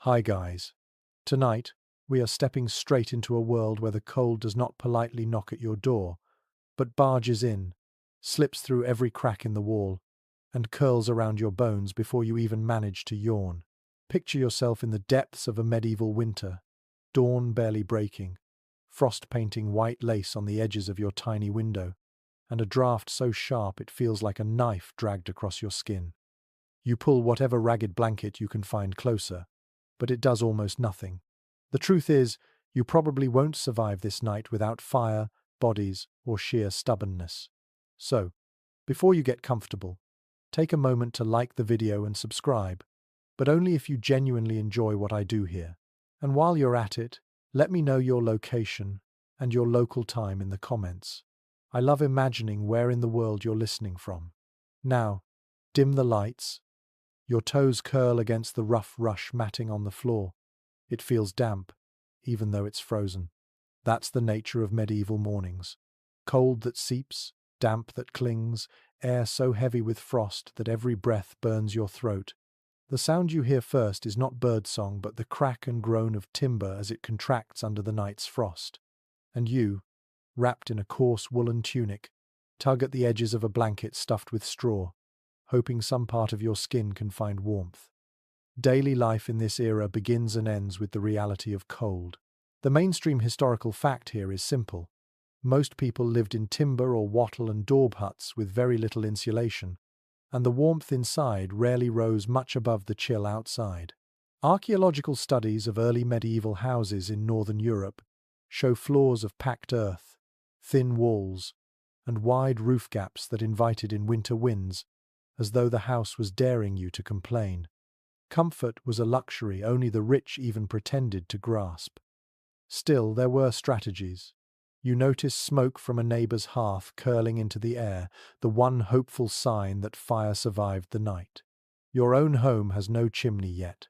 Hi guys. Tonight, we are stepping straight into a world where the cold does not politely knock at your door, but barges in, slips through every crack in the wall, and curls around your bones before you even manage to yawn. Picture yourself in the depths of a medieval winter, dawn barely breaking, frost painting white lace on the edges of your tiny window, and a draft so sharp it feels like a knife dragged across your skin. You pull whatever ragged blanket you can find closer, but it does almost nothing. The truth is, you probably won't survive this night without fire, bodies, or sheer stubbornness. So, before you get comfortable, take a moment to like the video and subscribe, but only if you genuinely enjoy what I do here. And while you're at it, let me know your location and your local time in the comments. I love imagining where in the world you're listening from. Now, dim the lights. Your toes curl against the rough rush matting on the floor. It feels damp, even though it's frozen. That's the nature of medieval mornings. Cold that seeps, damp that clings, air so heavy with frost that every breath burns your throat. The sound you hear first is not birdsong but the crack and groan of timber as it contracts under the night's frost. And you, wrapped in a coarse woolen tunic, tug at the edges of a blanket stuffed with straw, hoping some part of your skin can find warmth. Daily life in this era begins and ends with the reality of cold. The mainstream historical fact here is simple. Most people lived in timber or wattle and daub huts with very little insulation, and the warmth inside rarely rose much above the chill outside. Archaeological studies of early medieval houses in northern Europe show floors of packed earth, thin walls, and wide roof gaps that invited in winter winds, as though the house was daring you to complain. Comfort was a luxury only the rich even pretended to grasp. Still, there were strategies. You notice smoke from a neighbor's hearth curling into the air, the one hopeful sign that fire survived the night. Your own home has no chimney yet.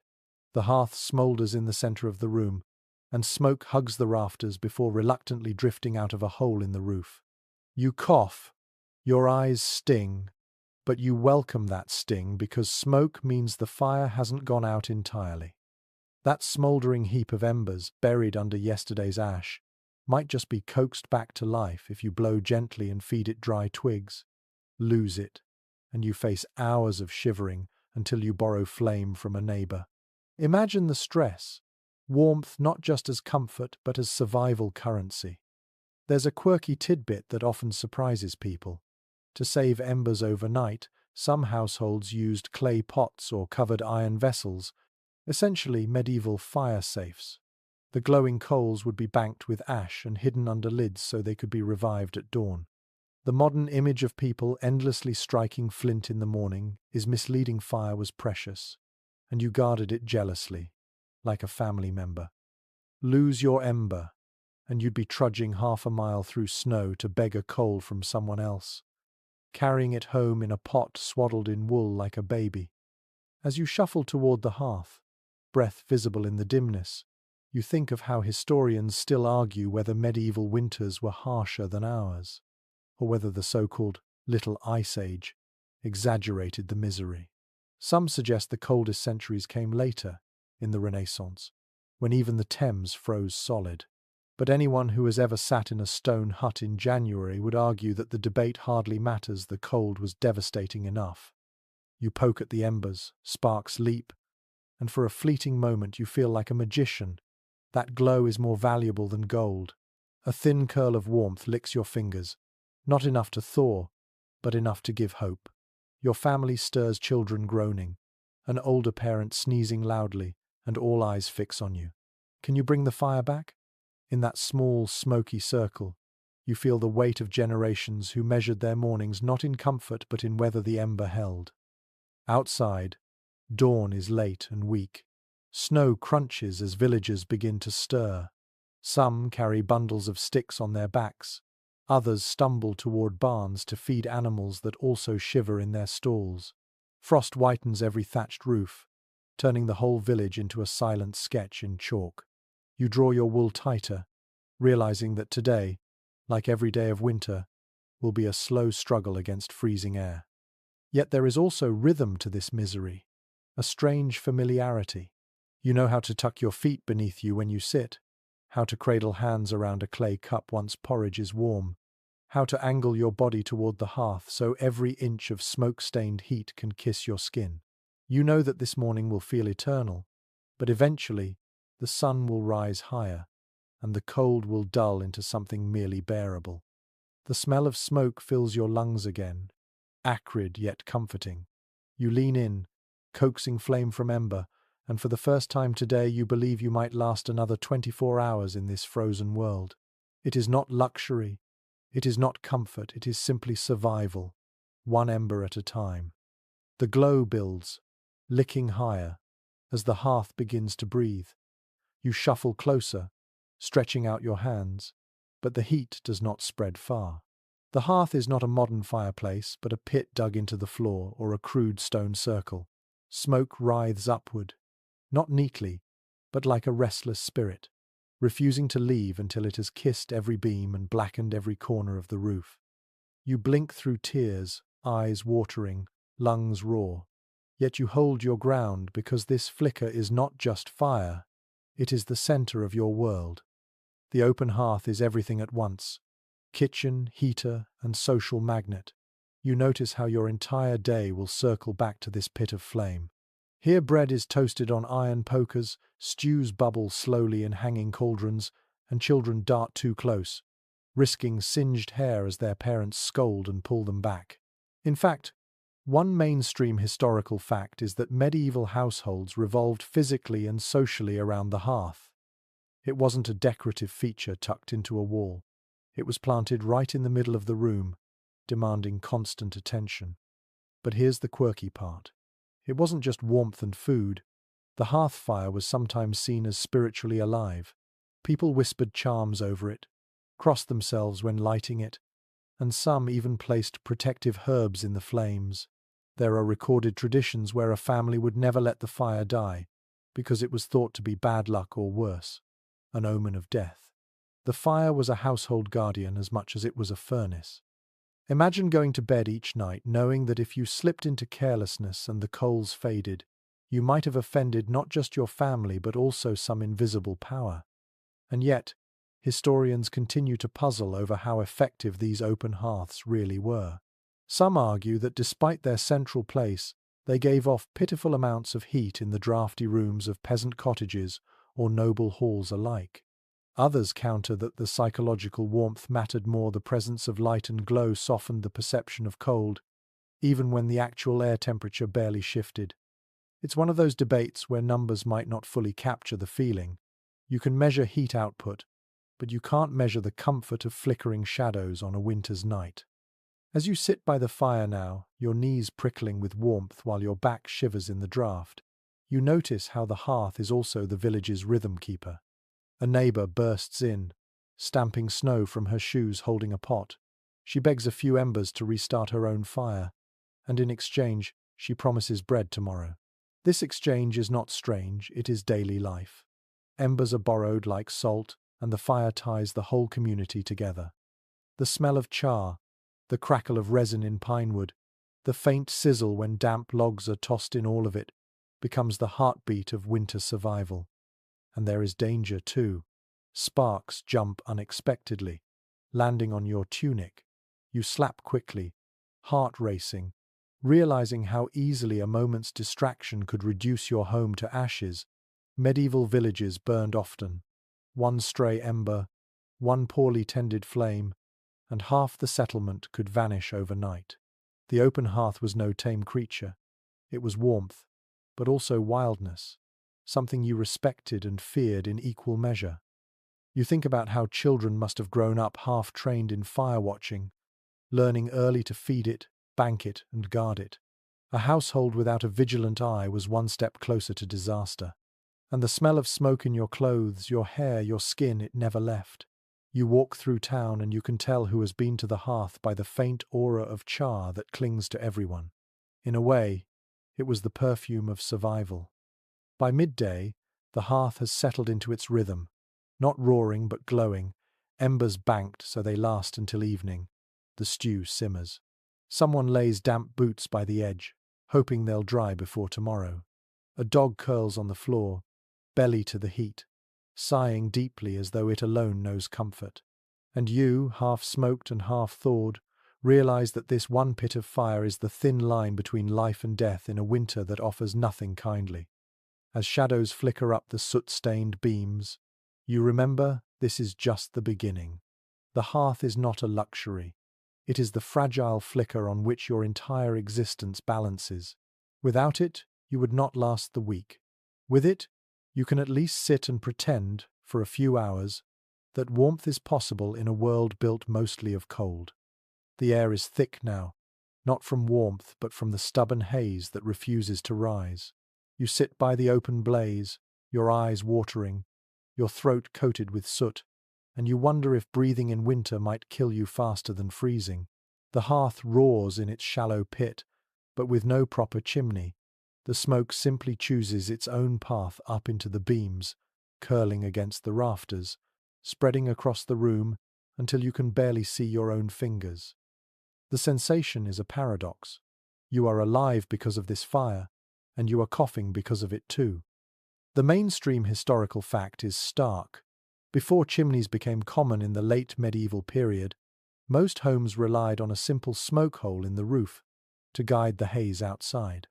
The hearth smolders in the center of the room, and smoke hugs the rafters before reluctantly drifting out of a hole in the roof. You cough. Your eyes sting. But you welcome that sting because smoke means the fire hasn't gone out entirely. That smouldering heap of embers buried under yesterday's ash might just be coaxed back to life if you blow gently and feed it dry twigs. Lose it, and you face hours of shivering until you borrow flame from a neighbor. Imagine the stress, warmth not just as comfort but as survival currency. There's a quirky tidbit that often surprises people. To save embers overnight, some households used clay pots or covered iron vessels, essentially medieval fire safes. The glowing coals would be banked with ash and hidden under lids so they could be revived at dawn. The modern image of people endlessly striking flint in the morning is misleading. Fire was precious, and you guarded it jealously, like a family member. Lose your ember, and you'd be trudging half a mile through snow to beg a coal from someone else, carrying it home in a pot swaddled in wool like a baby. As you shuffle toward the hearth, breath visible in the dimness, you think of how historians still argue whether medieval winters were harsher than ours, or whether the so-called Little Ice Age exaggerated the misery. Some suggest the coldest centuries came later, in the Renaissance, when even the Thames froze solid. But anyone who has ever sat in a stone hut in January would argue that the debate hardly matters. The cold was devastating enough. You poke at the embers, sparks leap, and for a fleeting moment you feel like a magician. That glow is more valuable than gold. A thin curl of warmth licks your fingers, not enough to thaw, but enough to give hope. Your family stirs, children groaning, an older parent sneezing loudly, and all eyes fix on you. Can you bring the fire back? In that small, smoky circle, you feel the weight of generations who measured their mornings not in comfort but in whether the ember held. Outside, dawn is late and weak. Snow crunches as villagers begin to stir. Some carry bundles of sticks on their backs. Others stumble toward barns to feed animals that also shiver in their stalls. Frost whitens every thatched roof, turning the whole village into a silent sketch in chalk. You draw your wool tighter, realizing that today, like every day of winter, will be a slow struggle against freezing air. Yet there is also rhythm to this misery, a strange familiarity. You know how to tuck your feet beneath you when you sit, how to cradle hands around a clay cup once porridge is warm, how to angle your body toward the hearth so every inch of smoke-stained heat can kiss your skin. You know that this morning will feel eternal, but eventually the sun will rise higher, and the cold will dull into something merely bearable. The smell of smoke fills your lungs again, acrid yet comforting. You lean in, coaxing flame from ember, and for the first time today you believe you might last another 24 hours in this frozen world. It is not luxury, it is not comfort, it is simply survival, one ember at a time. The glow builds, licking higher, as the hearth begins to breathe. You shuffle closer, stretching out your hands, but the heat does not spread far. The hearth is not a modern fireplace, but a pit dug into the floor or a crude stone circle. Smoke writhes upward, not neatly, but like a restless spirit, refusing to leave until it has kissed every beam and blackened every corner of the roof. You blink through tears, eyes watering, lungs raw. Yet you hold your ground because this flicker is not just fire, it is the center of your world. The open hearth is everything at once: kitchen, heater, and social magnet. You notice how your entire day will circle back to this pit of flame. Here bread is toasted on iron pokers, stews bubble slowly in hanging cauldrons, and children dart too close, risking singed hair as their parents scold and pull them back. In fact, one mainstream historical fact is that medieval households revolved physically and socially around the hearth. It wasn't a decorative feature tucked into a wall. It was planted right in the middle of the room, demanding constant attention. But here's the quirky part. It wasn't just warmth and food. The hearth fire was sometimes seen as spiritually alive. People whispered charms over it, crossed themselves when lighting it, and some even placed protective herbs in the flames. There are recorded traditions where a family would never let the fire die, because it was thought to be bad luck or worse, an omen of death. The fire was a household guardian as much as it was a furnace. Imagine going to bed each night knowing that if you slipped into carelessness and the coals faded, you might have offended not just your family but also some invisible power. And yet, historians continue to puzzle over how effective these open hearths really were. Some argue that despite their central place, they gave off pitiful amounts of heat in the drafty rooms of peasant cottages or noble halls alike. Others counter that the psychological warmth mattered more. The presence of light and glow softened the perception of cold, even when the actual air temperature barely shifted. It's one of those debates where numbers might not fully capture the feeling. You can measure heat output, but you can't measure the comfort of flickering shadows on a winter's night. As you sit by the fire now, your knees prickling with warmth while your back shivers in the draught, you notice how the hearth is also the village's rhythm keeper. A neighbor bursts in, stamping snow from her shoes holding a pot. She begs a few embers to restart her own fire, and in exchange, she promises bread tomorrow. This exchange is not strange, it is daily life. Embers are borrowed like salt, and the fire ties the whole community together. The smell of char, the crackle of resin in pine wood, the faint sizzle when damp logs are tossed in, all of it becomes the heartbeat of winter survival. And there is danger too. Sparks jump unexpectedly, landing on your tunic. You slap quickly, heart racing, realizing how easily a moment's distraction could reduce your home to ashes. Medieval villages burned often. One stray ember, one poorly tended flame, and half the settlement could vanish overnight. The open hearth was no tame creature. It was warmth, but also wildness, something you respected and feared in equal measure. You think about how children must have grown up half-trained in fire-watching, learning early to feed it, bank it, and guard it. A household without a vigilant eye was one step closer to disaster. And the smell of smoke in your clothes, your hair, your skin, it never left. You walk through town and you can tell who has been to the hearth by the faint aura of char that clings to everyone. In a way, it was the perfume of survival. By midday, the hearth has settled into its rhythm, not roaring but glowing, embers banked so they last until evening. The stew simmers. Someone lays damp boots by the edge, hoping they'll dry before tomorrow. A dog curls on the floor, belly to the heat, sighing deeply as though it alone knows comfort. And you, half smoked and half thawed, realize that this one pit of fire is the thin line between life and death in a winter that offers nothing kindly. As shadows flicker up the soot-stained beams, you remember this is just the beginning. The hearth is not a luxury. It is the fragile flicker on which your entire existence balances. Without it, you would not last the week. With it, you can at least sit and pretend, for a few hours, that warmth is possible in a world built mostly of cold. The air is thick now, not from warmth but from the stubborn haze that refuses to rise. You sit by the open blaze, your eyes watering, your throat coated with soot, and you wonder if breathing in winter might kill you faster than freezing. The hearth roars in its shallow pit, but with no proper chimney. The smoke simply chooses its own path up into the beams, curling against the rafters, spreading across the room until you can barely see your own fingers. The sensation is a paradox. You are alive because of this fire, and you are coughing because of it too. The mainstream historical fact is stark. Before chimneys became common in the late medieval period, most homes relied on a simple smoke hole in the roof to guide the haze outside.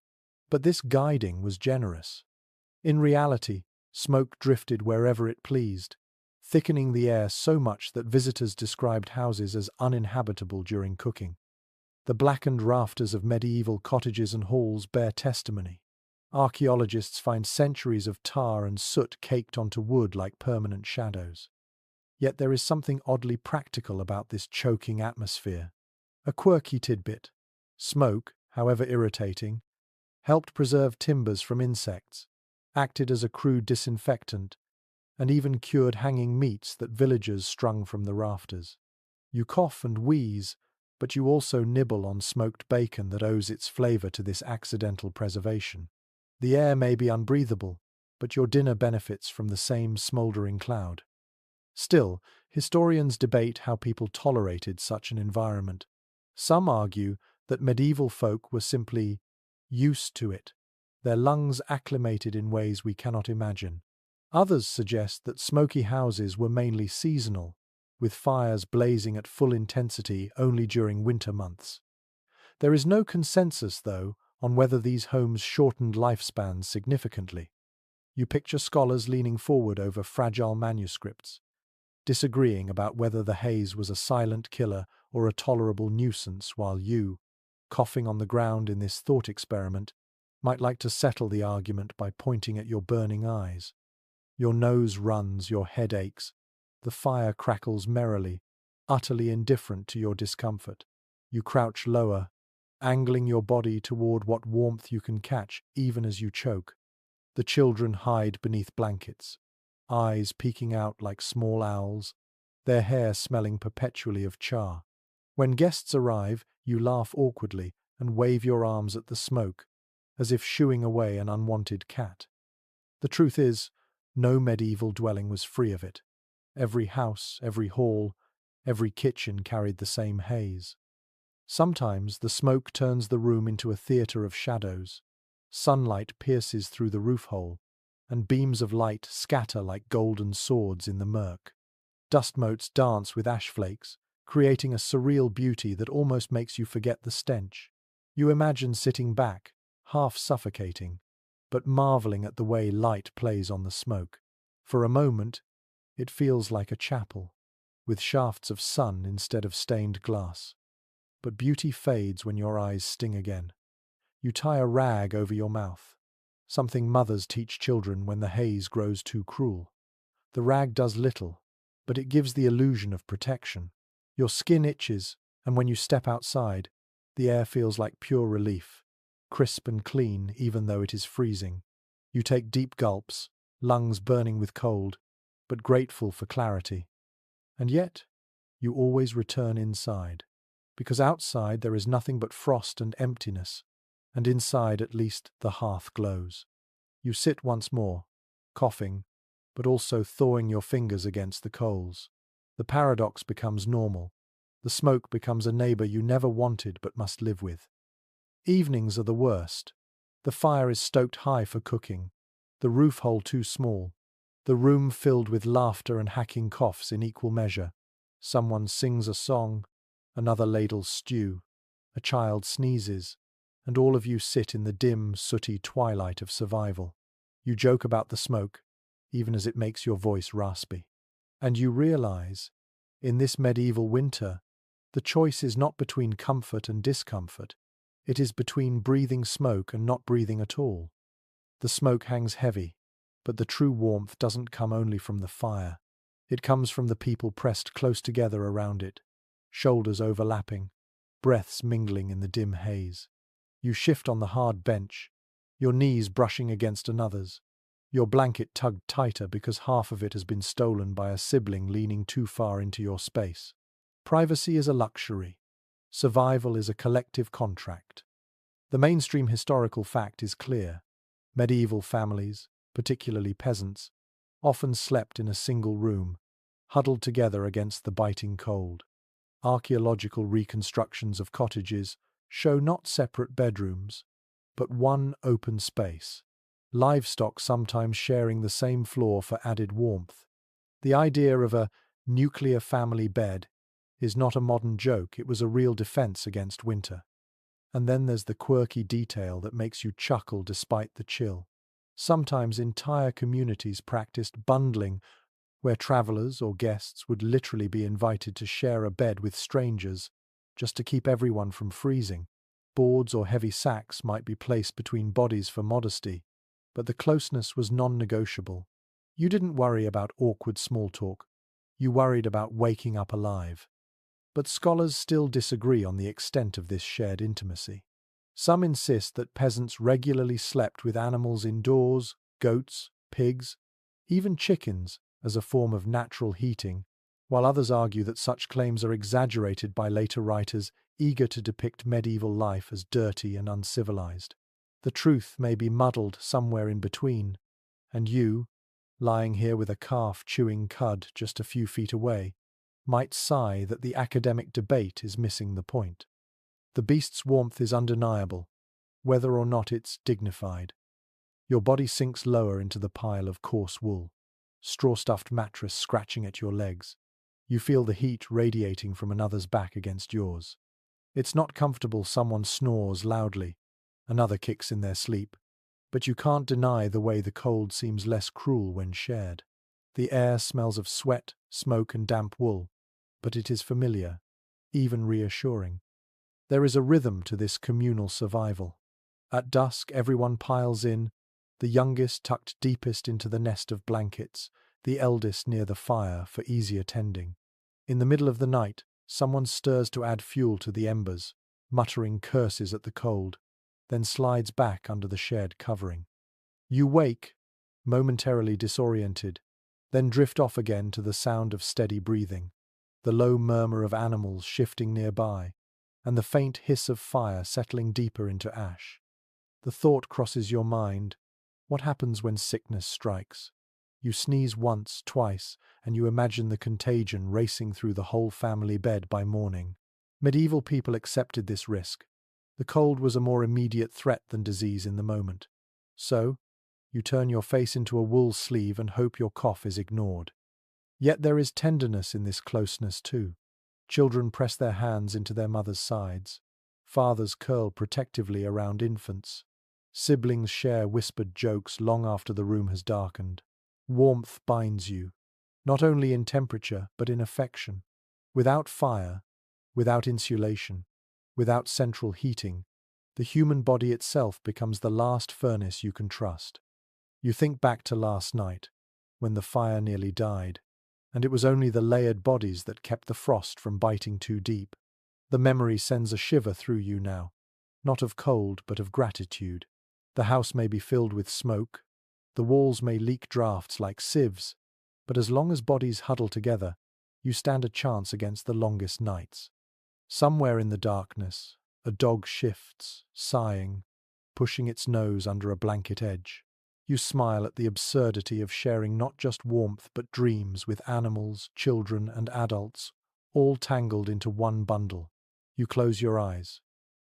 But this guiding was generous. In reality, smoke drifted wherever it pleased, thickening the air so much that visitors described houses as uninhabitable during cooking. The blackened rafters of medieval cottages and halls bear testimony. Archaeologists find centuries of tar and soot caked onto wood like permanent shadows. Yet there is something oddly practical about this choking atmosphere. A quirky tidbit. Smoke, however irritating, helped preserve timbers from insects, acted as a crude disinfectant, and even cured hanging meats that villagers strung from the rafters. You cough and wheeze, but you also nibble on smoked bacon that owes its flavor to this accidental preservation. The air may be unbreathable, but your dinner benefits from the same smoldering cloud. Still, historians debate how people tolerated such an environment. Some argue that medieval folk were simply used to it, their lungs acclimated in ways we cannot imagine. Others suggest that smoky houses were mainly seasonal, with fires blazing at full intensity only during winter months. There is no consensus, though, on whether these homes shortened lifespans significantly. You picture scholars leaning forward over fragile manuscripts, disagreeing about whether the haze was a silent killer or a tolerable nuisance, while you, coughing on the ground in this thought experiment, might like to settle the argument by pointing at your burning eyes. Your nose runs, your head aches. The fire crackles merrily, utterly indifferent to your discomfort. You crouch lower, angling your body toward what warmth you can catch even as you choke. The children hide beneath blankets, eyes peeking out like small owls, their hair smelling perpetually of char. When guests arrive, you laugh awkwardly and wave your arms at the smoke, as if shooing away an unwanted cat. The truth is, no medieval dwelling was free of it. Every house, every hall, every kitchen carried the same haze. Sometimes the smoke turns the room into a theatre of shadows. Sunlight pierces through the roof hole, and beams of light scatter like golden swords in the murk. Dust motes dance with ash flakes, creating a surreal beauty that almost makes you forget the stench. You imagine sitting back, half suffocating, but marveling at the way light plays on the smoke. For a moment, it feels like a chapel, with shafts of sun instead of stained glass. But beauty fades when your eyes sting again. You tie a rag over your mouth, something mothers teach children when the haze grows too cruel. The rag does little, but it gives the illusion of protection. Your skin itches, and when you step outside, the air feels like pure relief, crisp and clean even though it is freezing. You take deep gulps, lungs burning with cold, but grateful for clarity. And yet, you always return inside, because outside there is nothing but frost and emptiness, and inside at least the hearth glows. You sit once more, coughing, but also thawing your fingers against the coals. The paradox becomes normal. The smoke becomes a neighbor you never wanted but must live with. Evenings are the worst. The fire is stoked high for cooking, the roof hole too small, the room filled with laughter and hacking coughs in equal measure. Someone sings a song, another ladles stew, a child sneezes, and all of you sit in the dim, sooty twilight of survival. You joke about the smoke, even as it makes your voice raspy. And you realize, in this medieval winter, the choice is not between comfort and discomfort. It is between breathing smoke and not breathing at all. The smoke hangs heavy, but the true warmth doesn't come only from the fire. It comes from the people pressed close together around it, shoulders overlapping, breaths mingling in the dim haze. You shift on the hard bench, your knees brushing against another's, your blanket tugged tighter because half of it has been stolen by a sibling leaning too far into your space. Privacy is a luxury. Survival is a collective contract. The mainstream historical fact is clear. Medieval families, particularly peasants, often slept in a single room, huddled together against the biting cold. Archaeological reconstructions of cottages show not separate bedrooms, but one open space, livestock sometimes sharing the same floor for added warmth. The idea of a nuclear family bed is not a modern joke, it was a real defense against winter. And then there's the quirky detail that makes you chuckle despite the chill. Sometimes entire communities practiced bundling, where travelers or guests would literally be invited to share a bed with strangers, just to keep everyone from freezing. Boards or heavy sacks might be placed between bodies for modesty, but the closeness was non-negotiable. You didn't worry about awkward small talk. You worried about waking up alive. But scholars still disagree on the extent of this shared intimacy. Some insist that peasants regularly slept with animals indoors, goats, pigs, even chickens, as a form of natural heating, while others argue that such claims are exaggerated by later writers eager to depict medieval life as dirty and uncivilized. The truth may be muddled somewhere in between, and you, lying here with a calf chewing cud just a few feet away, might sigh that the academic debate is missing the point. The beast's warmth is undeniable, whether or not it's dignified. Your body sinks lower into the pile of coarse wool, straw-stuffed mattress scratching at your legs. You feel the heat radiating from another's back against yours. It's not comfortable. Someone snores loudly, another kicks in their sleep, but you can't deny the way the cold seems less cruel when shared. The air smells of sweat, smoke, and damp wool, but it is familiar, even reassuring. There is a rhythm to this communal survival. At dusk, everyone piles in, the youngest tucked deepest into the nest of blankets, the eldest near the fire for easier tending. In the middle of the night, someone stirs to add fuel to the embers, muttering curses at the cold, then slides back under the shared covering. You wake, momentarily disoriented, then drift off again to the sound of steady breathing, the low murmur of animals shifting nearby, and the faint hiss of fire settling deeper into ash. The thought crosses your mind, what happens when sickness strikes? You sneeze once, twice, and you imagine the contagion racing through the whole family bed by morning. Medieval people accepted this risk. The cold was a more immediate threat than disease in the moment. So, you turn your face into a wool sleeve and hope your cough is ignored. Yet there is tenderness in this closeness too. Children press their hands into their mother's sides. Fathers curl protectively around infants. Siblings share whispered jokes long after the room has darkened. Warmth binds you, not only in temperature but in affection. Without fire, without insulation, without central heating, the human body itself becomes the last furnace you can trust. You think back to last night, when the fire nearly died, and it was only the layered bodies that kept the frost from biting too deep. The memory sends a shiver through you now, not of cold but of gratitude. The house may be filled with smoke, the walls may leak drafts like sieves, but as long as bodies huddle together, you stand a chance against the longest nights. Somewhere in the darkness, a dog shifts, sighing, pushing its nose under a blanket edge. You smile at the absurdity of sharing not just warmth but dreams with animals, children, and adults, all tangled into one bundle. You close your eyes,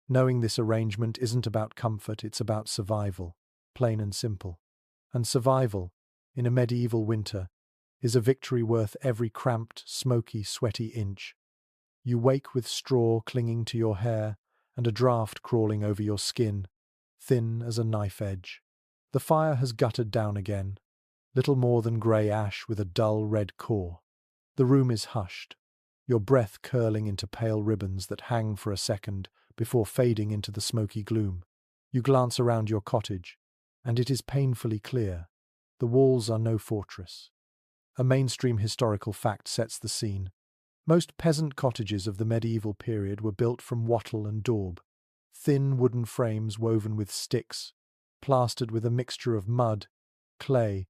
knowing this arrangement isn't about comfort, it's about survival, plain and simple. And survival, in a medieval winter, is a victory worth every cramped, smoky, sweaty inch. You wake with straw clinging to your hair and a draught crawling over your skin, thin as a knife edge. The fire has guttered down again, little more than grey ash with a dull red core. The room is hushed, your breath curling into pale ribbons that hang for a second before fading into the smoky gloom. You glance around your cottage, and it is painfully clear. The walls are no fortress. A mainstream historical fact sets the scene. Most peasant cottages of the medieval period were built from wattle and daub, thin wooden frames woven with sticks, plastered with a mixture of mud, clay,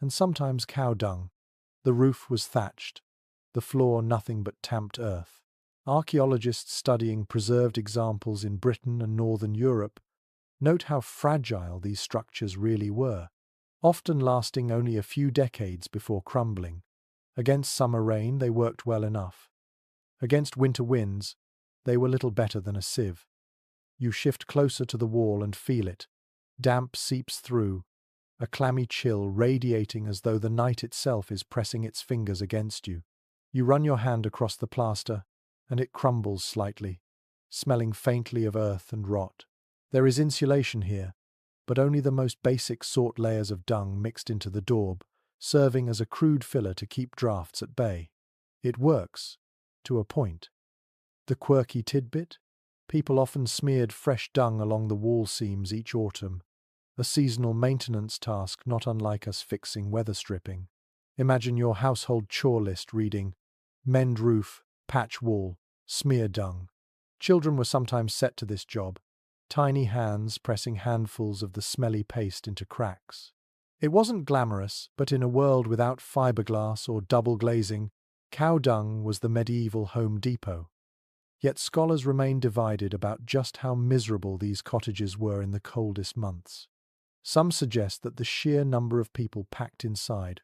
and sometimes cow dung. The roof was thatched, the floor nothing but tamped earth. Archaeologists studying preserved examples in Britain and northern Europe note how fragile these structures really were, often lasting only a few decades before crumbling. Against summer rain, they worked well enough. Against winter winds, they were little better than a sieve. You shift closer to the wall and feel it. Damp seeps through, a clammy chill radiating as though the night itself is pressing its fingers against you. You run your hand across the plaster, and it crumbles slightly, smelling faintly of earth and rot. There is insulation here, but only the most basic sort layers of dung mixed into the daub, serving as a crude filler to keep drafts at bay. It works, to a point. The quirky tidbit? People often smeared fresh dung along the wall seams each autumn, a seasonal maintenance task not unlike us fixing weather stripping. Imagine your household chore list reading, mend roof, patch wall, smear dung. Children were sometimes set to this job, tiny hands pressing handfuls of the smelly paste into cracks. It wasn't glamorous, but in a world without fiberglass or double glazing, cow dung was the medieval Home Depot. Yet scholars remain divided about just how miserable these cottages were in the coldest months. Some suggest that the sheer number of people packed inside,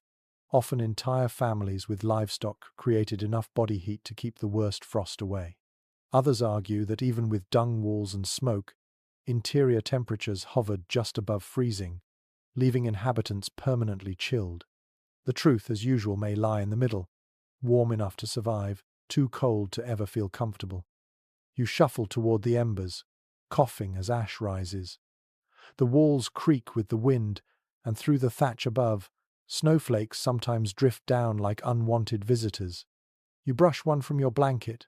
often entire families with livestock, created enough body heat to keep the worst frost away. Others argue that even with dung walls and smoke, interior temperatures hovered just above freezing, leaving inhabitants permanently chilled. The truth, as usual, may lie in the middle, warm enough to survive, too cold to ever feel comfortable. You shuffle toward the embers, coughing as ash rises. The walls creak with the wind, and through the thatch above, snowflakes sometimes drift down like unwanted visitors. You brush one from your blanket,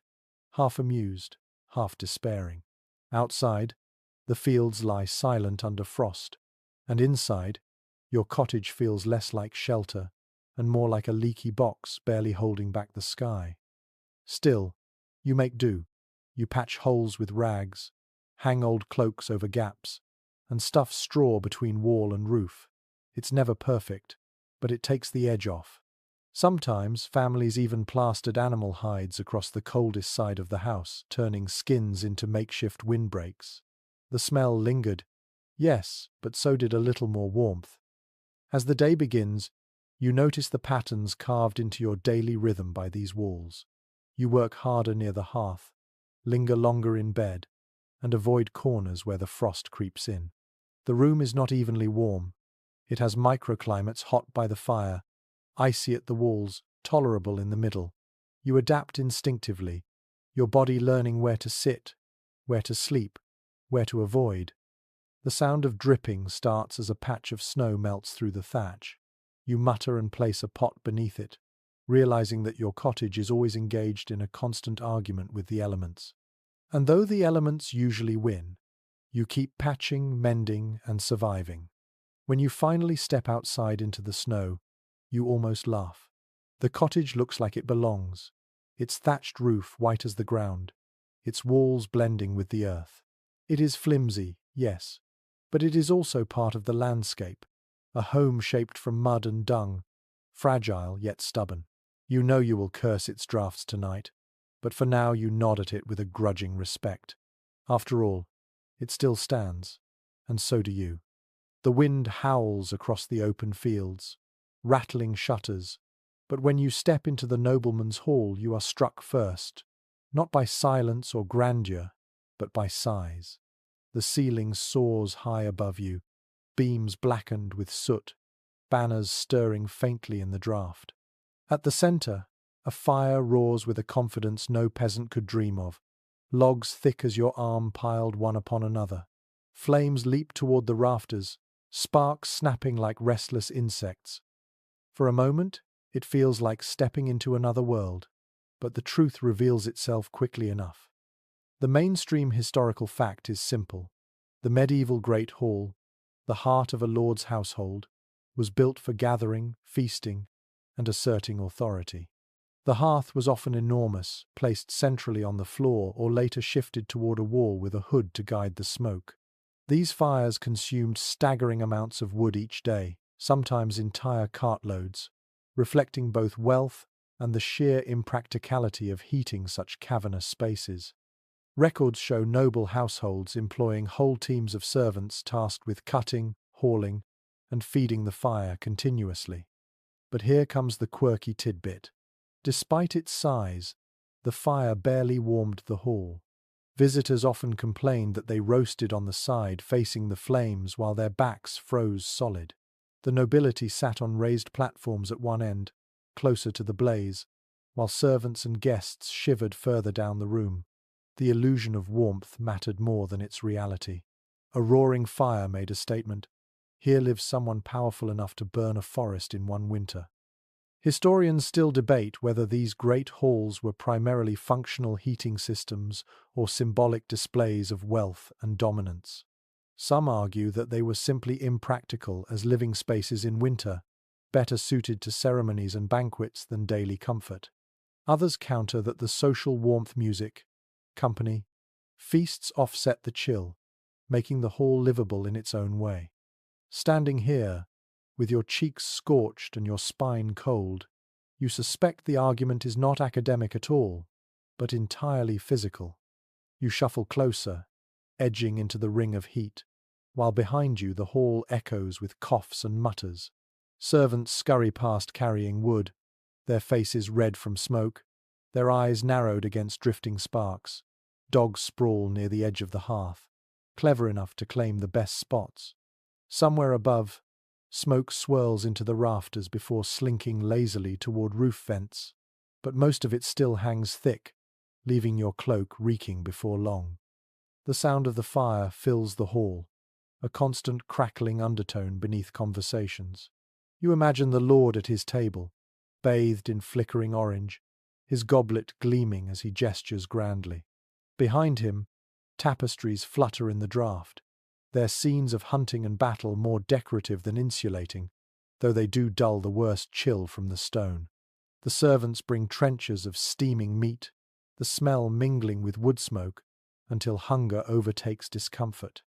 half amused, half despairing. Outside, the fields lie silent under frost, and inside, your cottage feels less like shelter and more like a leaky box barely holding back the sky. Still, you make do. You patch holes with rags, hang old cloaks over gaps, and stuff straw between wall and roof. It's never perfect, but it takes the edge off. Sometimes families even plastered animal hides across the coldest side of the house, turning skins into makeshift windbreaks. The smell lingered, yes, but so did a little more warmth. As the day begins, you notice the patterns carved into your daily rhythm by these walls. You work harder near the hearth, linger longer in bed, and avoid corners where the frost creeps in. The room is not evenly warm. It has microclimates hot by the fire, icy at the walls, tolerable in the middle. You adapt instinctively, your body learning where to sit, where to sleep, where to avoid. The sound of dripping starts as a patch of snow melts through the thatch. You mutter and place a pot beneath it, realizing that your cottage is always engaged in a constant argument with the elements. And though the elements usually win, you keep patching, mending, and surviving. When you finally step outside into the snow, you almost laugh. The cottage looks like it belongs, its thatched roof white as the ground, its walls blending with the earth. It is flimsy, yes, but it is also part of the landscape, a home shaped from mud and dung, fragile yet stubborn. You know you will curse its drafts tonight, but for now you nod at it with a grudging respect. After all, it still stands, and so do you. The wind howls across the open fields, rattling shutters, but when you step into the nobleman's hall you are struck first, not by silence or grandeur, but by size. The ceiling soars high above you, beams blackened with soot, banners stirring faintly in the draught. At the center, a fire roars with a confidence no peasant could dream of, logs thick as your arm piled one upon another. Flames leap toward the rafters, sparks snapping like restless insects. For a moment, it feels like stepping into another world, but the truth reveals itself quickly enough. The mainstream historical fact is simple. The medieval Great Hall, the heart of a lord's household, was built for gathering, feasting, and asserting authority. The hearth was often enormous, placed centrally on the floor or later shifted toward a wall with a hood to guide the smoke. These fires consumed staggering amounts of wood each day, sometimes entire cartloads, reflecting both wealth and the sheer impracticality of heating such cavernous spaces. Records show noble households employing whole teams of servants tasked with cutting, hauling, and feeding the fire continuously. But here comes the quirky tidbit. Despite its size, the fire barely warmed the hall. Visitors often complained that they roasted on the side facing the flames while their backs froze solid. The nobility sat on raised platforms at one end, closer to the blaze, while servants and guests shivered further down the room. The illusion of warmth mattered more than its reality. A roaring fire made a statement. Here lives someone powerful enough to burn a forest in one winter. Historians still debate whether these great halls were primarily functional heating systems or symbolic displays of wealth and dominance. Some argue that they were simply impractical as living spaces in winter, better suited to ceremonies and banquets than daily comfort. Others counter that the social warmth music, company, feasts offset the chill, making the hall livable in its own way. Standing here, with your cheeks scorched and your spine cold, you suspect the argument is not academic at all, but entirely physical. You shuffle closer, edging into the ring of heat, while behind you the hall echoes with coughs and mutters. Servants scurry past carrying wood, their faces red from smoke, their eyes narrowed against drifting sparks. Dogs sprawl near the edge of the hearth, clever enough to claim the best spots. Somewhere above, smoke swirls into the rafters before slinking lazily toward roof vents, but most of it still hangs thick, leaving your cloak reeking before long. The sound of the fire fills the hall, a constant crackling undertone beneath conversations. You imagine the lord at his table, bathed in flickering orange, his goblet gleaming as he gestures grandly. Behind him, tapestries flutter in the draught, their scenes of hunting and battle more decorative than insulating, though they do dull the worst chill from the stone. The servants bring trenchers of steaming meat, the smell mingling with wood smoke, until hunger overtakes discomfort.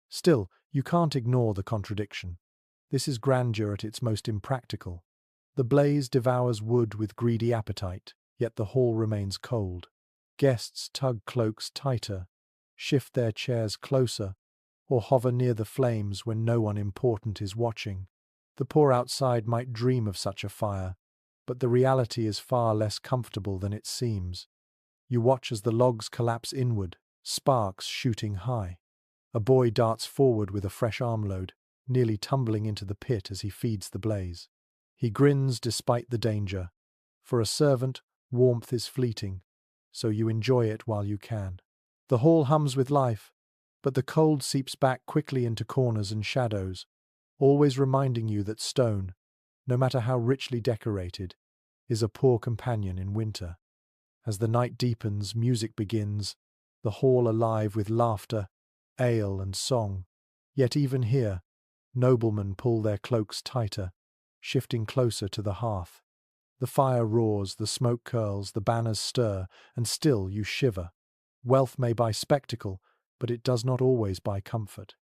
Still, you can't ignore the contradiction. This is grandeur at its most impractical. The blaze devours wood with greedy appetite, yet the hall remains cold. Guests tug cloaks tighter, shift their chairs closer, or hover near the flames when no one important is watching. The poor outside might dream of such a fire, but the reality is far less comfortable than it seems. You watch as the logs collapse inward, sparks shooting high. A boy darts forward with a fresh armload, nearly tumbling into the pit as he feeds the blaze. He grins despite the danger. For a servant, warmth is fleeting, so you enjoy it while you can. The hall hums with life, but the cold seeps back quickly into corners and shadows, always reminding you that stone, no matter how richly decorated, is a poor companion in winter. As the night deepens, music begins, the hall alive with laughter, ale and song. Yet even here, noblemen pull their cloaks tighter, shifting closer to the hearth. The fire roars, the smoke curls, the banners stir, and still you shiver. Wealth may buy spectacle, but it does not always buy comfort.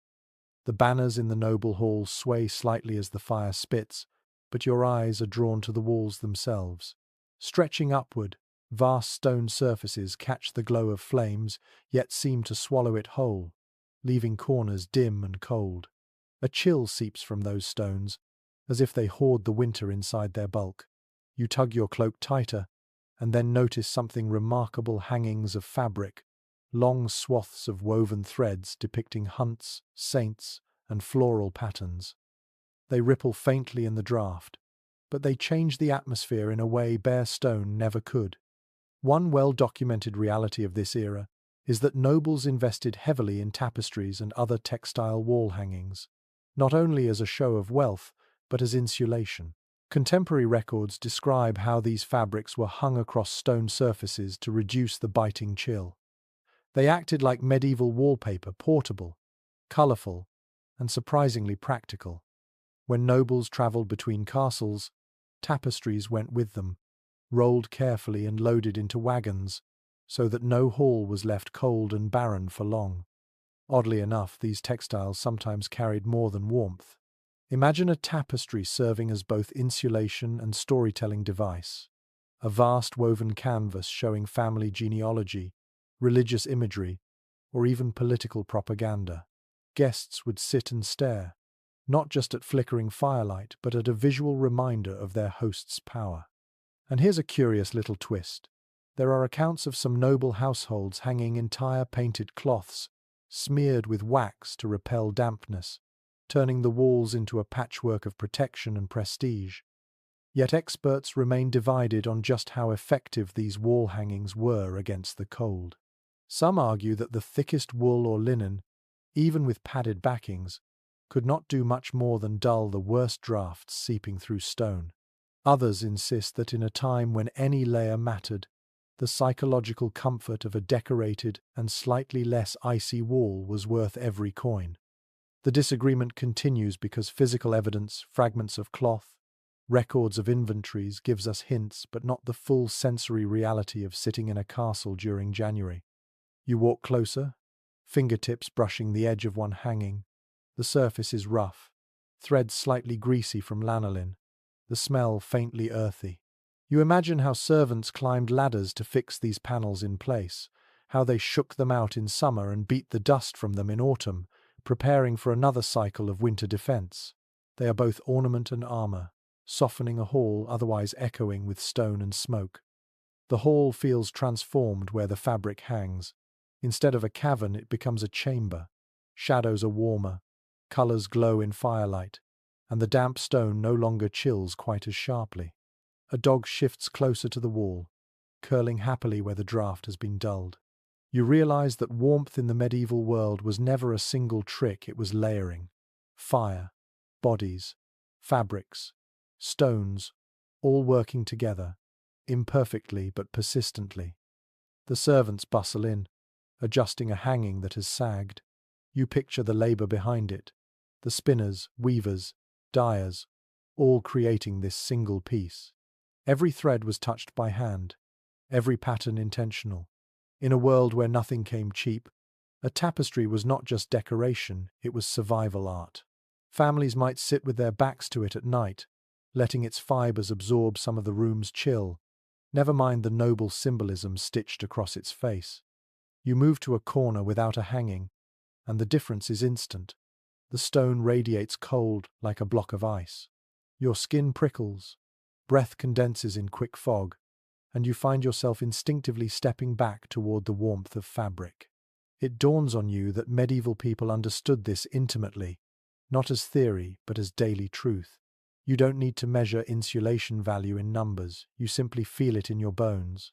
The banners in the noble hall sway slightly as the fire spits, but your eyes are drawn to the walls themselves. Stretching upward, vast stone surfaces catch the glow of flames, yet seem to swallow it whole, leaving corners dim and cold. A chill seeps from those stones, as if they hoard the winter inside their bulk. You tug your cloak tighter, and then notice something remarkable: hangings of fabric, long swaths of woven threads depicting hunts, saints, and floral patterns. They ripple faintly in the draught, but they change the atmosphere in a way bare stone never could. One well-documented reality of this era is that nobles invested heavily in tapestries and other textile wall hangings, not only as a show of wealth, but as insulation. Contemporary records describe how these fabrics were hung across stone surfaces to reduce the biting chill. They acted like medieval wallpaper, portable, colorful, and surprisingly practical. When nobles traveled between castles, tapestries went with them, rolled carefully and loaded into wagons, so that no hall was left cold and barren for long. Oddly enough, these textiles sometimes carried more than warmth. Imagine a tapestry serving as both insulation and storytelling device, a vast woven canvas showing family genealogy, religious imagery, or even political propaganda. Guests would sit and stare, not just at flickering firelight, but at a visual reminder of their host's power. And here's a curious little twist. There are accounts of some noble households hanging entire painted cloths, smeared with wax to repel dampness, turning the walls into a patchwork of protection and prestige. Yet experts remain divided on just how effective these wall hangings were against the cold. Some argue that the thickest wool or linen, even with padded backings, could not do much more than dull the worst drafts seeping through stone. Others insist that in a time when any layer mattered, the psychological comfort of a decorated and slightly less icy wall was worth every coin. The disagreement continues because physical evidence, fragments of cloth, records of inventories gives us hints but not the full sensory reality of sitting in a castle during January. You walk closer, fingertips brushing the edge of one hanging. The surface is rough, threads slightly greasy from lanolin, the smell faintly earthy. You imagine how servants climbed ladders to fix these panels in place, how they shook them out in summer and beat the dust from them in autumn, preparing for another cycle of winter defense. They are both ornament and armor, softening a hall otherwise echoing with stone and smoke. The hall feels transformed where the fabric hangs. Instead of a cavern, it becomes a chamber. Shadows are warmer, colors glow in firelight, and the damp stone no longer chills quite as sharply. A dog shifts closer to the wall, curling happily where the draft has been dulled. You realize that warmth in the medieval world was never a single trick, it was layering. Fire, bodies, fabrics, stones, all working together, imperfectly but persistently. The servants bustle in, adjusting a hanging that has sagged. You picture the labor behind it, the spinners, weavers, dyers, all creating this single piece. Every thread was touched by hand, every pattern intentional. In a world where nothing came cheap, a tapestry was not just decoration, it was survival art. Families might sit with their backs to it at night, letting its fibers absorb some of the room's chill, never mind the noble symbolism stitched across its face. You move to a corner without a hanging, and the difference is instant. The stone radiates cold like a block of ice. Your skin prickles, breath condenses in quick fog, and you find yourself instinctively stepping back toward the warmth of fabric. It dawns on you that medieval people understood this intimately, not as theory, but as daily truth. You don't need to measure insulation value in numbers, you simply feel it in your bones.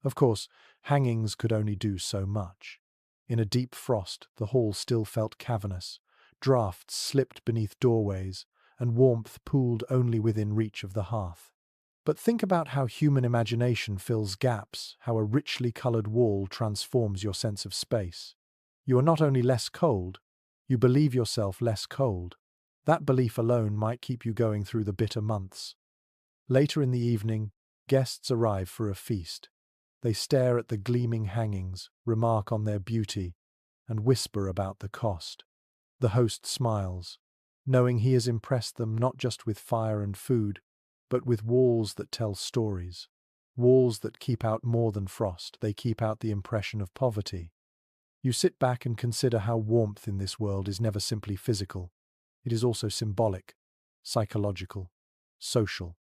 Of course, hangings could only do so much. In a deep frost, the hall still felt cavernous. Draughts slipped beneath doorways, and warmth pooled only within reach of the hearth. But think about how human imagination fills gaps, how a richly colored wall transforms your sense of space. You are not only less cold, you believe yourself less cold. That belief alone might keep you going through the bitter months. Later in the evening, guests arrive for a feast. They stare at the gleaming hangings, remark on their beauty, and whisper about the cost. The host smiles, knowing he has impressed them not just with fire and food, but with walls that tell stories. Walls that keep out more than frost, they keep out the impression of poverty. You sit back and consider how warmth in this world is never simply physical. It is also symbolic, psychological, social.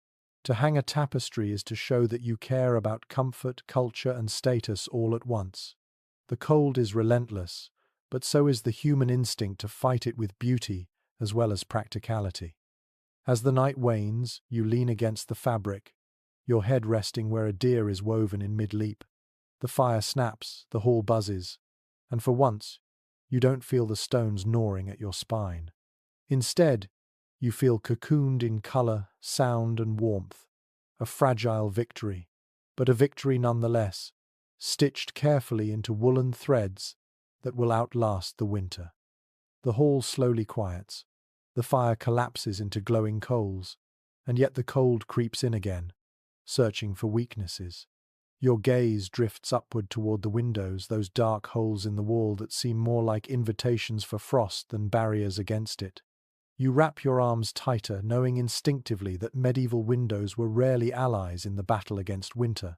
To hang a tapestry is to show that you care about comfort, culture, and status all at once. The cold is relentless, but so is the human instinct to fight it with beauty as well as practicality. As the night wanes, you lean against the fabric, your head resting where a deer is woven in mid-leap. The fire snaps, the hall buzzes, and for once, you don't feel the stones gnawing at your spine. Instead, you feel cocooned in color, sound, and warmth. A fragile victory, but a victory nonetheless, stitched carefully into woolen threads that will outlast the winter. The hall slowly quiets. The fire collapses into glowing coals, and yet the cold creeps in again, searching for weaknesses. Your gaze drifts upward toward the windows, those dark holes in the wall that seem more like invitations for frost than barriers against it. You wrap your arms tighter, knowing instinctively that medieval windows were rarely allies in the battle against winter.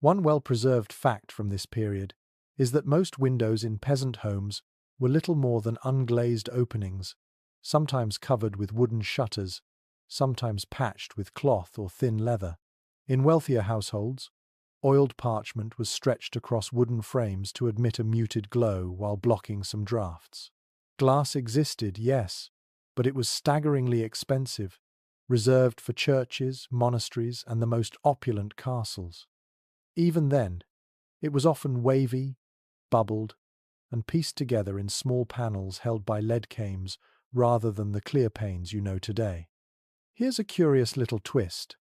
One well-preserved fact from this period is that most windows in peasant homes were little more than unglazed openings, sometimes covered with wooden shutters, sometimes patched with cloth or thin leather. In wealthier households, oiled parchment was stretched across wooden frames to admit a muted glow while blocking some drafts. Glass existed, yes, but it was staggeringly expensive, reserved for churches, monasteries, and the most opulent castles. Even then, it was often wavy, bubbled, and pieced together in small panels held by lead cames rather than the clear panes you know today. Here's a curious little twist.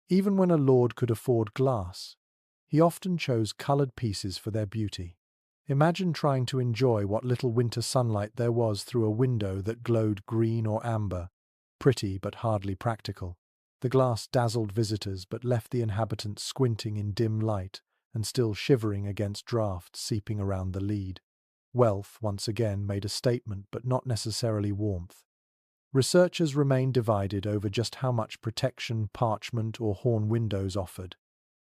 Even when a lord could afford glass, he often chose coloured pieces for their beauty. Imagine trying to enjoy what little winter sunlight there was through a window that glowed green or amber, pretty but hardly practical. The glass dazzled visitors but left the inhabitants squinting in dim light and still shivering against draughts seeping around the lead. Wealth, once again, made a statement but not necessarily warmth. Researchers remain divided over just how much protection parchment or horn windows offered.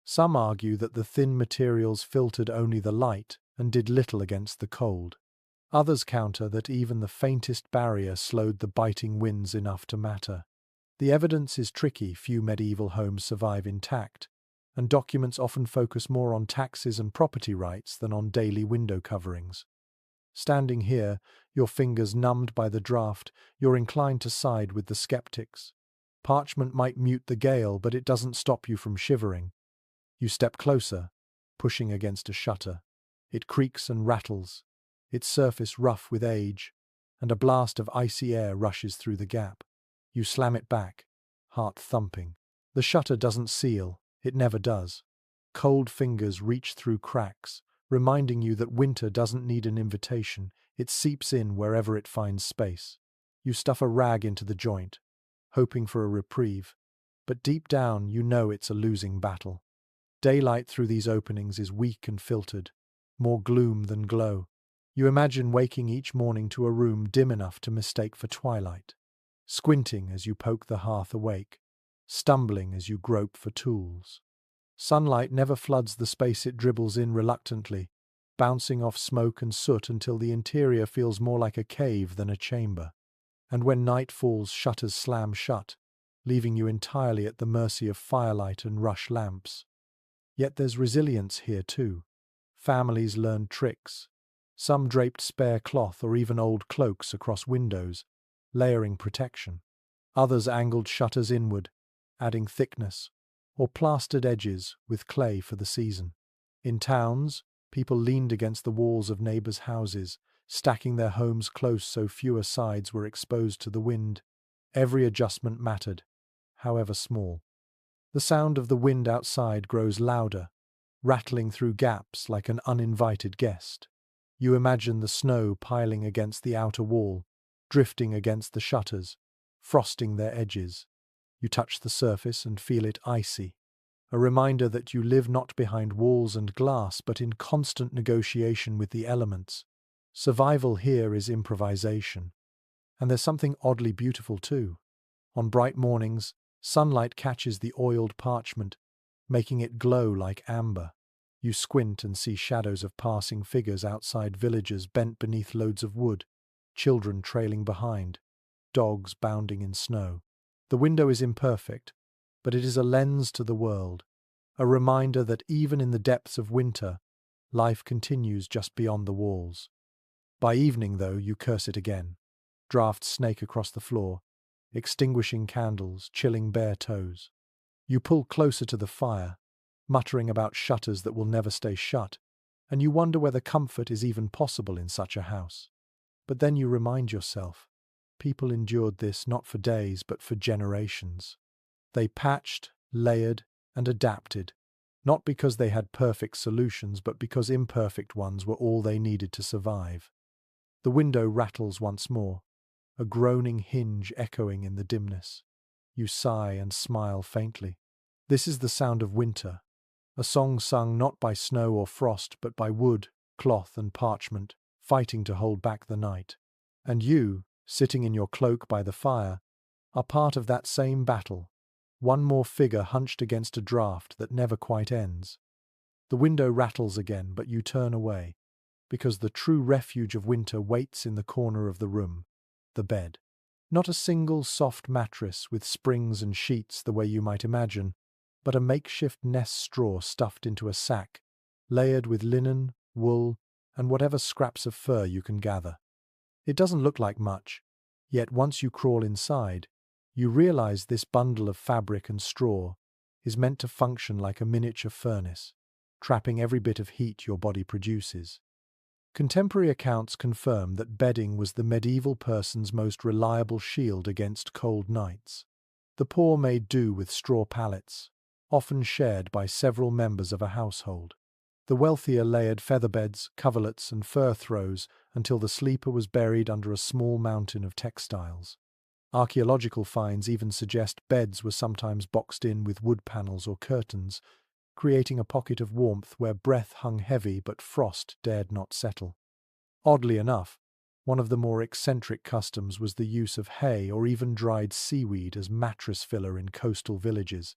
Some argue that the thin materials filtered only the light and did little against the cold. Others counter that even the faintest barrier slowed the biting winds enough to matter. The evidence is tricky. Few medieval homes survive intact, and documents often focus more on taxes and property rights than on daily window coverings. Standing here, your fingers numbed by the draught, you're inclined to side with the skeptics. Parchment might mute the gale, but it doesn't stop you from shivering. You step closer, pushing against a shutter. It creaks and rattles, its surface rough with age, and a blast of icy air rushes through the gap. You slam it back, heart thumping. The shutter doesn't seal, it never does. Cold fingers reach through cracks, reminding you that winter doesn't need an invitation, it seeps in wherever it finds space. You stuff a rag into the joint, hoping for a reprieve, but deep down you know it's a losing battle. Daylight through these openings is weak and filtered, more gloom than glow. You imagine waking each morning to a room dim enough to mistake for twilight, squinting as you poke the hearth awake, stumbling as you grope for tools. Sunlight never floods the space, it dribbles in reluctantly, bouncing off smoke and soot until the interior feels more like a cave than a chamber. And when night falls, shutters slam shut, leaving you entirely at the mercy of firelight and rush lamps. Yet there's resilience here too. Families learned tricks. Some draped spare cloth or even old cloaks across windows, layering protection. Others angled shutters inward, adding thickness, or plastered edges with clay for the season. In towns, people leaned against the walls of neighbors' houses, stacking their homes close so fewer sides were exposed to the wind. Every adjustment mattered, however small. The sound of the wind outside grows louder, rattling through gaps like an uninvited guest. You imagine the snow piling against the outer wall, drifting against the shutters, frosting their edges. You touch the surface and feel it icy, a reminder that you live not behind walls and glass but in constant negotiation with the elements. Survival here is improvisation. And there's something oddly beautiful too. On bright mornings, sunlight catches the oiled parchment, making it glow like amber. You squint and see shadows of passing figures outside villages bent beneath loads of wood, children trailing behind, dogs bounding in snow. The window is imperfect, but it is a lens to the world, a reminder that even in the depths of winter, life continues just beyond the walls. By evening, though, you curse it again. Drafts snake across the floor, extinguishing candles, chilling bare toes. You pull closer to the fire, muttering about shutters that will never stay shut, and you wonder whether comfort is even possible in such a house. But then you remind yourself, people endured this not for days but for generations. They patched, layered, and adapted, not because they had perfect solutions but because imperfect ones were all they needed to survive. The window rattles once more, a groaning hinge echoing in the dimness. You sigh and smile faintly. This is the sound of winter, a song sung not by snow or frost but by wood, cloth, and parchment, fighting to hold back the night. And you, sitting in your cloak by the fire, are part of that same battle, one more figure hunched against a draught that never quite ends. The window rattles again, but you turn away, because the true refuge of winter waits in the corner of the room, the bed. Not a single soft mattress with springs and sheets the way you might imagine, but a makeshift nest straw stuffed into a sack, layered with linen, wool, and whatever scraps of fur you can gather. It doesn't look like much, yet once you crawl inside, you realize this bundle of fabric and straw is meant to function like a miniature furnace, trapping every bit of heat your body produces. Contemporary accounts confirm that bedding was the medieval person's most reliable shield against cold nights. The poor made do with straw pallets, often shared by several members of a household. The wealthier layered featherbeds, coverlets, and fur throws until the sleeper was buried under a small mountain of textiles. Archaeological finds even suggest beds were sometimes boxed in with wood panels or curtains, creating a pocket of warmth where breath hung heavy but frost dared not settle. Oddly enough, one of the more eccentric customs was the use of hay or even dried seaweed as mattress filler in coastal villages.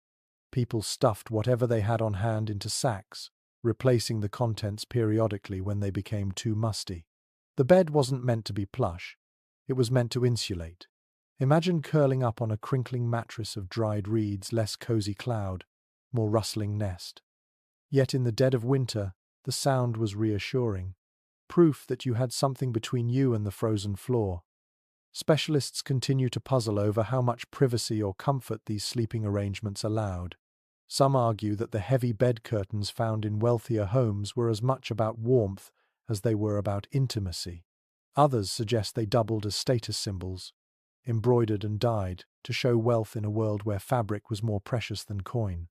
People stuffed whatever they had on hand into sacks, replacing the contents periodically when they became too musty. The bed wasn't meant to be plush, it was meant to insulate. Imagine curling up on a crinkling mattress of dried reeds, less cozy cloud, more rustling nest. Yet in the dead of winter, the sound was reassuring, proof that you had something between you and the frozen floor. Specialists continue to puzzle over how much privacy or comfort these sleeping arrangements allowed. Some argue that the heavy bed curtains found in wealthier homes were as much about warmth as they were about intimacy. Others suggest they doubled as status symbols, embroidered and dyed, to show wealth in a world where fabric was more precious than coin.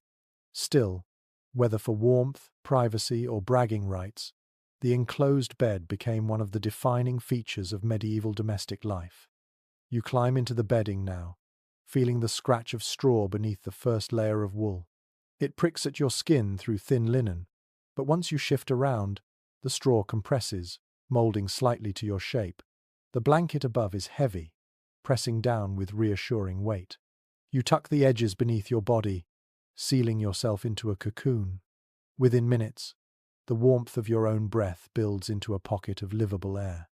Still, whether for warmth, privacy, or bragging rights, the enclosed bed became one of the defining features of medieval domestic life. You climb into the bedding now, feeling the scratch of straw beneath the first layer of wool. It pricks at your skin through thin linen, but once you shift around, the straw compresses, molding slightly to your shape. The blanket above is heavy, pressing down with reassuring weight. You tuck the edges beneath your body, sealing yourself into a cocoon. Within minutes, the warmth of your own breath builds into a pocket of livable air.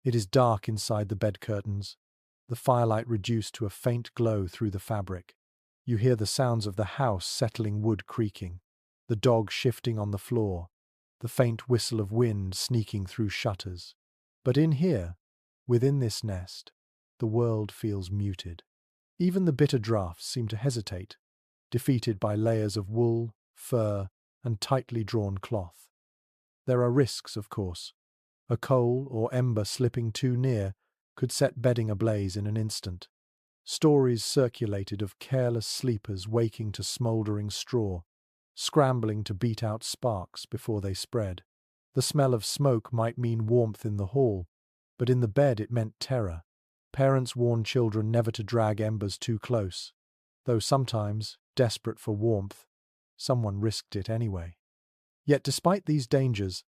It is dark inside the bed curtains, the firelight reduced to a faint glow through the fabric. You hear the sounds of the house settling, wood creaking, the dog shifting on the floor, the faint whistle of wind sneaking through shutters. But in here, within this nest, the world feels muted. Even the bitter draughts seem to hesitate, defeated by layers of wool, fur, and tightly drawn cloth. There are risks, of course. A coal or ember slipping too near could set bedding ablaze in an instant. Stories circulated of careless sleepers waking to smouldering straw, scrambling to beat out sparks before they spread. The smell of smoke might mean warmth in the hall, but in the bed it meant terror. Parents warned children never to drag embers too close, though sometimes, desperate for warmth, someone risked it anyway. Yet despite these dangers,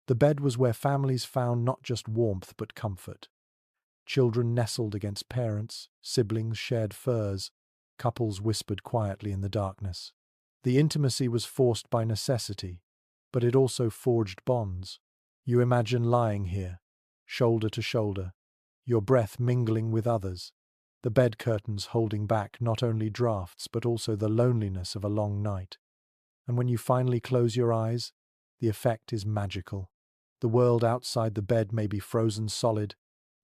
the bed was where families found not just warmth but comfort. Children nestled against parents, siblings shared furs, couples whispered quietly in the darkness. The intimacy was forced by necessity, but it also forged bonds. You imagine lying here, shoulder to shoulder, your breath mingling with others, the bed curtains holding back not only draughts but also the loneliness of a long night. And when you finally close your eyes, the effect is magical. The world outside the bed may be frozen solid,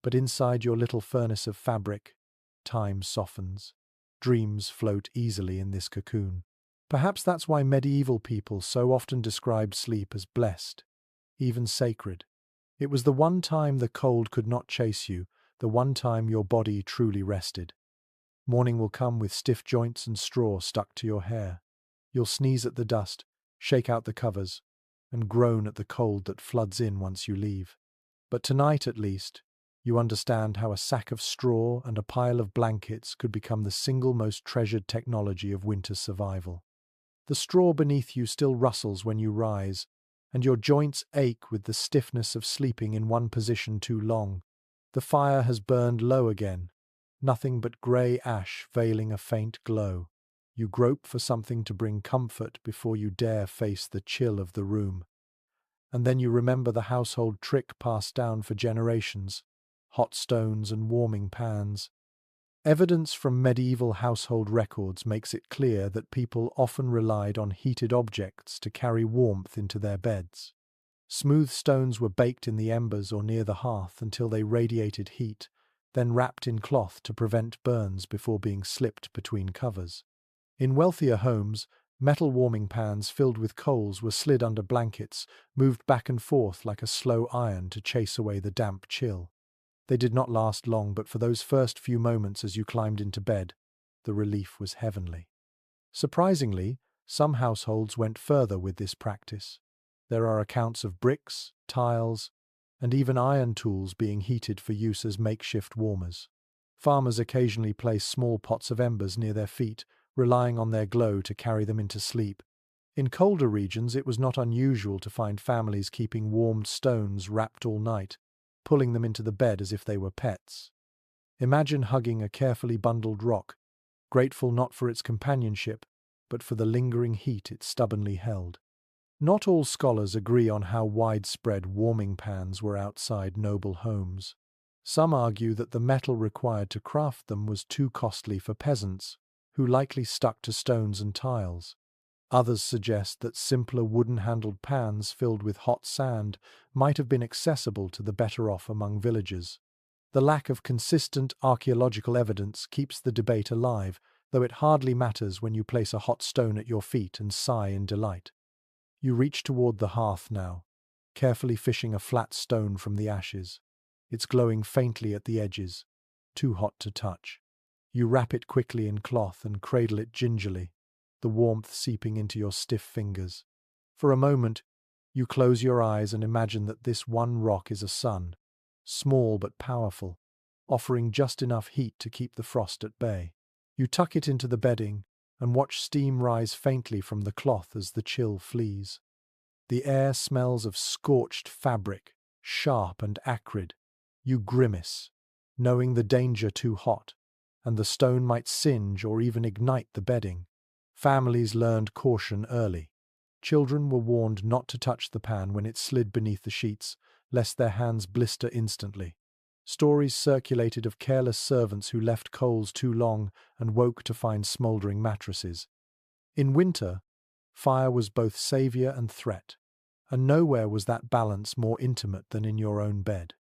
but inside your little furnace of fabric, time softens. Dreams float easily in this cocoon. Perhaps that's why medieval people so often described sleep as blessed, even sacred. It was the one time the cold could not chase you, the one time your body truly rested. Morning will come with stiff joints and straw stuck to your hair. You'll sneeze at the dust, shake out the covers, and groan at the cold that floods in once you leave. But tonight, at least, you understand how a sack of straw and a pile of blankets could become the single most treasured technology of winter survival. The straw beneath you still rustles when you rise, and your joints ache with the stiffness of sleeping in one position too long. The fire has burned low again, nothing but grey ash veiling a faint glow. You grope for something to bring comfort before you dare face the chill of the room. And then you remember the household trick passed down for generations: hot stones and warming pans. Evidence from medieval household records makes it clear that people often relied on heated objects to carry warmth into their beds. Smooth stones were baked in the embers or near the hearth until they radiated heat, then wrapped in cloth to prevent burns before being slipped between covers. In wealthier homes, metal warming pans filled with coals were slid under blankets, moved back and forth like a slow iron to chase away the damp chill. They did not last long, but for those first few moments as you climbed into bed, the relief was heavenly. Surprisingly, some households went further with this practice. There are accounts of bricks, tiles, and even iron tools being heated for use as makeshift warmers. Farmers occasionally place small pots of embers near their feet, relying on their glow to carry them into sleep. In colder regions, it was not unusual to find families keeping warmed stones wrapped all night, pulling them into the bed as if they were pets. Imagine hugging a carefully bundled rock, grateful not for its companionship, but for the lingering heat it stubbornly held. Not all scholars agree on how widespread warming pans were outside noble homes. Some argue that the metal required to craft them was too costly for peasants, who likely stuck to stones and tiles. Others suggest that simpler wooden-handled pans filled with hot sand might have been accessible to the better-off among villagers. The lack of consistent archaeological evidence keeps the debate alive, though it hardly matters when you place a hot stone at your feet and sigh in delight. You reach toward the hearth now, carefully fishing a flat stone from the ashes. It's glowing faintly at the edges, too hot to touch. You wrap it quickly in cloth and cradle it gingerly, the warmth seeping into your stiff fingers. For a moment, you close your eyes and imagine that this one rock is a sun, small but powerful, offering just enough heat to keep the frost at bay. You tuck it into the bedding and watch steam rise faintly from the cloth as the chill flees. The air smells of scorched fabric, sharp and acrid. You grimace, knowing the danger too hot, and the stone might singe or even ignite the bedding. Families learned caution early. Children were warned not to touch the pan when it slid beneath the sheets, lest their hands blister instantly. Stories circulated of careless servants who left coals too long and woke to find smouldering mattresses. In winter, fire was both savior and threat, and nowhere was that balance more intimate than in your own bed.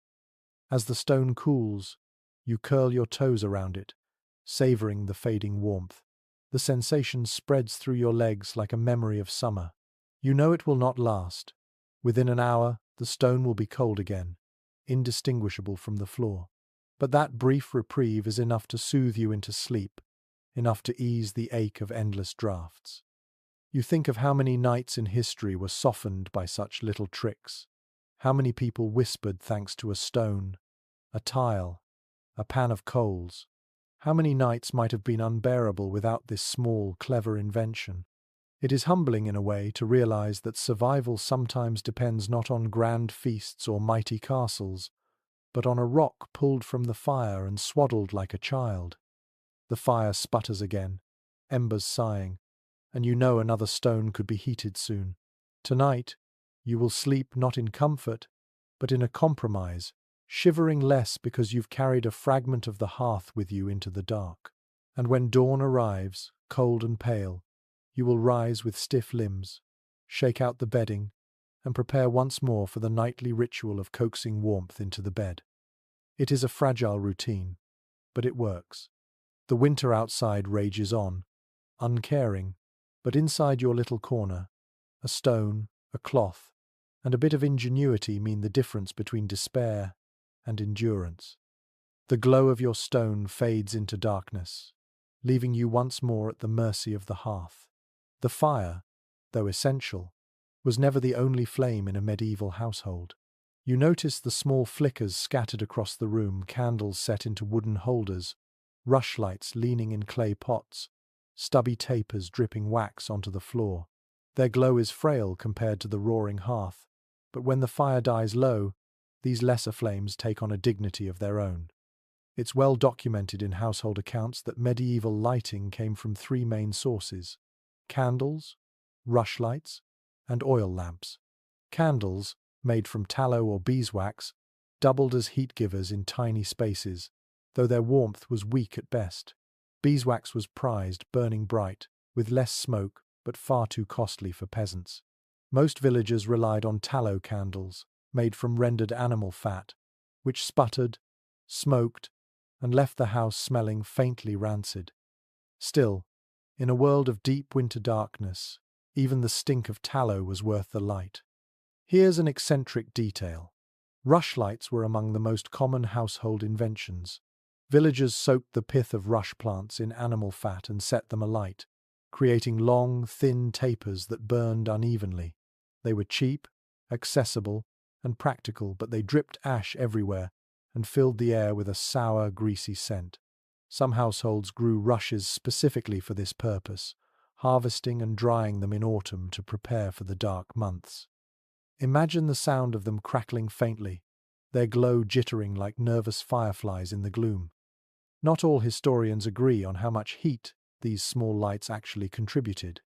As the stone cools, you curl your toes around it, savoring the fading warmth. The sensation spreads through your legs like a memory of summer. You know it will not last. Within an hour, the stone will be cold again, indistinguishable from the floor. But that brief reprieve is enough to soothe you into sleep, enough to ease the ache of endless drafts. You think of how many nights in history were softened by such little tricks. How many people whispered thanks to a stone, a tile, a pan of coals. How many nights might have been unbearable without this small, clever invention? It is humbling in a way to realize that survival sometimes depends not on grand feasts or mighty castles, but on a rock pulled from the fire and swaddled like a child. The fire sputters again, embers sighing, and you know another stone could be heated soon. Tonight, you will sleep not in comfort, but in a compromise, shivering less because you've carried a fragment of the hearth with you into the dark. And when dawn arrives, cold and pale, you will rise with stiff limbs, shake out the bedding, and prepare once more for the nightly ritual of coaxing warmth into the bed. It is a fragile routine, but it works. The winter outside rages on, uncaring, but inside your little corner, a stone, a cloth, and a bit of ingenuity mean the difference between despair and endurance. The glow of your stone fades into darkness, leaving you once more at the mercy of the hearth. The fire, though essential, was never the only flame in a medieval household. You notice the small flickers scattered across the room, candles set into wooden holders, rushlights leaning in clay pots, stubby tapers dripping wax onto the floor. Their glow is frail compared to the roaring hearth, but when the fire dies low, these lesser flames take on a dignity of their own. It's well documented in household accounts that medieval lighting came from three main sources: candles, rushlights, and oil lamps. Candles, made from tallow or beeswax, doubled as heat givers in tiny spaces, though their warmth was weak at best. Beeswax was prized, burning bright, with less smoke, but far too costly for peasants. Most villagers relied on tallow candles, made from rendered animal fat, which sputtered, smoked, and left the house smelling faintly rancid. Still, in a world of deep winter darkness, even the stink of tallow was worth the light. Here's an eccentric detail. Rushlights were among the most common household inventions. Villagers soaked the pith of rush plants in animal fat and set them alight, creating long, thin tapers that burned unevenly. They were cheap, accessible, and practical, but they dripped ash everywhere and filled the air with a sour, greasy scent. Some households grew rushes specifically for this purpose, harvesting and drying them in autumn to prepare for the dark months. Imagine the sound of them crackling faintly, their glow jittering like nervous fireflies in the gloom. Not all historians agree on how much heat these small lights actually contributed.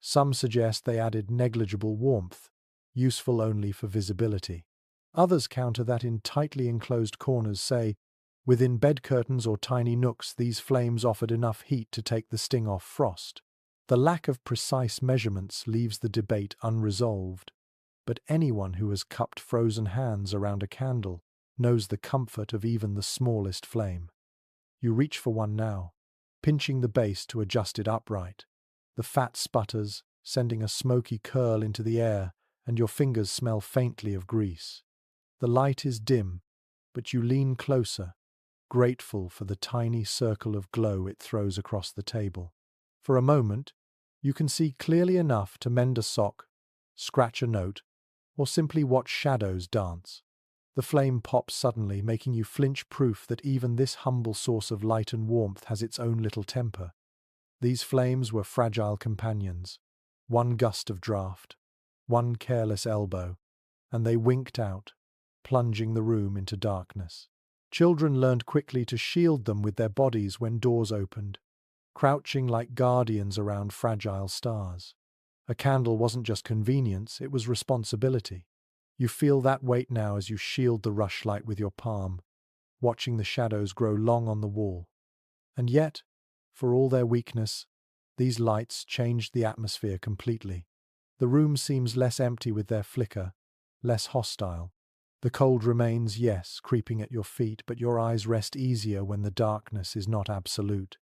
Some suggest they added negligible warmth, useful only for visibility. Others counter that in tightly enclosed corners, say, within bed curtains or tiny nooks, these flames offered enough heat to take the sting off frost. The lack of precise measurements leaves the debate unresolved, but anyone who has cupped frozen hands around a candle knows the comfort of even the smallest flame. You reach for one now, pinching the base to adjust it upright. The fat sputters, sending a smoky curl into the air, and your fingers smell faintly of grease. The light is dim, but you lean closer, grateful for the tiny circle of glow it throws across the table. For a moment, you can see clearly enough to mend a sock, scratch a note, or simply watch shadows dance. The flame pops suddenly, making you flinch, proof that even this humble source of light and warmth has its own little temper. These flames were fragile companions. One gust of draught, one careless elbow, and they winked out, plunging the room into darkness. Children learned quickly to shield them with their bodies when doors opened, crouching like guardians around fragile stars. A candle wasn't just convenience, it was responsibility. You feel that weight now as you shield the rushlight with your palm, watching the shadows grow long on the wall. And yet, for all their weakness, these lights changed the atmosphere completely. The room seems less empty with their flicker, less hostile. The cold remains, yes, creeping at your feet, but your eyes rest easier when the darkness is not absolute.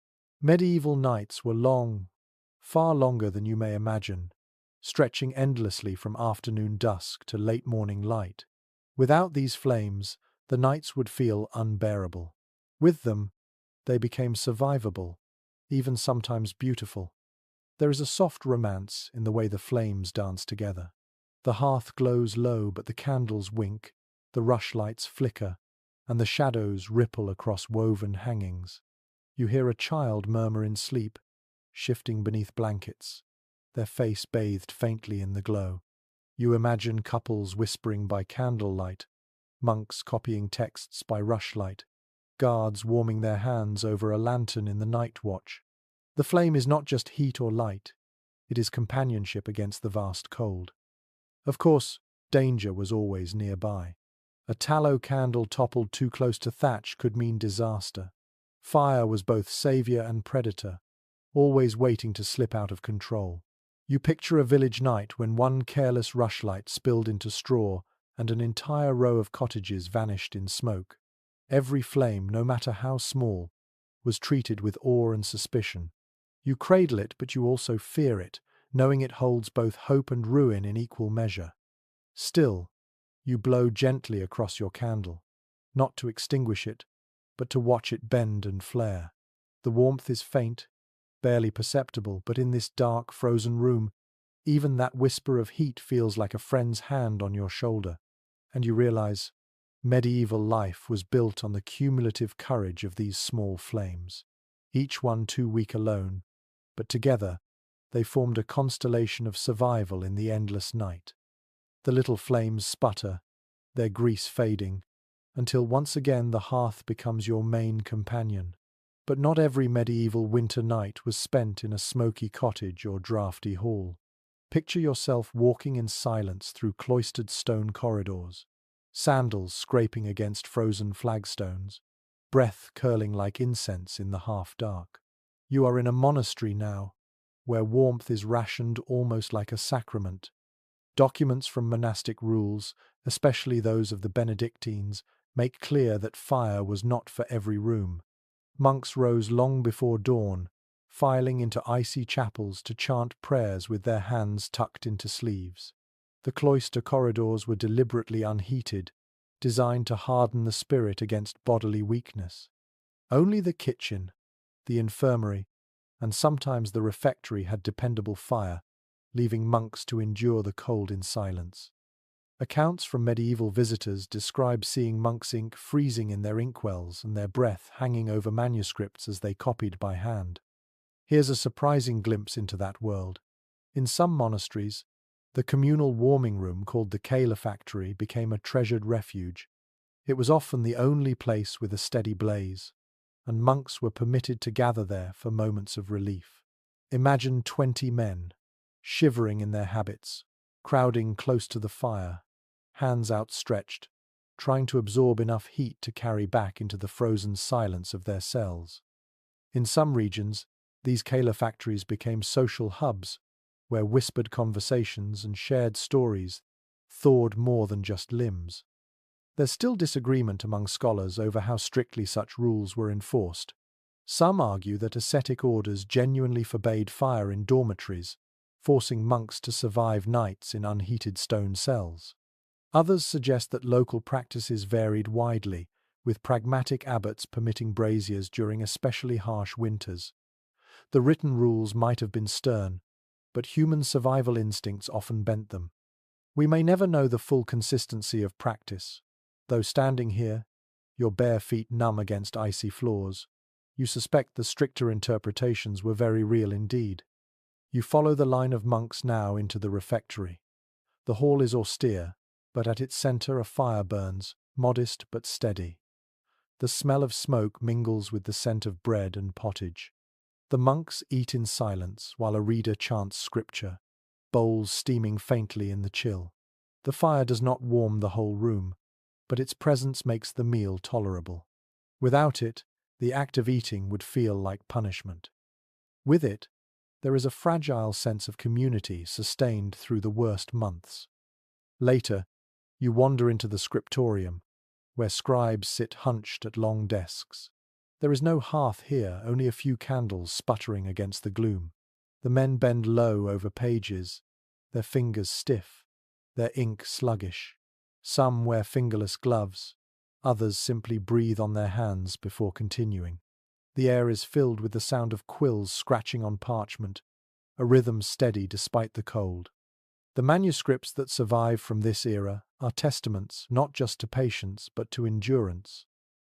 Medieval nights were long, far longer than you may imagine, stretching endlessly from afternoon dusk to late morning light. Without these flames, the nights would feel unbearable. With them, they became survivable, even sometimes beautiful. There is a soft romance in the way the flames dance together. The hearth glows low, but the candles wink, the rushlights flicker, and the shadows ripple across woven hangings. You hear a child murmur in sleep, shifting beneath blankets, their face bathed faintly in the glow. You imagine couples whispering by candlelight, monks copying texts by rushlight, guards warming their hands over a lantern in the night watch. The flame is not just heat or light, it is companionship against the vast cold. Of course, danger was always nearby. A tallow candle toppled too close to thatch could mean disaster. Fire was both savior and predator, always waiting to slip out of control. You picture a village night when one careless rushlight spilled into straw and an entire row of cottages vanished in smoke. Every flame, no matter how small, was treated with awe and suspicion. You cradle it, but you also fear it, knowing it holds both hope and ruin in equal measure. Still, you blow gently across your candle, not to extinguish it, but to watch it bend and flare. The warmth is faint, barely perceptible, but in this dark, frozen room, even that whisper of heat feels like a friend's hand on your shoulder, and you realize medieval life was built on the cumulative courage of these small flames, each one too weak alone, but together they formed a constellation of survival in the endless night. The little flames sputter, their grease fading, until once again the hearth becomes your main companion. But not every medieval winter night was spent in a smoky cottage or draughty hall. Picture yourself walking in silence through cloistered stone corridors, sandals scraping against frozen flagstones, breath curling like incense in the half-dark. You are in a monastery now, where warmth is rationed almost like a sacrament. Documents from monastic rules, especially those of the Benedictines, make clear that fire was not for every room. Monks rose long before dawn, filing into icy chapels to chant prayers with their hands tucked into sleeves. The cloister corridors were deliberately unheated, designed to harden the spirit against bodily weakness. Only the kitchen, the infirmary, and sometimes the refectory had dependable fire, leaving monks to endure the cold in silence. Accounts from medieval visitors describe seeing monks' ink freezing in their inkwells and their breath hanging over manuscripts as they copied by hand. Here's a surprising glimpse into that world. In some monasteries, the communal warming room called the calefactory became a treasured refuge. It was often the only place with a steady blaze, and monks were permitted to gather there for moments of relief. Imagine 20 men, shivering in their habits, crowding close to the fire, hands outstretched, trying to absorb enough heat to carry back into the frozen silence of their cells. In some regions, these calefactories became social hubs, where whispered conversations and shared stories thawed more than just limbs. There's still disagreement among scholars over how strictly such rules were enforced. Some argue that ascetic orders genuinely forbade fire in dormitories, forcing monks to survive nights in unheated stone cells. Others suggest that local practices varied widely, with pragmatic abbots permitting braziers during especially harsh winters. The written rules might have been stern, but human survival instincts often bent them. We may never know the full consistency of practice, though standing here, your bare feet numb against icy floors, you suspect the stricter interpretations were very real indeed. You follow the line of monks now into the refectory. The hall is austere, but at its center a fire burns, modest but steady. The smell of smoke mingles with the scent of bread and pottage. The monks eat in silence while a reader chants scripture, bowls steaming faintly in the chill. The fire does not warm the whole room, but its presence makes the meal tolerable. Without it, the act of eating would feel like punishment. With it, there is a fragile sense of community sustained through the worst months. Later, you wander into the scriptorium, where scribes sit hunched at long desks. There is no hearth here, only a few candles sputtering against the gloom. The men bend low over pages, their fingers stiff, their ink sluggish. Some wear fingerless gloves, others simply breathe on their hands before continuing. The air is filled with the sound of quills scratching on parchment, a rhythm steady despite the cold. The manuscripts that survive from this era are testaments not just to patience but to endurance,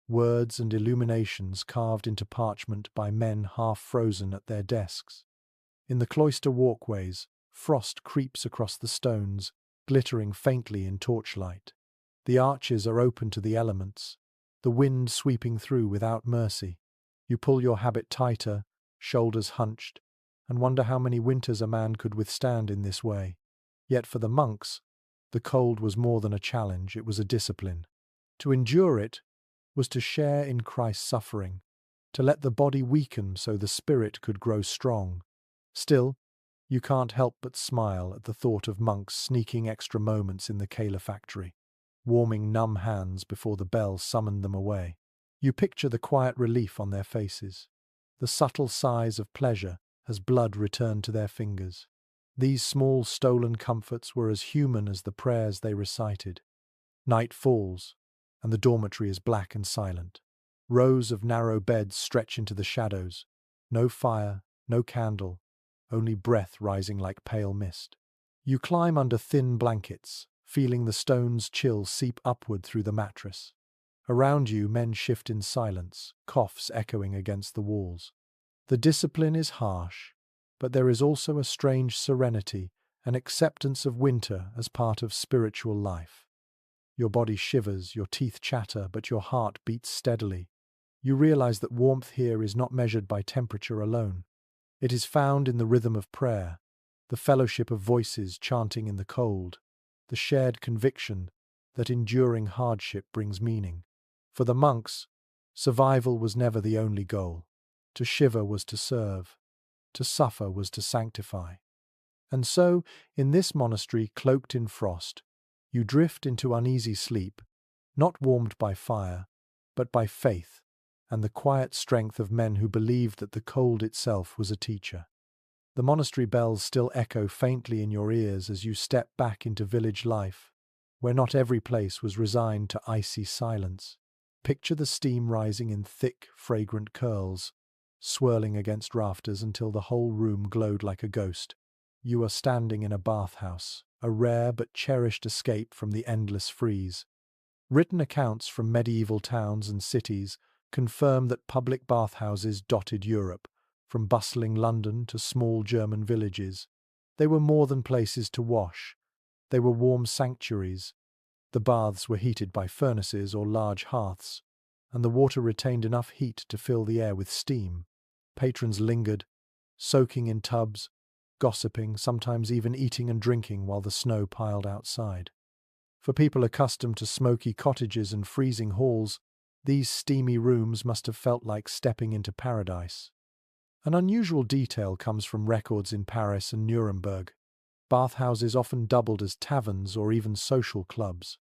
words and illuminations carved into parchment by men half frozen at their desks. In the cloister walkways, frost creeps across the stones, glittering faintly in torchlight. The arches are open to the elements, the wind sweeping through without mercy. You pull your habit tighter, shoulders hunched, and wonder how many winters a man could withstand in this way. Yet for the monks, the cold was more than a challenge, it was a discipline. To endure it was to share in Christ's suffering, to let the body weaken so the spirit could grow strong. Still, you can't help but smile at the thought of monks sneaking extra moments in the calefactory, warming numb hands before the bell summoned them away. You picture the quiet relief on their faces, the subtle sighs of pleasure as blood returned to their fingers. These small stolen comforts were as human as the prayers they recited. Night falls, and the dormitory is black and silent. Rows of narrow beds stretch into the shadows. No fire, no candle, only breath rising like pale mist. You climb under thin blankets, feeling the stone's chill seep upward through the mattress. Around you, men shift in silence, coughs echoing against the walls. The discipline is harsh, but there is also a strange serenity, an acceptance of winter as part of spiritual life. Your body shivers, your teeth chatter, but your heart beats steadily. You realize that warmth here is not measured by temperature alone. It is found in the rhythm of prayer, the fellowship of voices chanting in the cold, the shared conviction that enduring hardship brings meaning. For the monks, survival was never the only goal. To shiver was to serve, to suffer was to sanctify. And so, in this monastery cloaked in frost, you drift into uneasy sleep, not warmed by fire, but by faith and the quiet strength of men who believed that the cold itself was a teacher. The monastery bells still echo faintly in your ears as you step back into village life, where not every place was resigned to icy silence. Picture the steam rising in thick, fragrant curls, swirling against rafters until the whole room glowed like a ghost. You are standing in a bathhouse, a rare but cherished escape from the endless freeze. Written accounts from medieval towns and cities confirm that public bathhouses dotted Europe, from bustling London to small German villages. They were more than places to wash. They were warm sanctuaries. The baths were heated by furnaces or large hearths, and the water retained enough heat to fill the air with steam. Patrons lingered, soaking in tubs, gossiping, sometimes even eating and drinking while the snow piled outside. For people accustomed to smoky cottages and freezing halls, these steamy rooms must have felt like stepping into paradise. An unusual detail comes from records in Paris and Nuremberg. Bathhouses often doubled as taverns or even social clubs.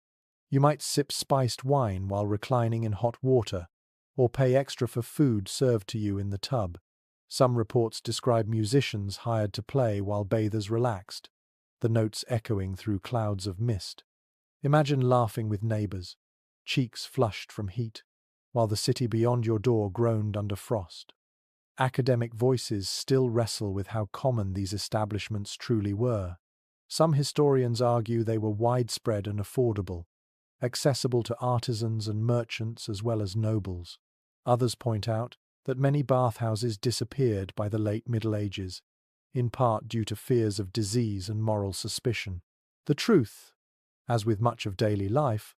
You might sip spiced wine while reclining in hot water, or pay extra for food served to you in the tub. Some reports describe musicians hired to play while bathers relaxed, the notes echoing through clouds of mist. Imagine laughing with neighbors, cheeks flushed from heat, while the city beyond your door groaned under frost. Academic voices still wrestle with how common these establishments truly were. Some historians argue they were widespread and affordable, accessible to artisans and merchants as well as nobles. Others point out that many bathhouses disappeared by the late Middle Ages, in part due to fears of disease and moral suspicion. The truth, as with much of daily life,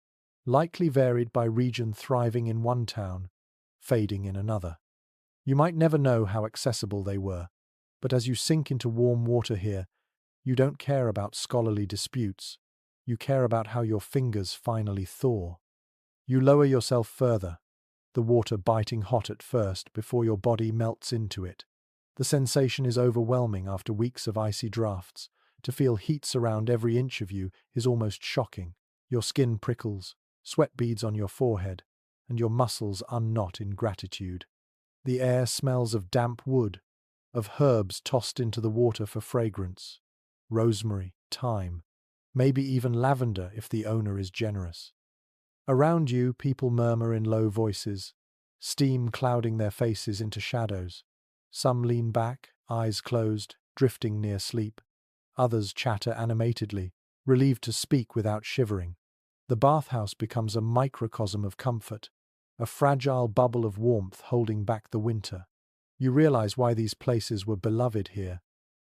likely varied by region, thriving in one town, fading in another. You might never know how accessible they were, but as you sink into warm water here, you don't care about scholarly disputes. You care about how your fingers finally thaw. You lower yourself further, the water biting hot at first before your body melts into it. The sensation is overwhelming after weeks of icy drafts. To feel heat surround every inch of you is almost shocking. Your skin prickles, sweat beads on your forehead, and your muscles unknot in gratitude. The air smells of damp wood, of herbs tossed into the water for fragrance, rosemary, thyme, maybe even lavender if the owner is generous. Around you, people murmur in low voices, steam clouding their faces into shadows. Some lean back, eyes closed, drifting near sleep. Others chatter animatedly, relieved to speak without shivering. The bathhouse becomes a microcosm of comfort, a fragile bubble of warmth holding back the winter. You realize why these places were beloved here.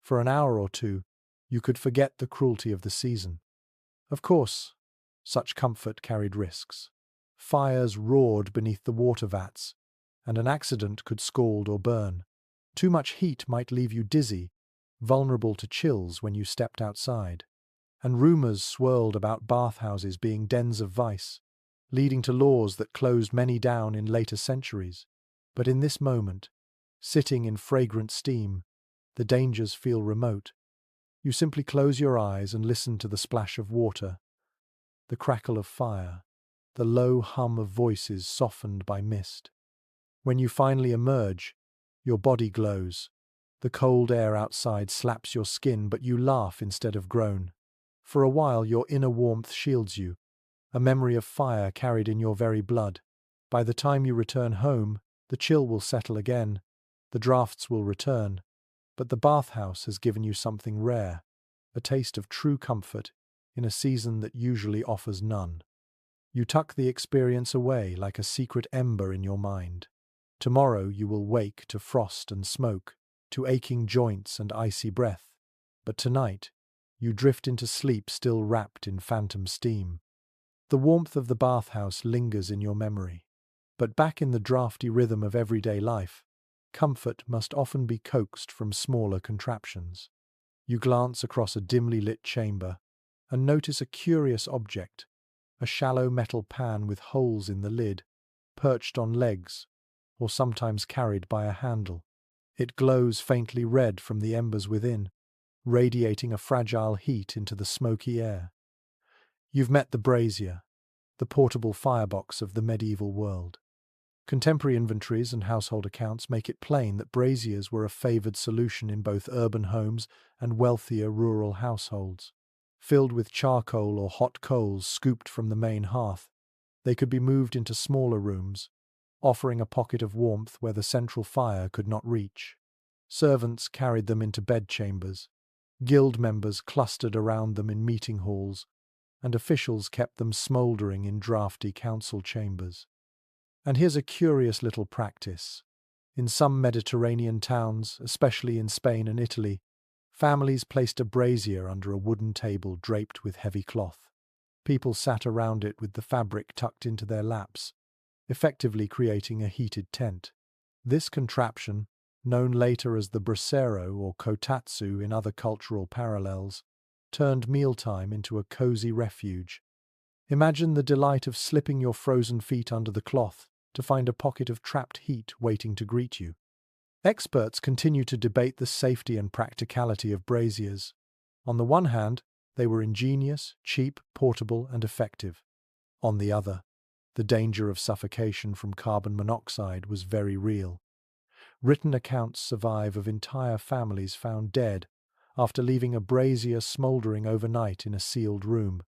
For an hour or two, you could forget the cruelty of the season. Of course, such comfort carried risks. Fires roared beneath the water vats, and an accident could scald or burn. Too much heat might leave you dizzy, vulnerable to chills when you stepped outside. And rumors swirled about bathhouses being dens of vice, leading to laws that closed many down in later centuries. But in this moment, sitting in fragrant steam, the dangers feel remote. You simply close your eyes and listen to the splash of water, the crackle of fire, the low hum of voices softened by mist. When you finally emerge, your body glows. The cold air outside slaps your skin, but you laugh instead of groan. For a while, your inner warmth shields you, a memory of fire carried in your very blood. By the time you return home, the chill will settle again, the drafts will return, but the bathhouse has given you something rare, a taste of true comfort in a season that usually offers none. You tuck the experience away like a secret ember in your mind. Tomorrow you will wake to frost and smoke, to aching joints and icy breath. But tonight, you drift into sleep still wrapped in phantom steam. The warmth of the bathhouse lingers in your memory. But back in the drafty rhythm of everyday life, comfort must often be coaxed from smaller contraptions. You glance across a dimly lit chamber and notice a curious object, a shallow metal pan with holes in the lid, perched on legs, or sometimes carried by a handle. It glows faintly red from the embers within, radiating a fragile heat into the smoky air. You've met the brazier, the portable firebox of the medieval world. Contemporary inventories and household accounts make it plain that braziers were a favoured solution in both urban homes and wealthier rural households. Filled with charcoal or hot coals scooped from the main hearth, they could be moved into smaller rooms, offering a pocket of warmth where the central fire could not reach. Servants carried them into bedchambers, guild members clustered around them in meeting halls, and officials kept them smouldering in drafty council chambers. And here's a curious little practice. In some Mediterranean towns, especially in Spain and Italy, families placed a brazier under a wooden table draped with heavy cloth. People sat around it with the fabric tucked into their laps, effectively creating a heated tent. This contraption, known later as the brasero or kotatsu in other cultural parallels, turned mealtime into a cozy refuge. Imagine the delight of slipping your frozen feet under the cloth to find a pocket of trapped heat waiting to greet you. Experts continue to debate the safety and practicality of braziers. On the one hand, they were ingenious, cheap, portable, and effective. On the other, the danger of suffocation from carbon monoxide was very real. Written accounts survive of entire families found dead after leaving a brazier smouldering overnight in a sealed room.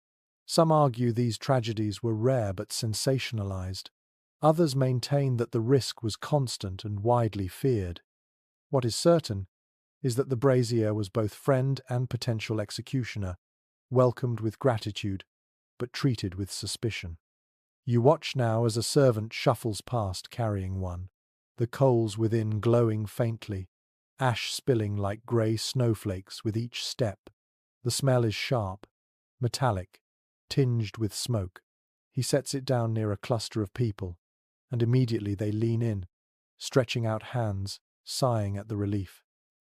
Some argue these tragedies were rare but sensationalized. Others maintain that the risk was constant and widely feared. What is certain is that the brazier was both friend and potential executioner, welcomed with gratitude, but treated with suspicion. You watch now as a servant shuffles past carrying one, the coals within glowing faintly, ash spilling like grey snowflakes with each step. The smell is sharp, metallic, tinged with smoke. He sets it down near a cluster of people, and immediately they lean in, stretching out hands, sighing at the relief.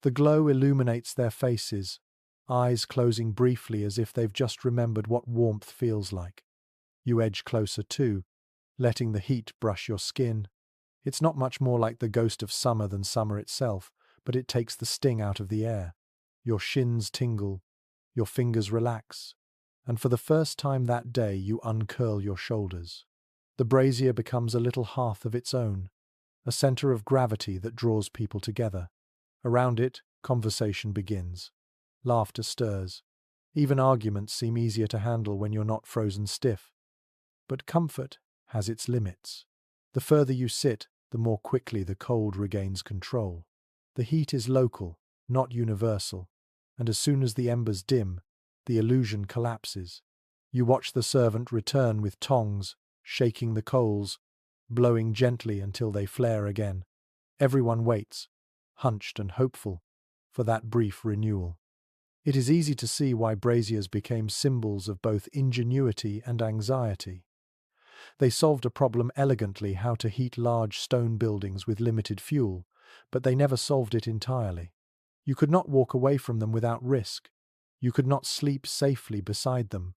The glow illuminates their faces, eyes closing briefly as if they've just remembered what warmth feels like. You edge closer too, letting the heat brush your skin. It's not much more like the ghost of summer than summer itself, but it takes the sting out of the air. Your shins tingle, your fingers relax, and for the first time that day you uncurl your shoulders. The brazier becomes a little hearth of its own, a center of gravity that draws people together. Around it, conversation begins. Laughter stirs. Even arguments seem easier to handle when you're not frozen stiff. But comfort has its limits. The further you sit, the more quickly the cold regains control. The heat is local, not universal, and as soon as the embers dim, the illusion collapses. You watch the servant return with tongs, shaking the coals, blowing gently until they flare again. Everyone waits, hunched and hopeful, for that brief renewal. It is easy to see why braziers became symbols of both ingenuity and anxiety. They solved a problem elegantly: how to heat large stone buildings with limited fuel, but they never solved it entirely. You could not walk away from them without risk. You could not sleep safely beside them.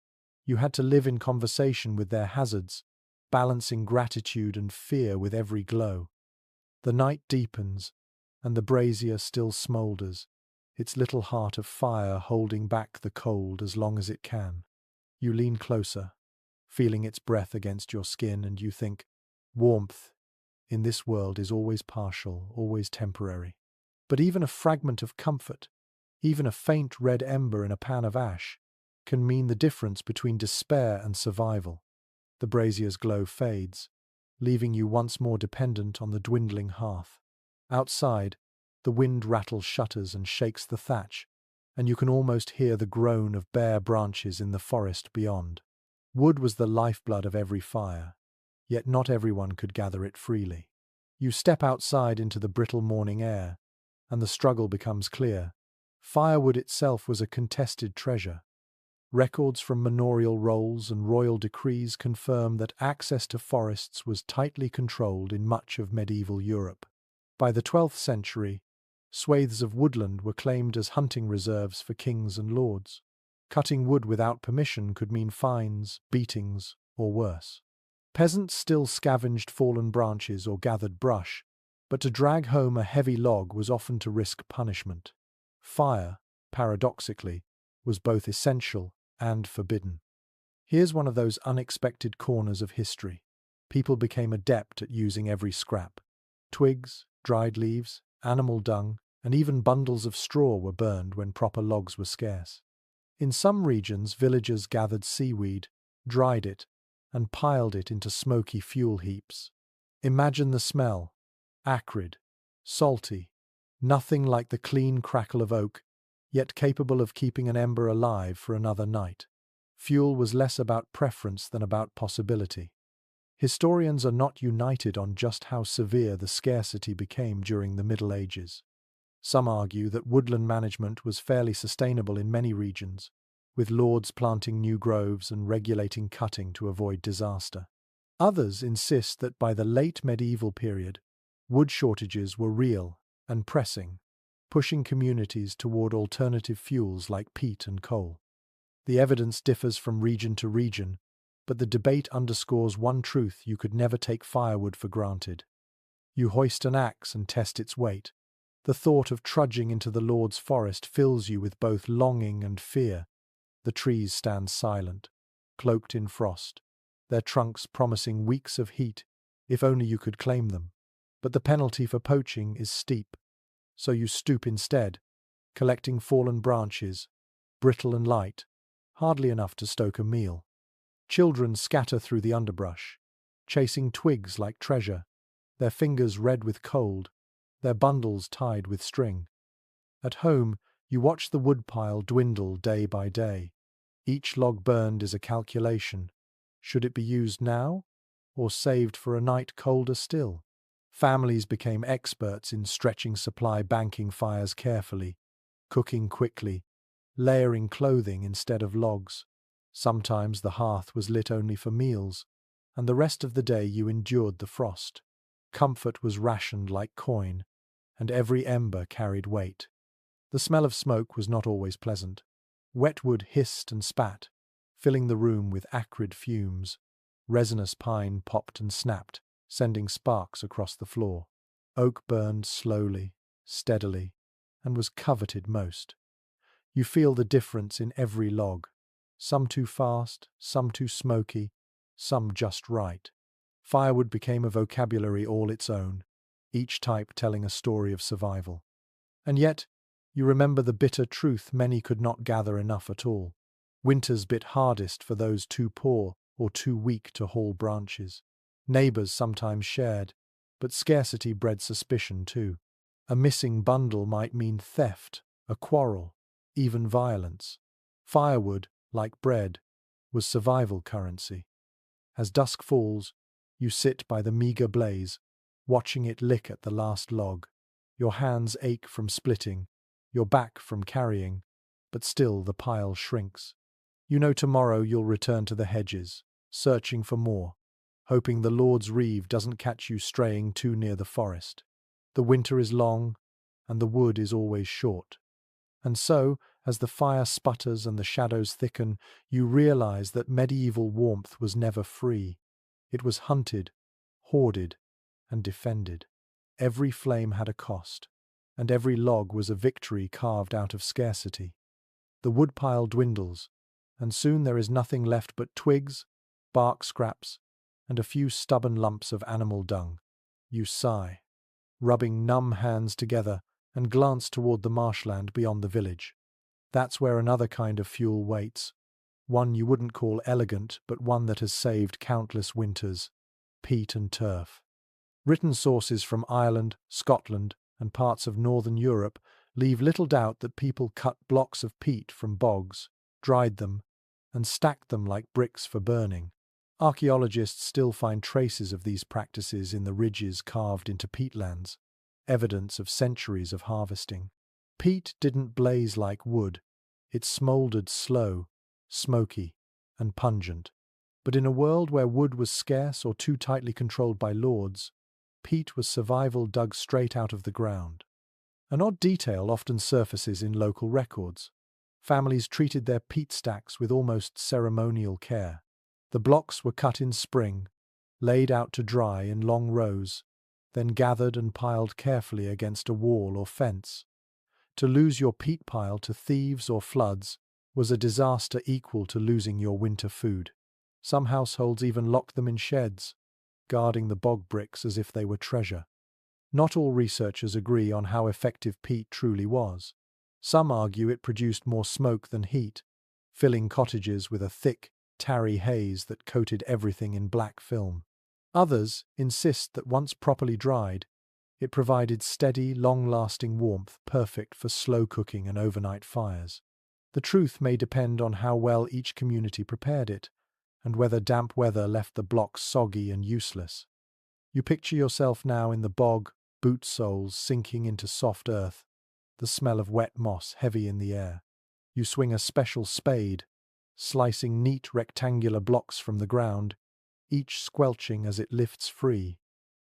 You had to live in conversation with their hazards, balancing gratitude and fear with every glow. The night deepens, and the brazier still smoulders, its little heart of fire holding back the cold as long as it can. You lean closer, feeling its breath against your skin, and you think, warmth in this world is always partial, always temporary. But even a fragment of comfort, even a faint red ember in a pan of ash, can mean the difference between despair and survival. The brazier's glow fades, leaving you once more dependent on the dwindling hearth. Outside, the wind rattles shutters and shakes the thatch, and you can almost hear the groan of bare branches in the forest beyond. Wood was the lifeblood of every fire, yet not everyone could gather it freely. You step outside into the brittle morning air, and the struggle becomes clear. Firewood itself was a contested treasure. Records from manorial rolls and royal decrees confirm that access to forests was tightly controlled in much of medieval Europe. By the 12th century, swathes of woodland were claimed as hunting reserves for kings and lords. Cutting wood without permission could mean fines, beatings, or worse. Peasants still scavenged fallen branches or gathered brush, but to drag home a heavy log was often to risk punishment. Fire, paradoxically, was both essential and forbidden. Here's one of those unexpected corners of history. People became adept at using every scrap. Twigs, dried leaves, animal dung, and even bundles of straw were burned when proper logs were scarce. In some regions, villagers gathered seaweed, dried it, and piled it into smoky fuel heaps. Imagine the smell: acrid, salty, nothing like the clean crackle of oak, yet capable of keeping an ember alive for another night. Fuel was less about preference than about possibility. Historians are not united on just how severe the scarcity became during the Middle Ages. Some argue that woodland management was fairly sustainable in many regions, with lords planting new groves and regulating cutting to avoid disaster. Others insist that by the late medieval period, wood shortages were real and pressing, pushing communities toward alternative fuels like peat and coal. The evidence differs from region to region, but the debate underscores one truth: you could never take firewood for granted. You hoist an axe and test its weight. The thought of trudging into the Lord's forest fills you with both longing and fear. The trees stand silent, cloaked in frost, their trunks promising weeks of heat, if only you could claim them. But the penalty for poaching is steep, so you stoop instead, collecting fallen branches, brittle and light, hardly enough to stoke a meal. Children scatter through the underbrush, chasing twigs like treasure, their fingers red with cold, their bundles tied with string. At home, you watch the woodpile dwindle day by day. Each log burned is a calculation. Should it be used now, or saved for a night colder still? Families became experts in stretching supply, banking fires carefully, cooking quickly, layering clothing instead of logs. Sometimes the hearth was lit only for meals, and the rest of the day you endured the frost. Comfort was rationed like coin, and every ember carried weight. The smell of smoke was not always pleasant. Wet wood hissed and spat, filling the room with acrid fumes. Resinous pine popped and snapped, sending sparks across the floor. Oak burned slowly, steadily, and was coveted most. You feel the difference in every log. Some too fast, some too smoky, some just right. Firewood became a vocabulary all its own, each type telling a story of survival. And yet, you remember the bitter truth: many could not gather enough at all. Winters bit hardest for those too poor or too weak to haul branches. Neighbors sometimes shared, but scarcity bred suspicion too. A missing bundle might mean theft, a quarrel, even violence. Firewood, like bread, was survival currency. As dusk falls, you sit by the meager blaze, watching it lick at the last log. Your hands ache from splitting, your back from carrying, but still the pile shrinks. You know tomorrow you'll return to the hedges, searching for more, hoping the Lord's reeve doesn't catch you straying too near the forest. The winter is long, and the wood is always short. And so, as the fire sputters and the shadows thicken, you realize that medieval warmth was never free. It was hunted, hoarded, and defended. Every flame had a cost, and every log was a victory carved out of scarcity. The woodpile dwindles, and soon there is nothing left but twigs, bark scraps, and a few stubborn lumps of animal dung. You sigh, rubbing numb hands together, and glance toward the marshland beyond the village. That's where another kind of fuel waits, one you wouldn't call elegant, but one that has saved countless winters: peat and turf. Written sources from Ireland, Scotland, and parts of northern Europe leave little doubt that people cut blocks of peat from bogs, dried them, and stacked them like bricks for burning. Archaeologists still find traces of these practices in the ridges carved into peatlands, evidence of centuries of harvesting. Peat didn't blaze like wood. It smouldered slow, smoky, and pungent. But in a world where wood was scarce or too tightly controlled by lords, peat was survival dug straight out of the ground. An odd detail often surfaces in local records. Families treated their peat stacks with almost ceremonial care. The blocks were cut in spring, laid out to dry in long rows, then gathered and piled carefully against a wall or fence. To lose your peat pile to thieves or floods was a disaster equal to losing your winter food. Some households even locked them in sheds, guarding the bog bricks as if they were treasure. Not all researchers agree on how effective peat truly was. Some argue it produced more smoke than heat, filling cottages with a thick, tarry haze that coated everything in black film. Others insist that once properly dried, it provided steady, long-lasting warmth perfect for slow cooking and overnight fires. The truth may depend on how well each community prepared it, and whether damp weather left the blocks soggy and useless. You picture yourself now in the bog, boot soles sinking into soft earth, the smell of wet moss heavy in the air. You swing a special spade, slicing neat rectangular blocks from the ground, each squelching as it lifts free.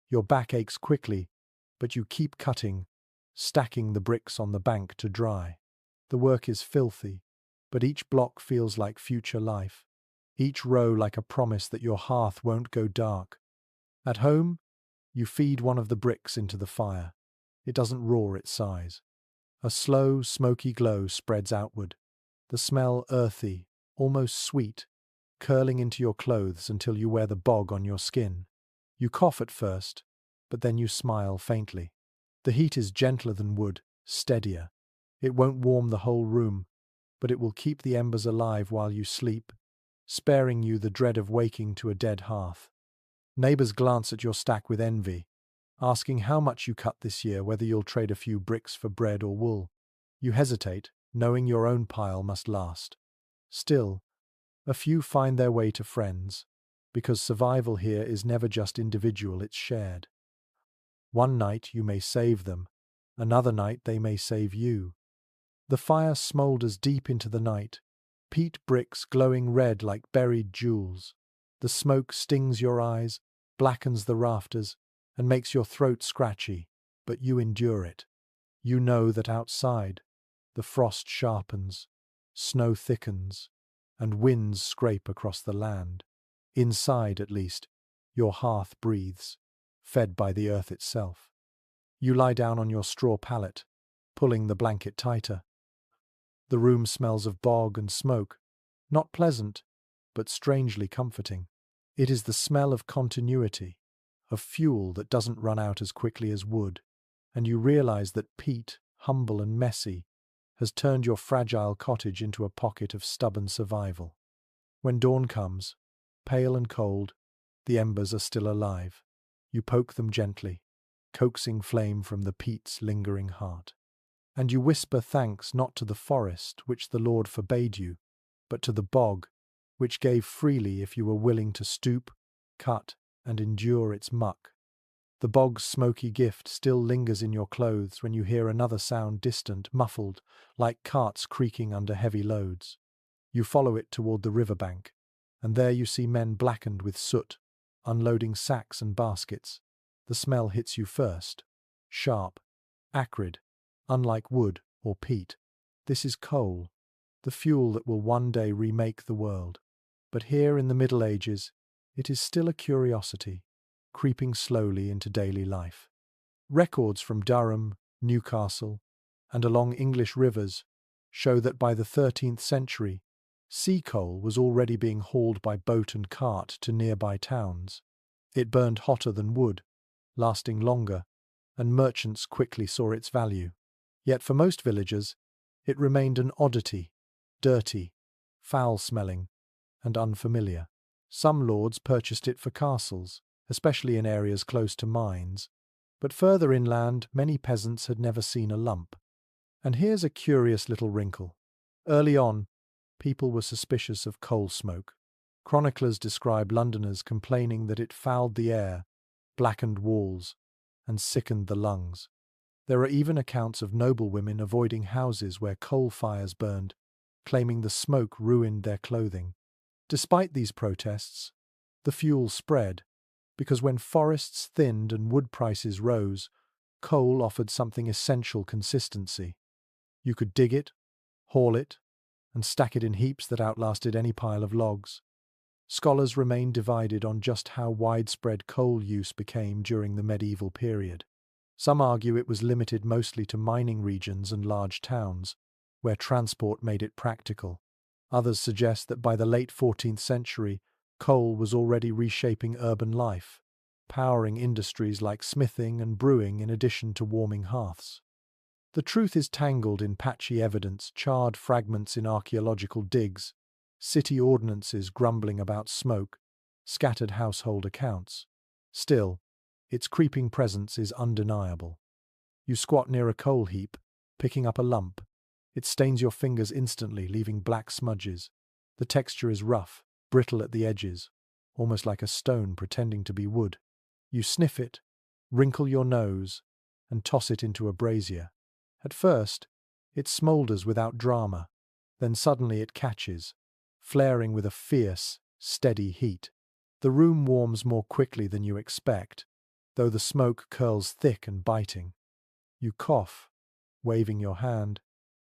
Your back aches quickly, but you keep cutting, stacking the bricks on the bank to dry. The work is filthy, but each block feels like future life, each row like a promise that your hearth won't go dark. At home, you feed one of the bricks into the fire. It doesn't roar, it sighs. A slow, smoky glow spreads outward, the smell earthy, almost sweet, curling into your clothes until you wear the bog on your skin. You cough at first, but then you smile faintly. The heat is gentler than wood, steadier. It won't warm the whole room, but it will keep the embers alive while you sleep, sparing you the dread of waking to a dead hearth. Neighbors glance at your stack with envy, asking how much you cut this year, whether you'll trade a few bricks for bread or wool. You hesitate, knowing your own pile must last. Still, a few find their way to friends, because survival here is never just individual, it's shared. One night you may save them, another night they may save you. The fire smoulders deep into the night, peat bricks glowing red like buried jewels. The smoke stings your eyes, blackens the rafters, and makes your throat scratchy, but you endure it. You know that outside, the frost sharpens, snow thickens, and winds scrape across the land. Inside, at least, your hearth breathes, fed by the earth itself. You lie down on your straw pallet, pulling the blanket tighter. The room smells of bog and smoke, not pleasant, but strangely comforting. It is the smell of continuity, of fuel that doesn't run out as quickly as wood, and you realize that peat, humble and messy, has turned your fragile cottage into a pocket of stubborn survival. When dawn comes, pale and cold, the embers are still alive. You poke them gently, coaxing flame from the peat's lingering heart. And you whisper thanks not to the forest, which the Lord forbade you, but to the bog, which gave freely if you were willing to stoop, cut, and endure its muck. The bog's smoky gift still lingers in your clothes when you hear another sound, distant, muffled, like carts creaking under heavy loads. You follow it toward the riverbank, and there you see men blackened with soot, unloading sacks and baskets. The smell hits you first, sharp, acrid, unlike wood or peat. This is coal, the fuel that will one day remake the world. But here in the Middle Ages, it is still a curiosity, creeping slowly into daily life. Records from Durham, Newcastle, and along English rivers show that by the 13th century, Sea coal was already being hauled by boat and cart to nearby towns. It burned hotter than wood, lasting longer, and merchants quickly saw its value. Yet for most villagers, it remained an oddity, dirty, foul-smelling, and unfamiliar. Some lords purchased it for castles, especially in areas close to mines, but further inland many peasants had never seen a lump. And here's a curious little wrinkle. Early on, people were suspicious of coal smoke. Chroniclers describe Londoners complaining that it fouled the air, blackened walls, and sickened the lungs. There are even accounts of noblewomen avoiding houses where coal fires burned, claiming the smoke ruined their clothing. Despite these protests, the fuel spread, because when forests thinned and wood prices rose, coal offered something essential: consistency. You could dig it, haul it, and stack it in heaps that outlasted any pile of logs. Scholars remain divided on just how widespread coal use became during the medieval period. Some argue it was limited mostly to mining regions and large towns, where transport made it practical. Others suggest that by the late 14th century, coal was already reshaping urban life, powering industries like smithing and brewing in addition to warming hearths. The truth is tangled in patchy evidence, charred fragments in archaeological digs, city ordinances grumbling about smoke, scattered household accounts. Still, its creeping presence is undeniable. You squat near a coal heap, picking up a lump. It stains your fingers instantly, leaving black smudges. The texture is rough, brittle at the edges, almost like a stone pretending to be wood. You sniff it, wrinkle your nose, and toss it into a brazier. At first, it smoulders without drama, then suddenly it catches, flaring with a fierce, steady heat. The room warms more quickly than you expect, though the smoke curls thick and biting. You cough, waving your hand,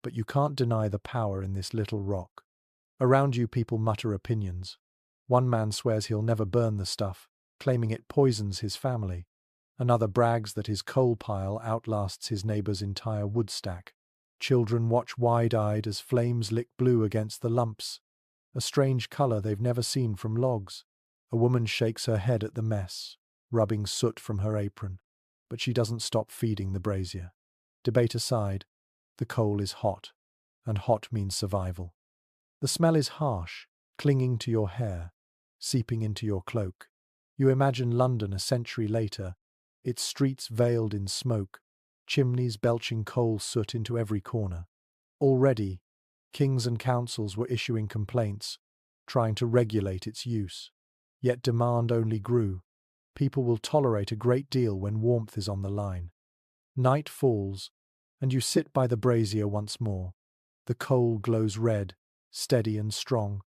but you can't deny the power in this little rock. Around you, people mutter opinions. One man swears he'll never burn the stuff, claiming it poisons his family. Another brags that his coal pile outlasts his neighbor's entire wood stack. Children watch wide-eyed as flames lick blue against the lumps, a strange color they've never seen from logs. A woman shakes her head at the mess, rubbing soot from her apron, but she doesn't stop feeding the brazier. Debate aside, the coal is hot, and hot means survival. The smell is harsh, clinging to your hair, seeping into your cloak. You imagine London a century later, its streets veiled in smoke, chimneys belching coal soot into every corner. Already, kings and councils were issuing complaints, trying to regulate its use. Yet demand only grew. People will tolerate a great deal when warmth is on the line. Night falls, and you sit by the brazier once more. The coal glows red, steady and strong,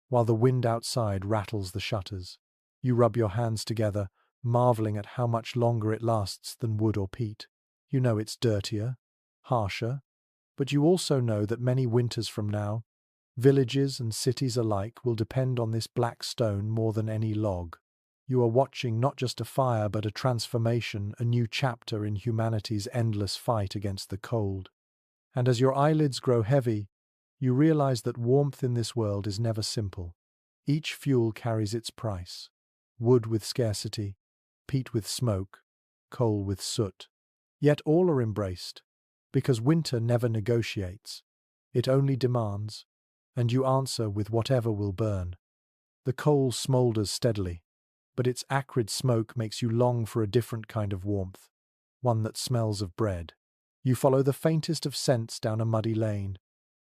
while the wind outside rattles the shutters. You rub your hands together, marveling at how much longer it lasts than wood or peat. You know it's dirtier, harsher, but you also know that many winters from now, villages and cities alike will depend on this black stone more than any log. You are watching not just a fire but a transformation, a new chapter in humanity's endless fight against the cold. And as your eyelids grow heavy, you realize that warmth in this world is never simple. Each fuel carries its price. Wood with scarcity, peat with smoke, coal with soot. Yet all are embraced, because winter never negotiates. It only demands, and you answer with whatever will burn. The coal smoulders steadily, but its acrid smoke makes you long for a different kind of warmth, one that smells of bread. You follow the faintest of scents down a muddy lane,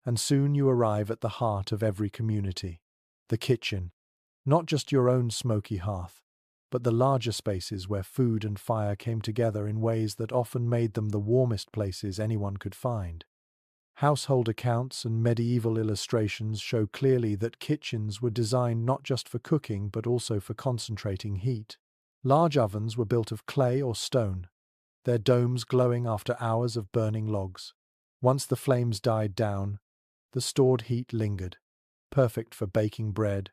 and soon you arrive at the heart of every community, the kitchen. Not just your own smoky hearth, but the larger spaces where food and fire came together in ways that often made them the warmest places anyone could find. Household accounts and medieval illustrations show clearly that kitchens were designed not just for cooking but also for concentrating heat. Large ovens were built of clay or stone, their domes glowing after hours of burning logs. Once the flames died down, the stored heat lingered, perfect for baking bread,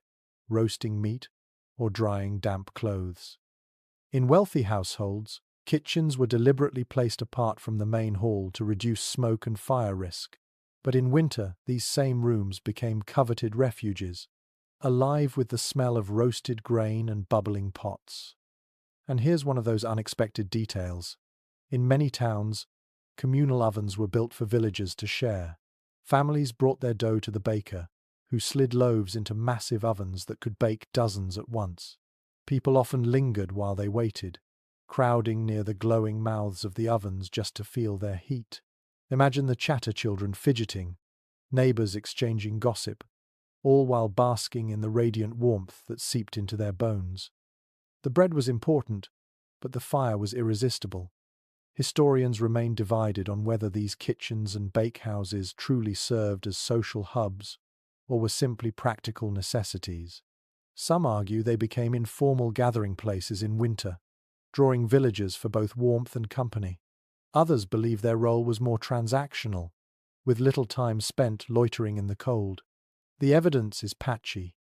roasting meat, or drying damp clothes. In wealthy households, kitchens were deliberately placed apart from the main hall to reduce smoke and fire risk. But in winter, these same rooms became coveted refuges, alive with the smell of roasted grain and bubbling pots. And here's one of those unexpected details. In many towns, communal ovens were built for villagers to share. Families brought their dough to the baker, who slid loaves into massive ovens that could bake dozens at once. People often lingered while they waited, crowding near the glowing mouths of the ovens just to feel their heat. Imagine the chatter children fidgeting, neighbors exchanging gossip, all while basking in the radiant warmth that seeped into their bones. The bread was important, but the fire was irresistible. Historians remain divided on whether these kitchens and bakehouses truly served as social hubs or were simply practical necessities. Some argue they became informal gathering places in winter, drawing villagers for both warmth and company. Others believe their role was more transactional, with little time spent loitering in the cold. The evidence is patchy,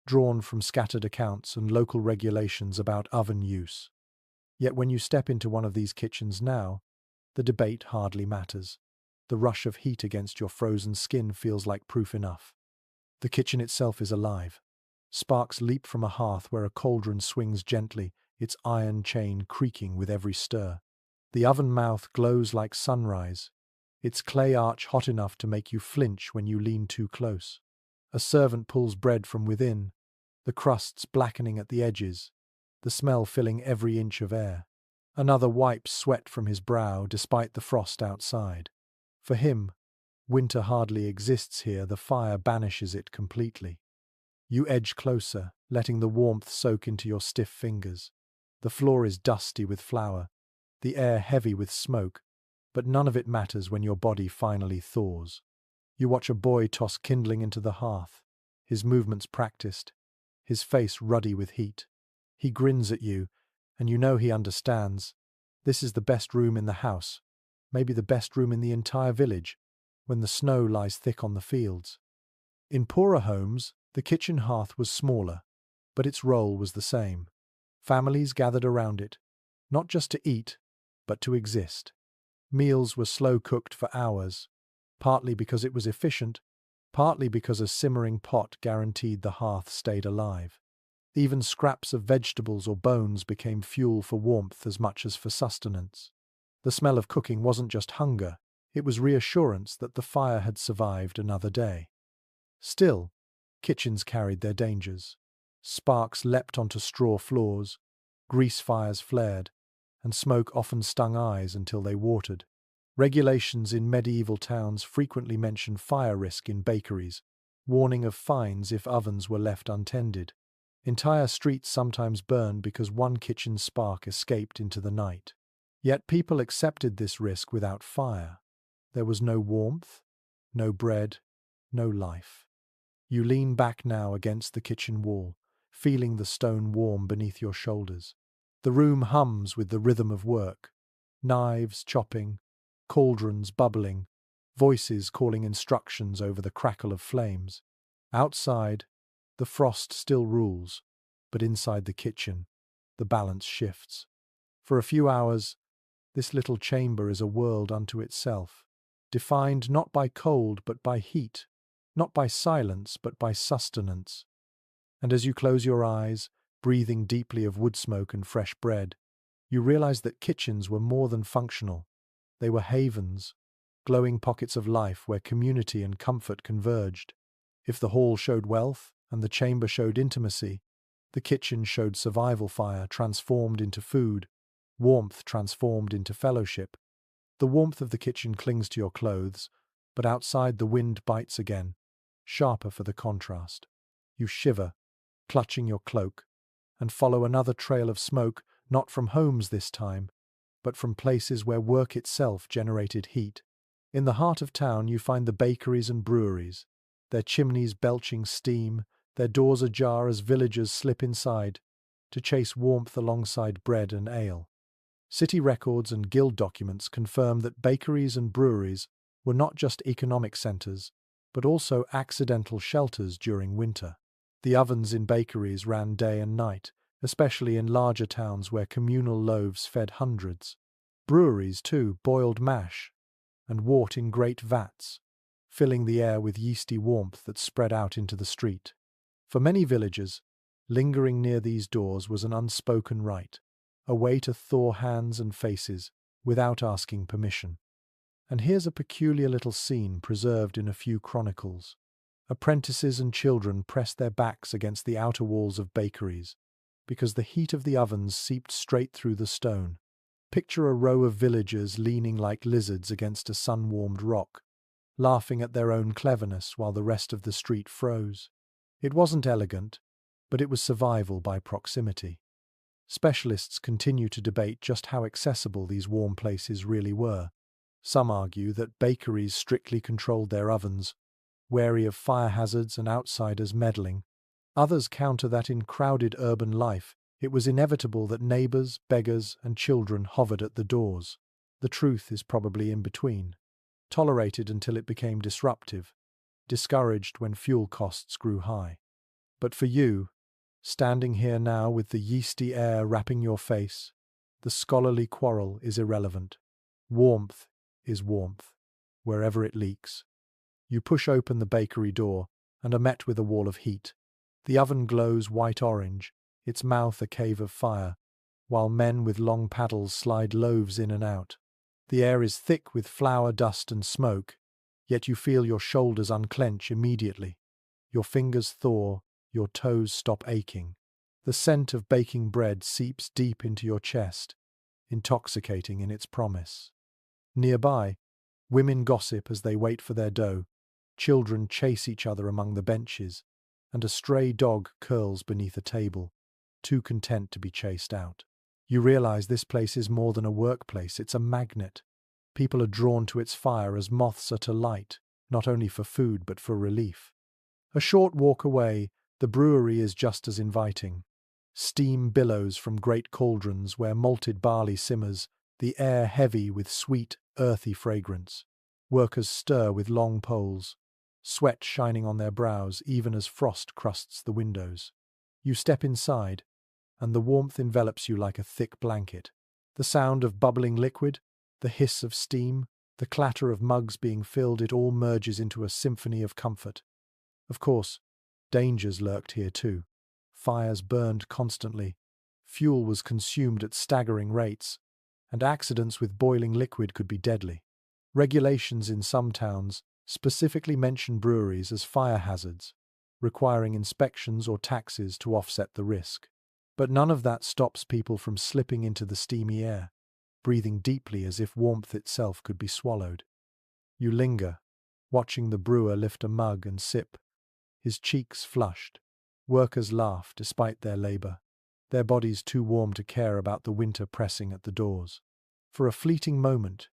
drawn from scattered accounts and local regulations about oven use. Yet when you step into one of these kitchens now, the debate hardly matters. The rush of heat against your frozen skin feels like proof enough. The kitchen itself is alive. Sparks leap from a hearth where a cauldron swings gently, its iron chain creaking with every stir. The oven mouth glows like sunrise, its clay arch hot enough to make you flinch when you lean too close. A servant pulls bread from within, the crusts blackening at the edges, the smell filling every inch of air. Another wipes sweat from his brow despite the frost outside. For him, winter hardly exists here, the fire banishes it completely. You edge closer, letting the warmth soak into your stiff fingers. The floor is dusty with flour, the air heavy with smoke, but none of it matters when your body finally thaws. You watch a boy toss kindling into the hearth, his movements practiced, his face ruddy with heat. He grins at you, and you know he understands. This is the best room in the house, maybe the best room in the entire village, when the snow lies thick on the fields. In poorer homes, the kitchen hearth was smaller, but its role was the same. Families gathered around it, not just to eat, but to exist. Meals were slow cooked for hours, partly because it was efficient, partly because a simmering pot guaranteed the hearth stayed alive. Even scraps of vegetables or bones became fuel for warmth as much as for sustenance. The smell of cooking wasn't just hunger, it was reassurance that the fire had survived another day. Still, kitchens carried their dangers. Sparks leapt onto straw floors, grease fires flared, and smoke often stung eyes until they watered. Regulations in medieval towns frequently mention fire risk in bakeries, warning of fines if ovens were left untended. Entire streets sometimes burned because one kitchen spark escaped into the night. Yet people accepted this risk without fire. There was no warmth, no bread, no life. You lean back now against the kitchen wall, feeling the stone warm beneath your shoulders. The room hums with the rhythm of work. Knives chopping, cauldrons bubbling, voices calling instructions over the crackle of flames. Outside, the frost still rules, but inside the kitchen, the balance shifts. For a few hours, this little chamber is a world unto itself, defined not by cold but by heat, not by silence but by sustenance. And as you close your eyes, breathing deeply of wood smoke and fresh bread, you realize that kitchens were more than functional. They were havens, glowing pockets of life where community and comfort converged. If the hall showed wealth and the chamber showed intimacy, the kitchen showed survival fire transformed into food, warmth transformed into fellowship. The warmth of the kitchen clings to your clothes, but outside the wind bites again, sharper for the contrast. You shiver, clutching your cloak, and follow another trail of smoke, not from homes this time, but from places where work itself generated heat. In the heart of town you find the bakeries and breweries, their chimneys belching steam, their doors ajar as villagers slip inside to chase warmth alongside bread and ale. City records and guild documents confirm that bakeries and breweries were not just economic centers, but also accidental shelters during winter. The ovens in bakeries ran day and night, especially in larger towns where communal loaves fed hundreds. Breweries, too, boiled mash and wort in great vats, filling the air with yeasty warmth that spread out into the street. For many villagers, lingering near these doors was an unspoken rite, a way to thaw hands and faces without asking permission. And here's a peculiar little scene preserved in a few chronicles. Apprentices and children pressed their backs against the outer walls of bakeries, because the heat of the ovens seeped straight through the stone. Picture a row of villagers leaning like lizards against a sun-warmed rock, laughing at their own cleverness while the rest of the street froze. It wasn't elegant, but it was survival by proximity. Specialists continue to debate just how accessible these warm places really were. Some argue that bakeries strictly controlled their ovens, wary of fire hazards and outsiders meddling. Others counter that in crowded urban life, it was inevitable that neighbors, beggars, and children hovered at the doors. The truth is probably in between. Tolerated until it became disruptive, discouraged when fuel costs grew high. But for you, standing here now with the yeasty air wrapping your face, the scholarly quarrel is irrelevant. Warmth is warmth, wherever it leaks. You push open the bakery door and are met with a wall of heat. The oven glows white-orange, its mouth a cave of fire, while men with long paddles slide loaves in and out. The air is thick with flour, dust, and smoke, yet you feel your shoulders unclench immediately. Your fingers thaw, your toes stop aching. The scent of baking bread seeps deep into your chest, intoxicating in its promise. Nearby, women gossip as they wait for their dough, children chase each other among the benches, and a stray dog curls beneath a table, too content to be chased out. You realize this place is more than a workplace, it's a magnet. People are drawn to its fire as moths are to light, not only for food but for relief. A short walk away, the brewery is just as inviting. Steam billows from great cauldrons where malted barley simmers, the air heavy with sweet, earthy fragrance. Workers stir with long poles, sweat shining on their brows even as frost crusts the windows. You step inside, and the warmth envelops you like a thick blanket. The sound of bubbling liquid, the hiss of steam, the clatter of mugs being filled, it all merges into a symphony of comfort. Of course, dangers lurked here too. Fires burned constantly, fuel was consumed at staggering rates, and accidents with boiling liquid could be deadly. Regulations in some towns specifically mention breweries as fire hazards, requiring inspections or taxes to offset the risk. But none of that stops people from slipping into the steamy air, breathing deeply as if warmth itself could be swallowed. You linger, watching the brewer lift a mug and sip, his cheeks flushed. Workers laugh despite their labor, their bodies too warm to care about the winter pressing at the doors. For a fleeting moment,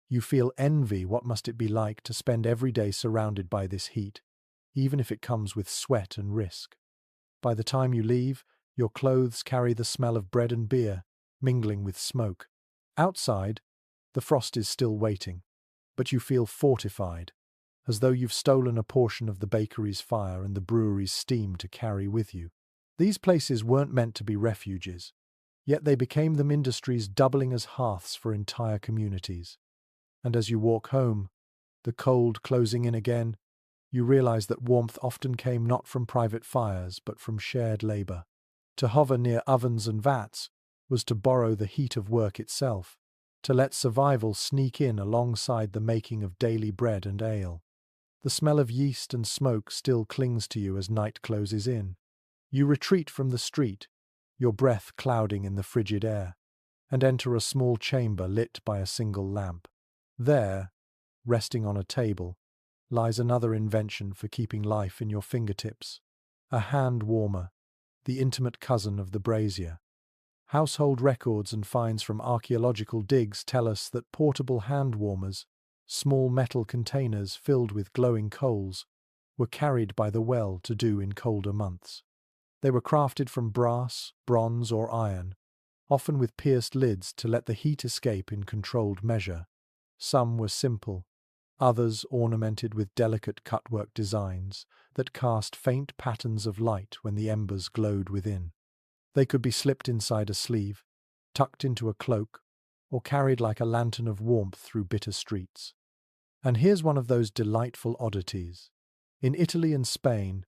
you feel envy. What must it be like to spend every day surrounded by this heat, even if it comes with sweat and risk? By the time you leave, your clothes carry the smell of bread and beer, mingling with smoke. Outside, the frost is still waiting, but you feel fortified, as though you've stolen a portion of the bakery's fire and the brewery's steam to carry with you. These places weren't meant to be refuges, yet they became them, industries doubling as hearths for entire communities. And as you walk home, the cold closing in again, you realize that warmth often came not from private fires but from shared labor. To hover near ovens and vats was to borrow the heat of work itself, to let survival sneak in alongside the making of daily bread and ale. The smell of yeast and smoke still clings to you as night closes in. You retreat from the street, your breath clouding in the frigid air, and enter a small chamber lit by a single lamp. There, resting on a table, lies another invention for keeping life in your fingertips. A hand warmer, the intimate cousin of the brazier. Household records and finds from archaeological digs tell us that portable hand warmers, small metal containers filled with glowing coals, were carried by the well to do in colder months. They were crafted from brass, bronze, or iron, often with pierced lids to let the heat escape in controlled measure. Some were simple, others ornamented with delicate cutwork designs that cast faint patterns of light when the embers glowed within. They could be slipped inside a sleeve, tucked into a cloak, or carried like a lantern of warmth through bitter streets. And here's one of those delightful oddities. In Italy and Spain,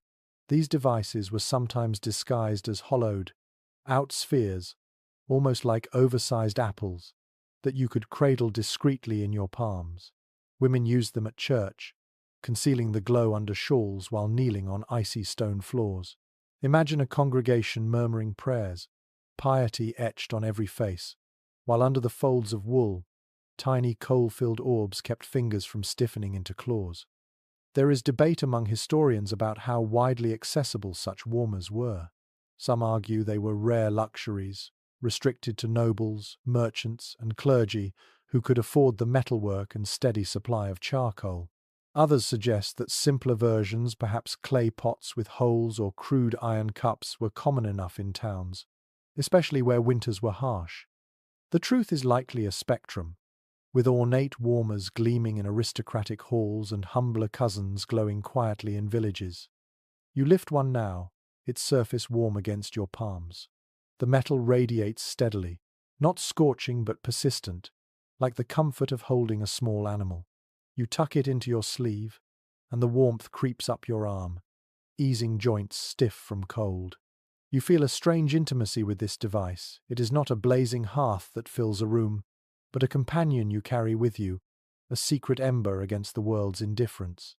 these devices were sometimes disguised as hollowed-out spheres, almost like oversized apples, that you could cradle discreetly in your palms. Women used them at church, concealing the glow under shawls while kneeling on icy stone floors. Imagine a congregation murmuring prayers, piety etched on every face, while under the folds of wool, tiny coal-filled orbs kept fingers from stiffening into claws. There is debate among historians about how widely accessible such warmers were. Some argue they were rare luxuries, restricted to nobles, merchants, and clergy who could afford the metalwork and steady supply of charcoal. Others suggest that simpler versions, perhaps clay pots with holes or crude iron cups, were common enough in towns, especially where winters were harsh. The truth is likely a spectrum, with ornate warmers gleaming in aristocratic halls and humbler cousins glowing quietly in villages. You lift one now, its surface warm against your palms. The metal radiates steadily, not scorching but persistent, like the comfort of holding a small animal. You tuck it into your sleeve, and the warmth creeps up your arm, easing joints stiff from cold. You feel a strange intimacy with this device. It is not a blazing hearth that fills a room, but a companion you carry with you, a secret ember against the world's indifference.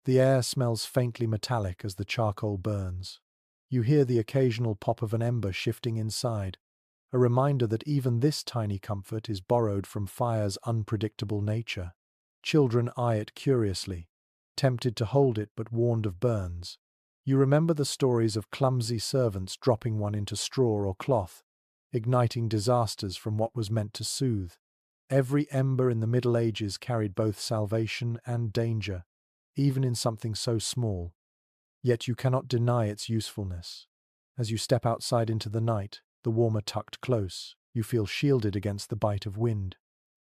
The air smells faintly metallic as the charcoal burns. You hear the occasional pop of an ember shifting inside, a reminder that even this tiny comfort is borrowed from fire's unpredictable nature. Children eye it curiously, tempted to hold it but warned of burns. You remember the stories of clumsy servants dropping one into straw or cloth, igniting disasters from what was meant to soothe. Every ember in the Middle Ages carried both salvation and danger, even in something so small. Yet you cannot deny its usefulness. As you step outside into the night, the warmer tucked close, you feel shielded against the bite of wind.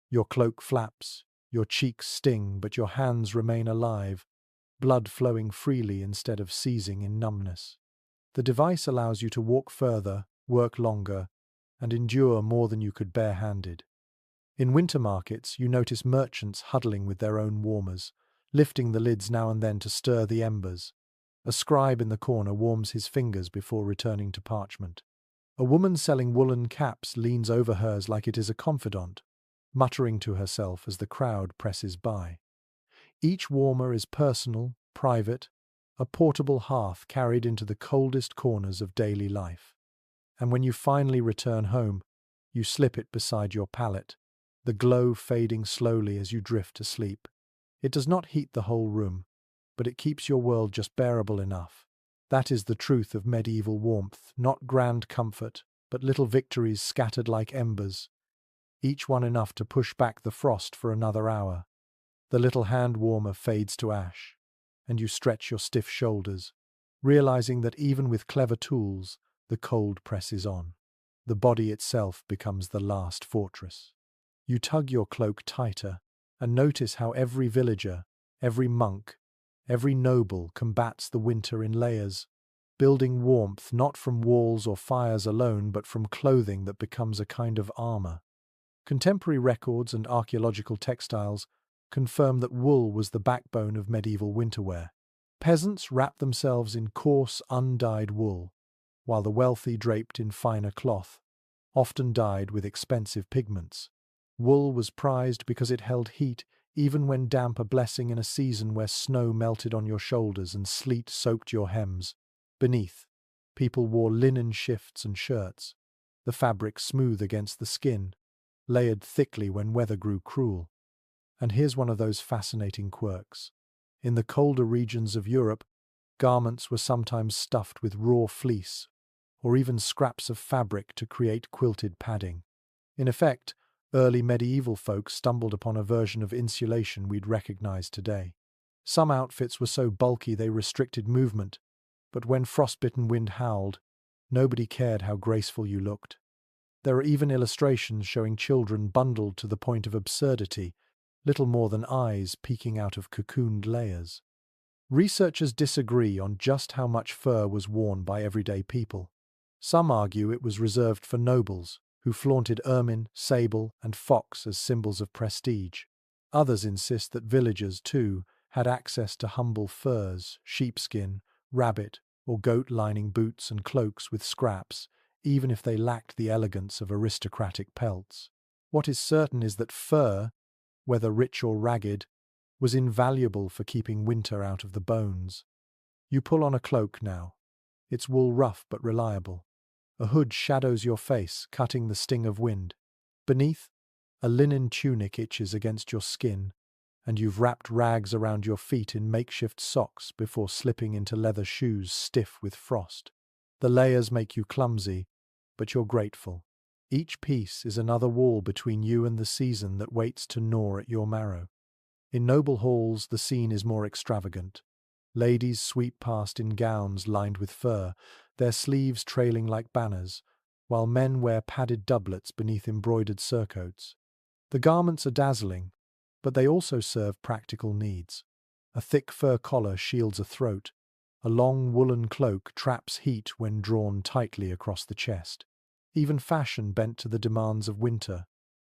Your cloak flaps, your cheeks sting, but your hands remain alive, blood flowing freely instead of seizing in numbness. The device allows you to walk further, work longer, and endure more than you could barehanded. In winter markets, you notice merchants huddling with their own warmers, lifting the lids now and then to stir the embers. A scribe in the corner warms his fingers before returning to parchment. A woman selling woolen caps leans over hers like it is a confidant, muttering to herself as the crowd presses by. Each warmer is personal, private, a portable hearth carried into the coldest corners of daily life. And when you finally return home, you slip it beside your pallet, the glow fading slowly as you drift to sleep. It does not heat the whole room, but it keeps your world just bearable enough. That is the truth of medieval warmth, not grand comfort, but little victories scattered like embers, each one enough to push back the frost for another hour. The little hand warmer fades to ash, and you stretch your stiff shoulders, realizing that even with clever tools, the cold presses on. The body itself becomes the last fortress. You tug your cloak tighter, and notice how every villager, every monk, every noble combats the winter in layers, building warmth not from walls or fires alone but from clothing that becomes a kind of armor. Contemporary records and archaeological textiles confirm that wool was the backbone of medieval winterwear. Peasants wrapped themselves in coarse, undyed wool, while the wealthy draped in finer cloth, often dyed with expensive pigments. Wool was prized because it held heat even when damp, a blessing in a season where snow melted on your shoulders and sleet soaked your hems. Beneath, people wore linen shifts and shirts, the fabric smooth against the skin, layered thickly when weather grew cruel. And here's one of those fascinating quirks. In the colder regions of Europe, garments were sometimes stuffed with raw fleece, or even scraps of fabric to create quilted padding. In effect, early medieval folk stumbled upon a version of insulation we'd recognize today. Some outfits were so bulky they restricted movement, but when frostbitten wind howled, nobody cared how graceful you looked. There are even illustrations showing children bundled to the point of absurdity, little more than eyes peeking out of cocooned layers. Researchers disagree on just how much fur was worn by everyday people. Some argue it was reserved for nobles, who flaunted ermine, sable, and fox as symbols of prestige. Others insist that villagers, too, had access to humble furs, sheepskin, rabbit, or goat-lining boots and cloaks with scraps, even if they lacked the elegance of aristocratic pelts. What is certain is that fur, whether rich or ragged, was invaluable for keeping winter out of the bones. You pull on a cloak now. Its wool rough but reliable. A hood shadows your face, cutting the sting of wind. Beneath, a linen tunic itches against your skin, and you've wrapped rags around your feet in makeshift socks before slipping into leather shoes stiff with frost. The layers make you clumsy, but you're grateful. Each piece is another wall between you and the season that waits to gnaw at your marrow. In noble halls, the scene is more extravagant. Ladies sweep past in gowns lined with fur, their sleeves trailing like banners, while men wear padded doublets beneath embroidered surcoats. The garments are dazzling, but they also serve practical needs. A thick fur collar shields a throat. A long woolen cloak traps heat when drawn tightly across the chest. Even fashion bent to the demands of winter,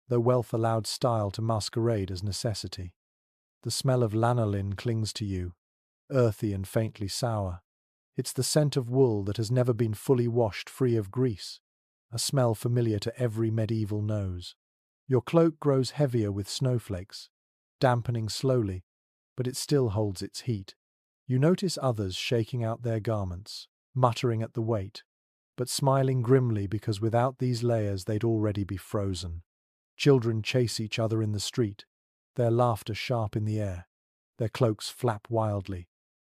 though wealth allowed style to masquerade as necessity. The smell of lanolin clings to you, earthy and faintly sour. It's the scent of wool that has never been fully washed free of grease, a smell familiar to every medieval nose. Your cloak grows heavier with snowflakes, dampening slowly, but it still holds its heat. You notice others shaking out their garments, muttering at the weight, but smiling grimly because without these layers they'd already be frozen. Children chase each other in the street, their laughter sharp in the air, their cloaks flap wildly,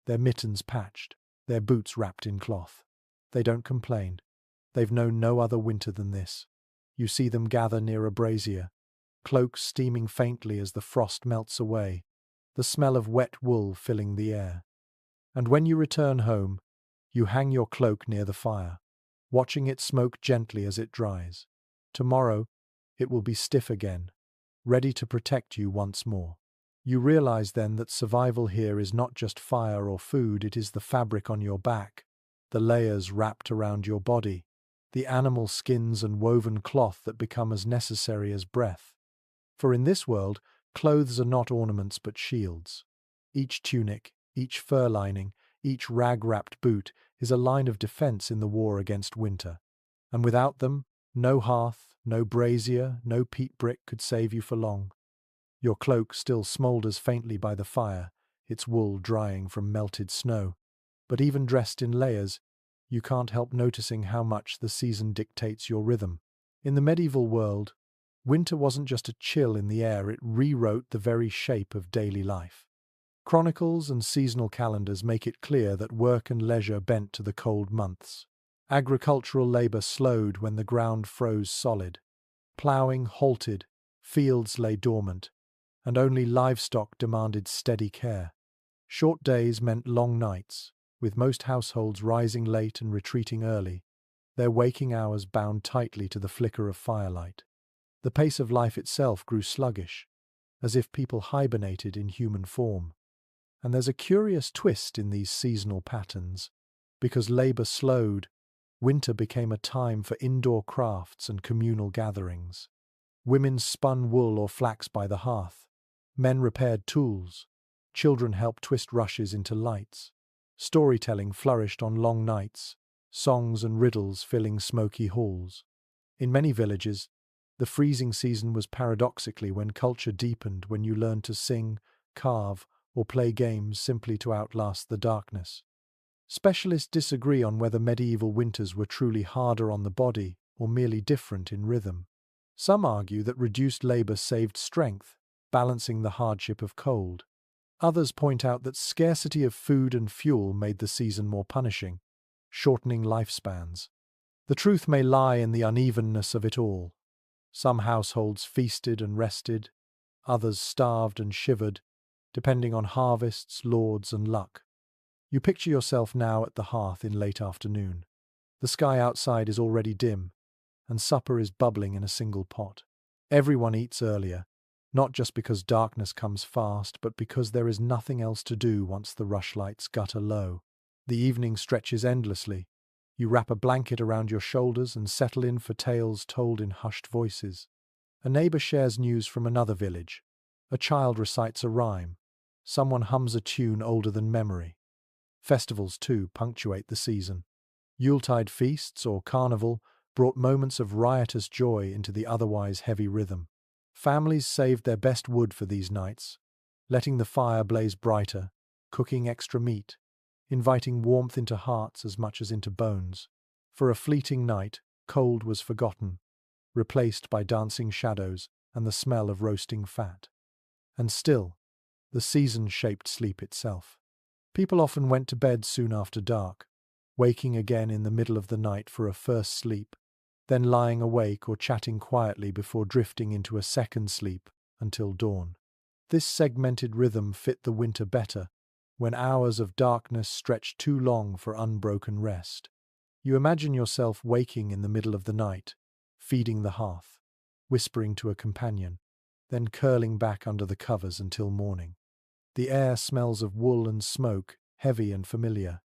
their mittens patched, their boots wrapped in cloth. They don't complain. They've known no other winter than this. You see them gather near a brazier, cloaks steaming faintly as the frost melts away, the smell of wet wool filling the air. And when you return home, you hang your cloak near the fire, watching it smoke gently as it dries. Tomorrow, it will be stiff again, ready to protect you once more. You realize then that survival here is not just fire or food, it is the fabric on your back, the layers wrapped around your body, the animal skins and woven cloth that become as necessary as breath. For in this world, clothes are not ornaments but shields. Each tunic, each fur lining, each rag-wrapped boot is a line of defense in the war against winter. And without them, no hearth, no brazier, no peat brick could save you for long. Your cloak still smoulders faintly by the fire, its wool drying from melted snow. But even dressed in layers, you can't help noticing how much the season dictates your rhythm. In the medieval world, winter wasn't just a chill in the air, it rewrote the very shape of daily life. Chronicles and seasonal calendars make it clear that work and leisure bent to the cold months. Agricultural labor slowed when the ground froze solid. Ploughing halted, fields lay dormant, and only livestock demanded steady care. Short days meant long nights, with most households rising late and retreating early, their waking hours bound tightly to the flicker of firelight. The pace of life itself grew sluggish, as if people hibernated in human form. And there's a curious twist in these seasonal patterns. Because labor slowed, winter became a time for indoor crafts and communal gatherings. Women spun wool or flax by the hearth. Men repaired tools. Children helped twist rushes into lights. Storytelling flourished on long nights, songs and riddles filling smoky halls. In many villages, the freezing season was paradoxically when culture deepened, when you learned to sing, carve, or play games simply to outlast the darkness. Specialists disagree on whether medieval winters were truly harder on the body or merely different in rhythm. Some argue that reduced labor saved strength, balancing the hardship of cold. Others point out that scarcity of food and fuel made the season more punishing, shortening lifespans. The truth may lie in the unevenness of it all. Some households feasted and rested, others starved and shivered, depending on harvests, lords, and luck. You picture yourself now at the hearth in late afternoon. The sky outside is already dim, and supper is bubbling in a single pot. Everyone eats earlier, not just because darkness comes fast, but because there is nothing else to do once the rushlights gutter low. The evening stretches endlessly. You wrap a blanket around your shoulders and settle in for tales told in hushed voices. A neighbor shares news from another village. A child recites a rhyme. Someone hums a tune older than memory. Festivals, too, punctuate the season. Yuletide feasts or carnival brought moments of riotous joy into the otherwise heavy rhythm. Families saved their best wood for these nights, letting the fire blaze brighter, cooking extra meat, inviting warmth into hearts as much as into bones. For a fleeting night, cold was forgotten, replaced by dancing shadows and the smell of roasting fat. And still, the season shaped sleep itself. People often went to bed soon after dark, waking again in the middle of the night for a first sleep, then lying awake or chatting quietly before drifting into a second sleep until dawn. This segmented rhythm fit the winter better, when hours of darkness stretched too long for unbroken rest. You imagine yourself waking in the middle of the night, feeding the hearth, whispering to a companion, then curling back under the covers until morning. The air smells of wool and smoke, heavy and familiar.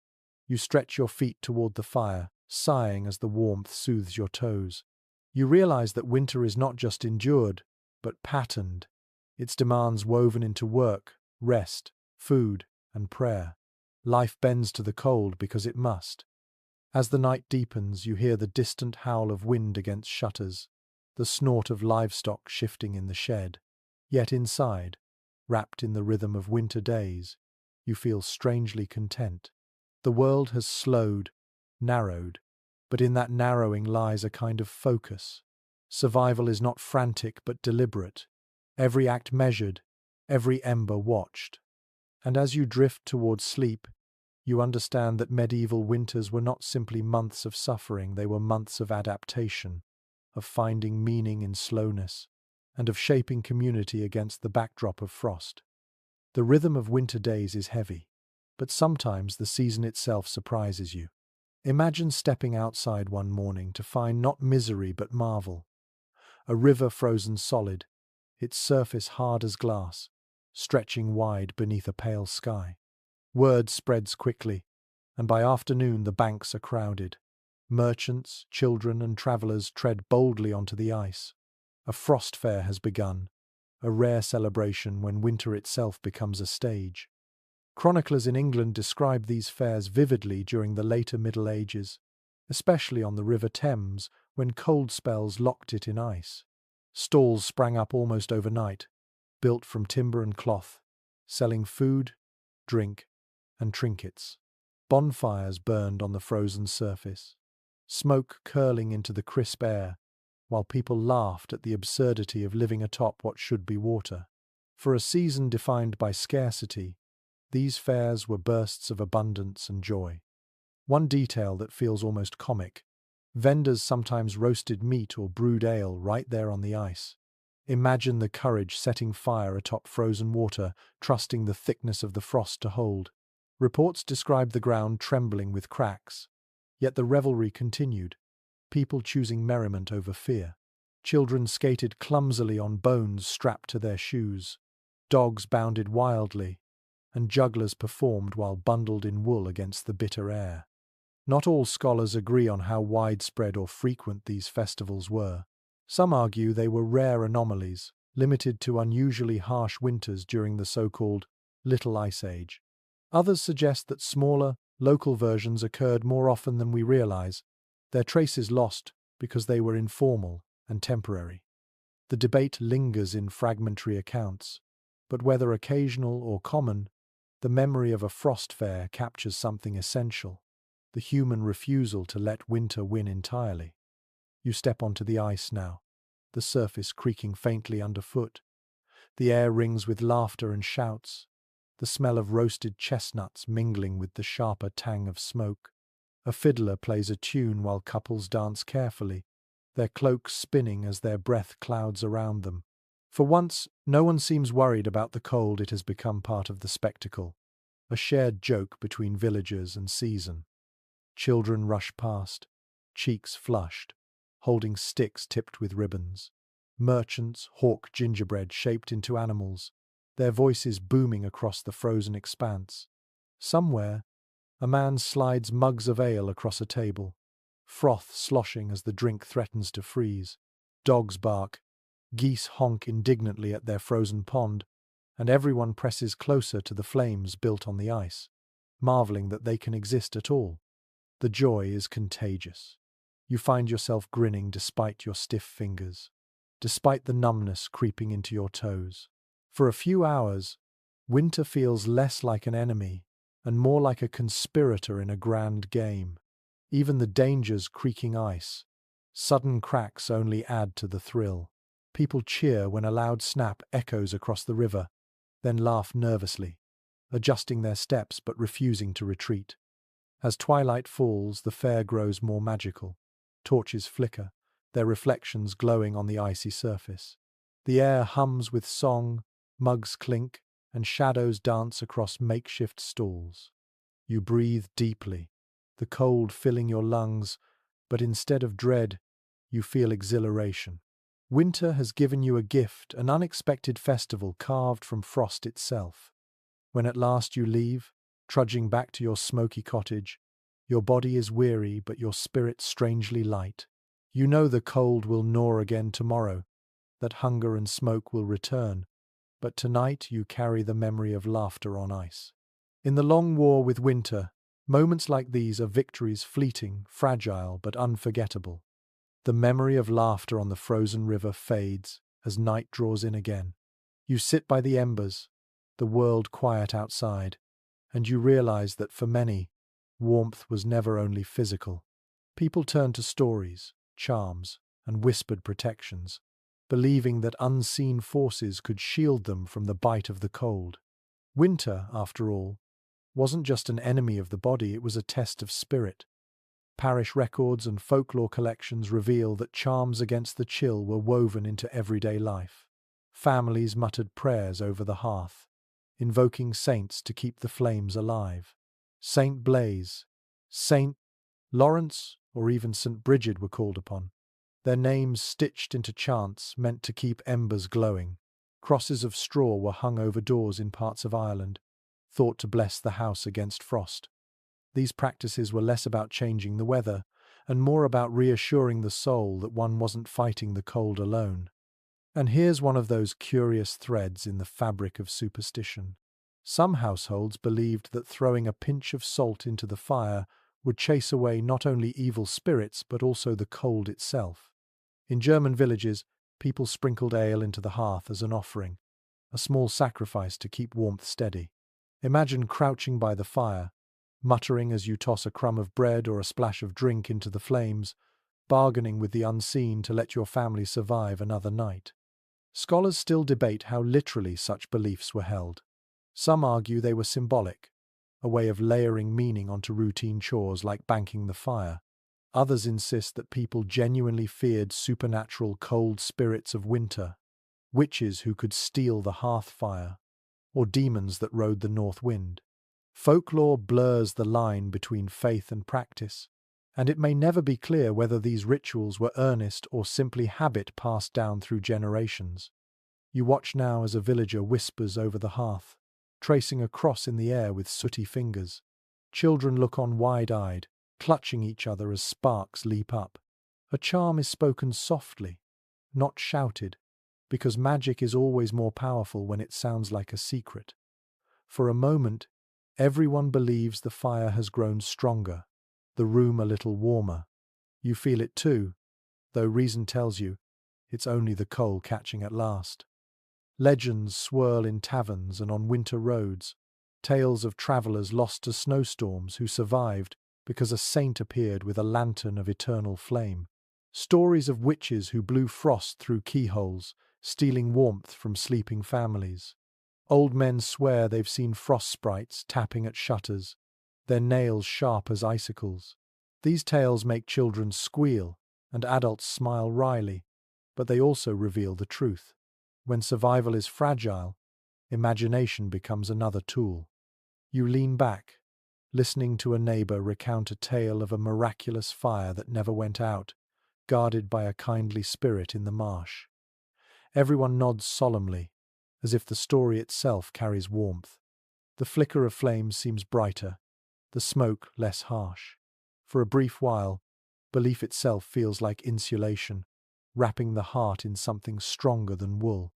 You stretch your feet toward the fire, sighing as the warmth soothes your toes. You realize that winter is not just endured, but patterned, its demands woven into work, rest, food, and prayer. Life bends to the cold because it must. As the night deepens, you hear the distant howl of wind against shutters, the snort of livestock shifting in the shed. Yet inside, wrapped in the rhythm of winter days, you feel strangely content. The world has slowed, narrowed, but in that narrowing lies a kind of focus. Survival is not frantic but deliberate, every act measured, every ember watched. And as you drift towards sleep, you understand that medieval winters were not simply months of suffering, they were months of adaptation, of finding meaning in slowness, and of shaping community against the backdrop of frost. The rhythm of winter days is heavy, but sometimes the season itself surprises you. Imagine stepping outside one morning to find not misery but marvel. A river frozen solid, its surface hard as glass, stretching wide beneath a pale sky. Word spreads quickly, and by afternoon the banks are crowded. Merchants, children, and travellers tread boldly onto the ice. A frost fair has begun, a rare celebration when winter itself becomes a stage. Chroniclers in England describe these fairs vividly during the later Middle Ages, especially on the River Thames when cold spells locked it in ice. Stalls sprang up almost overnight, built from timber and cloth, selling food, drink, and trinkets. Bonfires burned on the frozen surface, smoke curling into the crisp air, while people laughed at the absurdity of living atop what should be water. For a season defined by scarcity, these fairs were bursts of abundance and joy. One detail that feels almost comic: vendors sometimes roasted meat or brewed ale right there on the ice. Imagine the courage setting fire atop frozen water, trusting the thickness of the frost to hold. Reports describe the ground trembling with cracks. Yet the revelry continued, people choosing merriment over fear. Children skated clumsily on bones strapped to their shoes. Dogs bounded wildly, and jugglers performed while bundled in wool against the bitter air. Not all scholars agree on how widespread or frequent these festivals were. Some argue they were rare anomalies, limited to unusually harsh winters during the so-called Little Ice Age. Others suggest that smaller, local versions occurred more often than we realize, their traces lost because they were informal and temporary. The debate lingers in fragmentary accounts, but whether occasional or common, the memory of a frost fair captures something essential: the human refusal to let winter win entirely. You step onto the ice now, the surface creaking faintly underfoot. The air rings with laughter and shouts, the smell of roasted chestnuts mingling with the sharper tang of smoke. A fiddler plays a tune while couples dance carefully, their cloaks spinning as their breath clouds around them. For once, no one seems worried about the cold. It has become part of the spectacle, a shared joke between villagers and season. Children rush past, cheeks flushed, holding sticks tipped with ribbons. Merchants hawk gingerbread shaped into animals, their voices booming across the frozen expanse. Somewhere, a man slides mugs of ale across a table, froth sloshing as the drink threatens to freeze. Dogs bark, geese honk indignantly at their frozen pond, and everyone presses closer to the flames built on the ice, marveling that they can exist at all. The joy is contagious. You find yourself grinning despite your stiff fingers, despite the numbness creeping into your toes. For a few hours, winter feels less like an enemy and more like a conspirator in a grand game. Even the dangers creaking ice, sudden cracks only add to the thrill. People cheer when a loud snap echoes across the river, then laugh nervously, adjusting their steps but refusing to retreat. As twilight falls, the fair grows more magical. Torches flicker, their reflections glowing on the icy surface. The air hums with song, mugs clink, and shadows dance across makeshift stalls. You breathe deeply, the cold filling your lungs, but instead of dread, you feel exhilaration. Winter has given you a gift, an unexpected festival carved from frost itself. When at last you leave, trudging back to your smoky cottage, your body is weary but your spirit strangely light. You know the cold will gnaw again tomorrow, that hunger and smoke will return, but tonight you carry the memory of laughter on ice. In the long war with winter, moments like these are victories fleeting, fragile, but unforgettable. The memory of laughter on the frozen river fades as night draws in again. You sit by the embers, the world quiet outside, and you realize that for many, warmth was never only physical. People turn to stories, charms, and whispered protections, believing that unseen forces could shield them from the bite of the cold. Winter, after all, wasn't just an enemy of the body, it was a test of spirit. Parish records and folklore collections reveal that charms against the chill were woven into everyday life. Families muttered prayers over the hearth, invoking saints to keep the flames alive. Saint Blaise, Saint Lawrence, or even St. Bridget were called upon, their names stitched into chants meant to keep embers glowing. Crosses of straw were hung over doors in parts of Ireland, thought to bless the house against frost. These practices were less about changing the weather and more about reassuring the soul that one wasn't fighting the cold alone. And here's one of those curious threads in the fabric of superstition. Some households believed that throwing a pinch of salt into the fire would chase away not only evil spirits but also the cold itself. In German villages, people sprinkled ale into the hearth as an offering, a small sacrifice to keep warmth steady. Imagine crouching by the fire, muttering as you toss a crumb of bread or a splash of drink into the flames, bargaining with the unseen to let your family survive another night. Scholars still debate how literally such beliefs were held. Some argue they were symbolic, a way of layering meaning onto routine chores like banking the fire. Others insist that people genuinely feared supernatural cold spirits of winter, witches who could steal the hearth fire, or demons that rode the north wind. Folklore blurs the line between faith and practice, and it may never be clear whether these rituals were earnest or simply habit passed down through generations. You watch now as a villager whispers over the hearth, tracing a cross in the air with sooty fingers. Children look on wide-eyed, clutching each other as sparks leap up. A charm is spoken softly, not shouted, because magic is always more powerful when it sounds like a secret. For a moment, everyone believes the fire has grown stronger, the room a little warmer. You feel it too, though reason tells you it's only the coal catching at last. Legends swirl in taverns and on winter roads, tales of travellers lost to snowstorms who survived because a saint appeared with a lantern of eternal flame. Stories of witches who blew frost through keyholes, stealing warmth from sleeping families. Old men swear they've seen frost sprites tapping at shutters, their nails sharp as icicles. These tales make children squeal and adults smile wryly, but they also reveal the truth. When survival is fragile, imagination becomes another tool. You lean back, listening to a neighbor recount a tale of a miraculous fire that never went out, guarded by a kindly spirit in the marsh. Everyone nods solemnly, as if the story itself carries warmth. The flicker of flames seems brighter, the smoke less harsh. For a brief while, belief itself feels like insulation, wrapping the heart in something stronger than wool.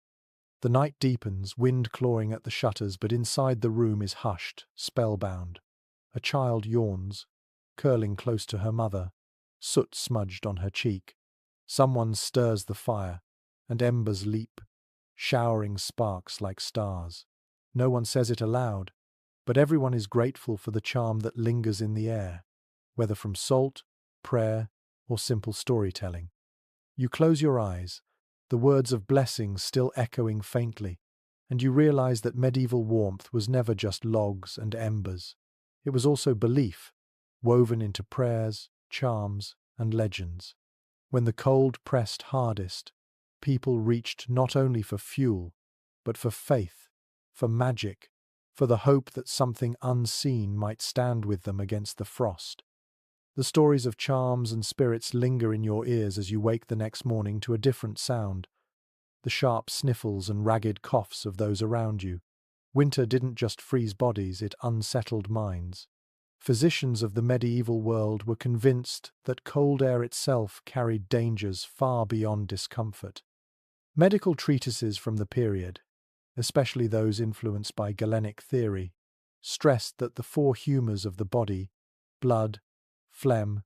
The night deepens, wind clawing at the shutters, but inside the room is hushed, spellbound. A child yawns, curling close to her mother, soot smudged on her cheek. Someone stirs the fire, and embers leap, showering sparks like stars. No one says it aloud, but everyone is grateful for the charm that lingers in the air, whether from salt, prayer, or simple storytelling. You close your eyes, the words of blessing still echoing faintly, and you realize that medieval warmth was never just logs and embers. It was also belief, woven into prayers, charms, and legends. When the cold pressed hardest, people reached not only for fuel, but for faith, for magic, for the hope that something unseen might stand with them against the frost. The stories of charms and spirits linger in your ears as you wake the next morning to a different sound, the sharp sniffles and ragged coughs of those around you. Winter didn't just freeze bodies, it unsettled minds. Physicians of the medieval world were convinced that cold air itself carried dangers far beyond discomfort. Medical treatises from the period, especially those influenced by Galenic theory, stressed that the four humours of the body, blood, phlegm,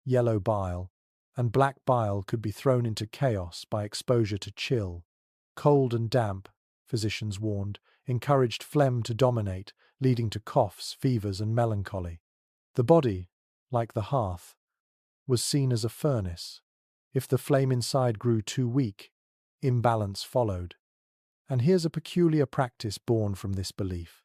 yellow bile, and black bile, could be thrown into chaos by exposure to chill. Cold and damp, physicians warned, encouraged phlegm to dominate, leading to coughs, fevers, and melancholy. The body, like the hearth, was seen as a furnace. If the flame inside grew too weak, imbalance followed. And here's a peculiar practice born from this belief.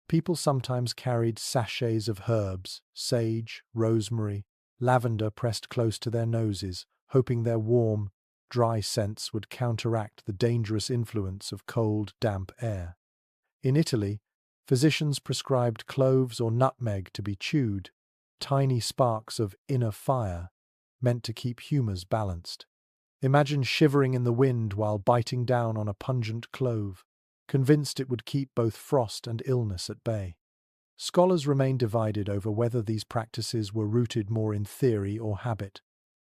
People sometimes carried sachets of herbs, sage, rosemary, lavender pressed close to their noses, hoping their warm, dry scents would counteract the dangerous influence of cold, damp air. In Italy, physicians prescribed cloves or nutmeg to be chewed, tiny sparks of inner fire, meant to keep humours balanced. Imagine shivering in the wind while biting down on a pungent clove, convinced it would keep both frost and illness at bay. Scholars remain divided over whether these practices were rooted more in theory or habit.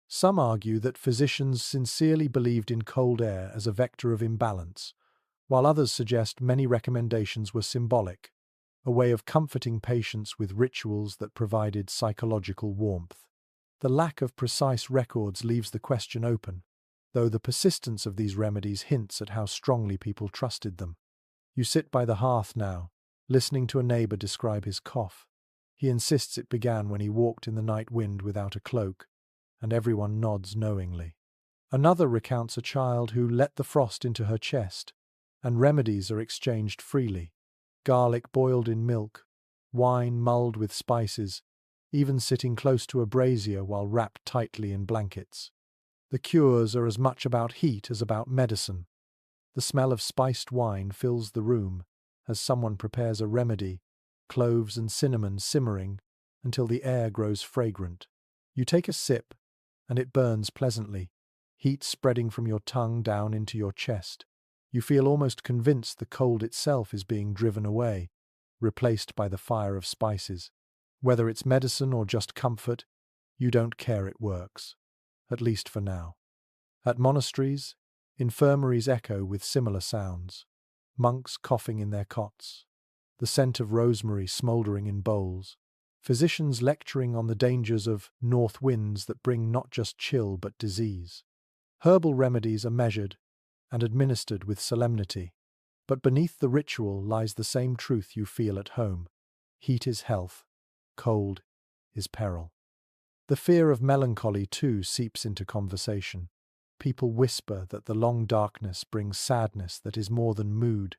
Some argue that physicians sincerely believed in cold air as a vector of imbalance, while others suggest many recommendations were symbolic, a way of comforting patients with rituals that provided psychological warmth. The lack of precise records leaves the question open, though the persistence of these remedies hints at how strongly people trusted them. You sit by the hearth now, listening to a neighbour describe his cough. He insists it began when he walked in the night wind without a cloak, and everyone nods knowingly. Another recounts a child who let the frost into her chest, and remedies are exchanged freely. Garlic boiled in milk, wine mulled with spices, even sitting close to a brazier while wrapped tightly in blankets. The cures are as much about heat as about medicine. The smell of spiced wine fills the room as someone prepares a remedy, cloves and cinnamon simmering until the air grows fragrant. You take a sip, and it burns pleasantly, heat spreading from your tongue down into your chest. You feel almost convinced the cold itself is being driven away, replaced by the fire of spices. Whether it's medicine or just comfort, you don't care, it works. At least for now. At monasteries, infirmaries echo with similar sounds. Monks coughing in their cots, the scent of rosemary smouldering in bowls, physicians lecturing on the dangers of north winds that bring not just chill but disease. Herbal remedies are measured and administered with solemnity, but beneath the ritual lies the same truth you feel at home. Heat is health, cold is peril. The fear of melancholy, too, seeps into conversation. People whisper that the long darkness brings sadness that is more than mood.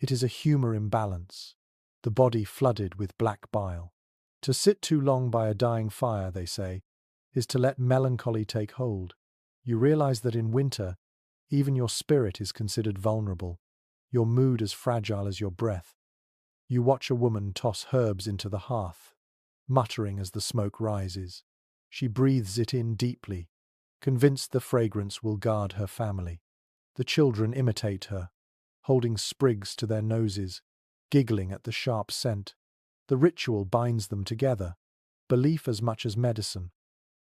It is a humour imbalance, the body flooded with black bile. To sit too long by a dying fire, they say, is to let melancholy take hold. You realise that in winter, even your spirit is considered vulnerable, your mood as fragile as your breath. You watch a woman toss herbs into the hearth, muttering as the smoke rises. She breathes it in deeply, convinced the fragrance will guard her family. The children imitate her, holding sprigs to their noses, giggling at the sharp scent. The ritual binds them together, belief as much as medicine,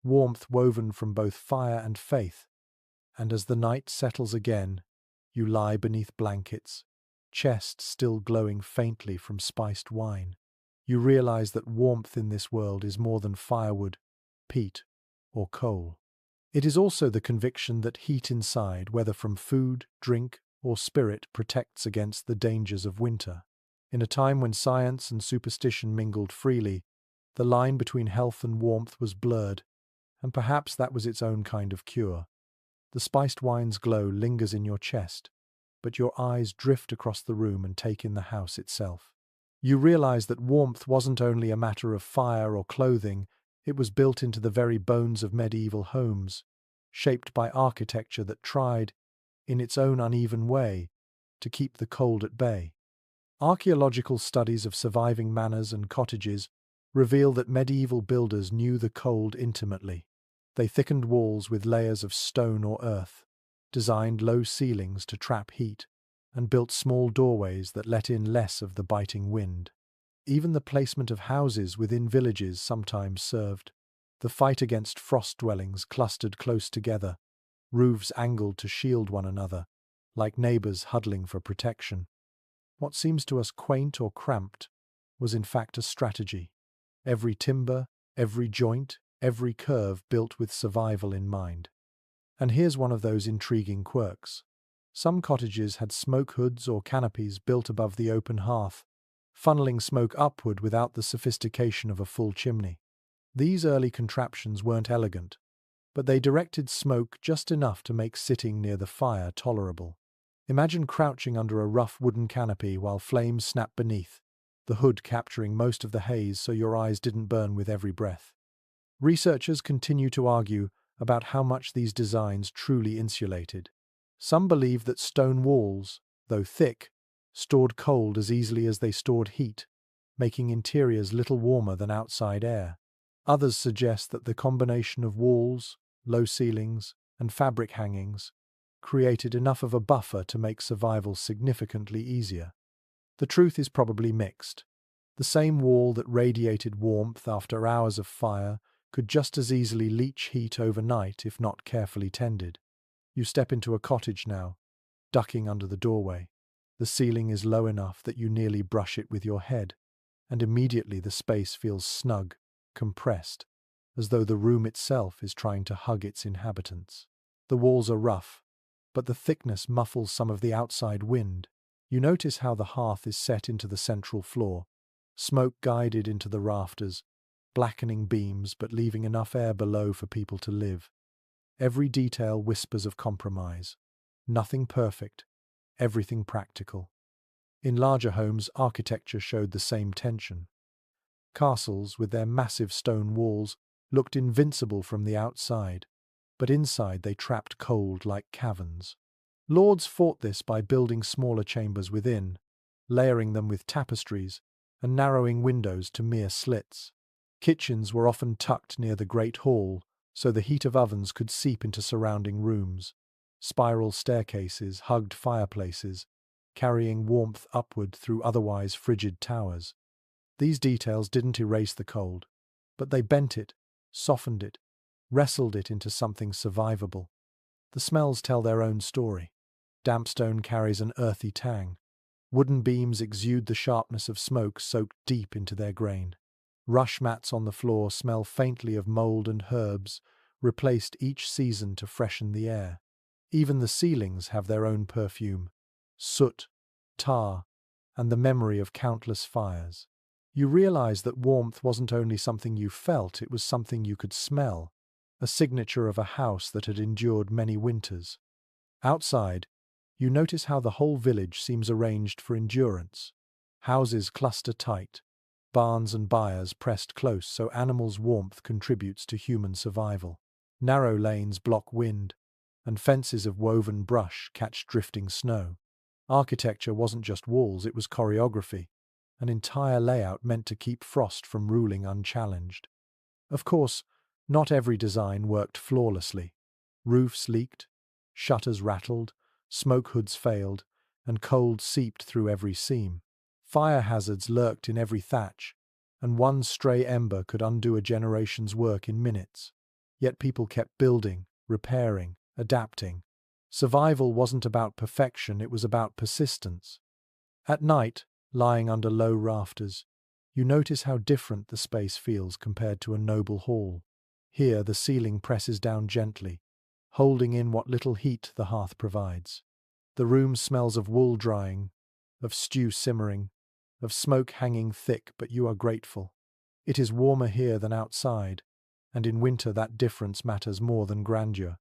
warmth woven from both fire and faith. And as the night settles again, You lie beneath blankets, chest still glowing faintly from spiced wine. You realize that warmth in this world is more than firewood, peat, or coal. It is also the conviction that heat inside, whether from food, drink, or spirit, protects against the dangers of winter. In a time when science and superstition mingled freely, the line between health and warmth was blurred, and perhaps that was its own kind of cure. The spiced wine's glow lingers in your chest, but your eyes drift across the room and take in the house itself. You realize that warmth wasn't only a matter of fire or clothing, it was built into the very bones of medieval homes, shaped by architecture that tried, in its own uneven way, to keep the cold at bay. Archaeological studies of surviving manors and cottages reveal that medieval builders knew the cold intimately. They thickened walls with layers of stone or earth, designed low ceilings to trap heat, and built small doorways that let in less of the biting wind. Even the placement of houses within villages sometimes served. The fight against frost dwellings clustered close together, roofs angled to shield one another, like neighbors huddling for protection. What seems to us quaint or cramped was in fact a strategy. Every timber, every joint, every curve built with survival in mind. And here's one of those intriguing quirks. Some cottages had smoke hoods or canopies built above the open hearth, funneling smoke upward without the sophistication of a full chimney. These early contraptions weren't elegant, but they directed smoke just enough to make sitting near the fire tolerable. Imagine crouching under a rough wooden canopy while flames snapped beneath, the hood capturing most of the haze so your eyes didn't burn with every breath. Researchers continue to argue about how much these designs truly insulated. Some believe that stone walls, though thick, stored cold as easily as they stored heat, making interiors little warmer than outside air. Others suggest that the combination of walls, low ceilings, and fabric hangings created enough of a buffer to make survival significantly easier. The truth is probably mixed. The same wall that radiated warmth after hours of fire could just as easily leach heat overnight if not carefully tended. You step into a cottage now, ducking under the doorway. The ceiling is low enough that you nearly brush it with your head, and immediately the space feels snug, compressed, as though the room itself is trying to hug its inhabitants. The walls are rough, but the thickness muffles some of the outside wind. You notice how the hearth is set into the central floor, smoke guided into the rafters, blackening beams but leaving enough air below for people to live. Every detail whispers of compromise. Nothing perfect, everything practical. In larger homes, architecture showed the same tension. Castles, with their massive stone walls, looked invincible from the outside, but inside they trapped cold like caverns. Lords fought this by building smaller chambers within, layering them with tapestries, and narrowing windows to mere slits. Kitchens were often tucked near the great hall, so the heat of ovens could seep into surrounding rooms. Spiral staircases hugged fireplaces, carrying warmth upward through otherwise frigid towers. These details didn't erase the cold, but they bent it, softened it, wrestled it into something survivable. The smells tell their own story. Damp stone carries an earthy tang. Wooden beams exude the sharpness of smoke soaked deep into their grain. Rush mats on the floor smell faintly of mold and herbs, replaced each season to freshen the air. Even the ceilings have their own perfume: soot, tar, and the memory of countless fires. You realize that warmth wasn't only something you felt, it was something you could smell, a signature of a house that had endured many winters. Outside, you notice how the whole village seems arranged for endurance. Houses cluster tight, barns and byres pressed close so animals' warmth contributes to human survival. Narrow lanes block wind, and fences of woven brush catch drifting snow. Architecture wasn't just walls, it was choreography, an entire layout meant to keep frost from ruling unchallenged. Of course, not every design worked flawlessly. Roofs leaked, shutters rattled, smoke hoods failed, and cold seeped through every seam. Fire hazards lurked in every thatch, and one stray ember could undo a generation's work in minutes. Yet people kept building, repairing, adapting. Survival wasn't about perfection, it was about persistence. At night, lying under low rafters, you notice how different the space feels compared to a noble hall. Here, the ceiling presses down gently, holding in what little heat the hearth provides. The room smells of wool drying, of stew simmering, of smoke hanging thick, but you are grateful. It is warmer here than outside, and in winter that difference matters more than grandeur.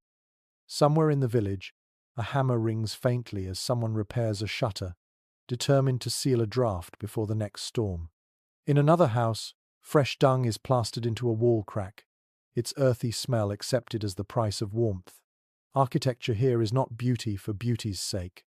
Somewhere in the village, a hammer rings faintly as someone repairs a shutter, determined to seal a draft before the next storm. In another house, fresh dung is plastered into a wall crack, its earthy smell accepted as the price of warmth. Architecture here is not beauty for beauty's sake.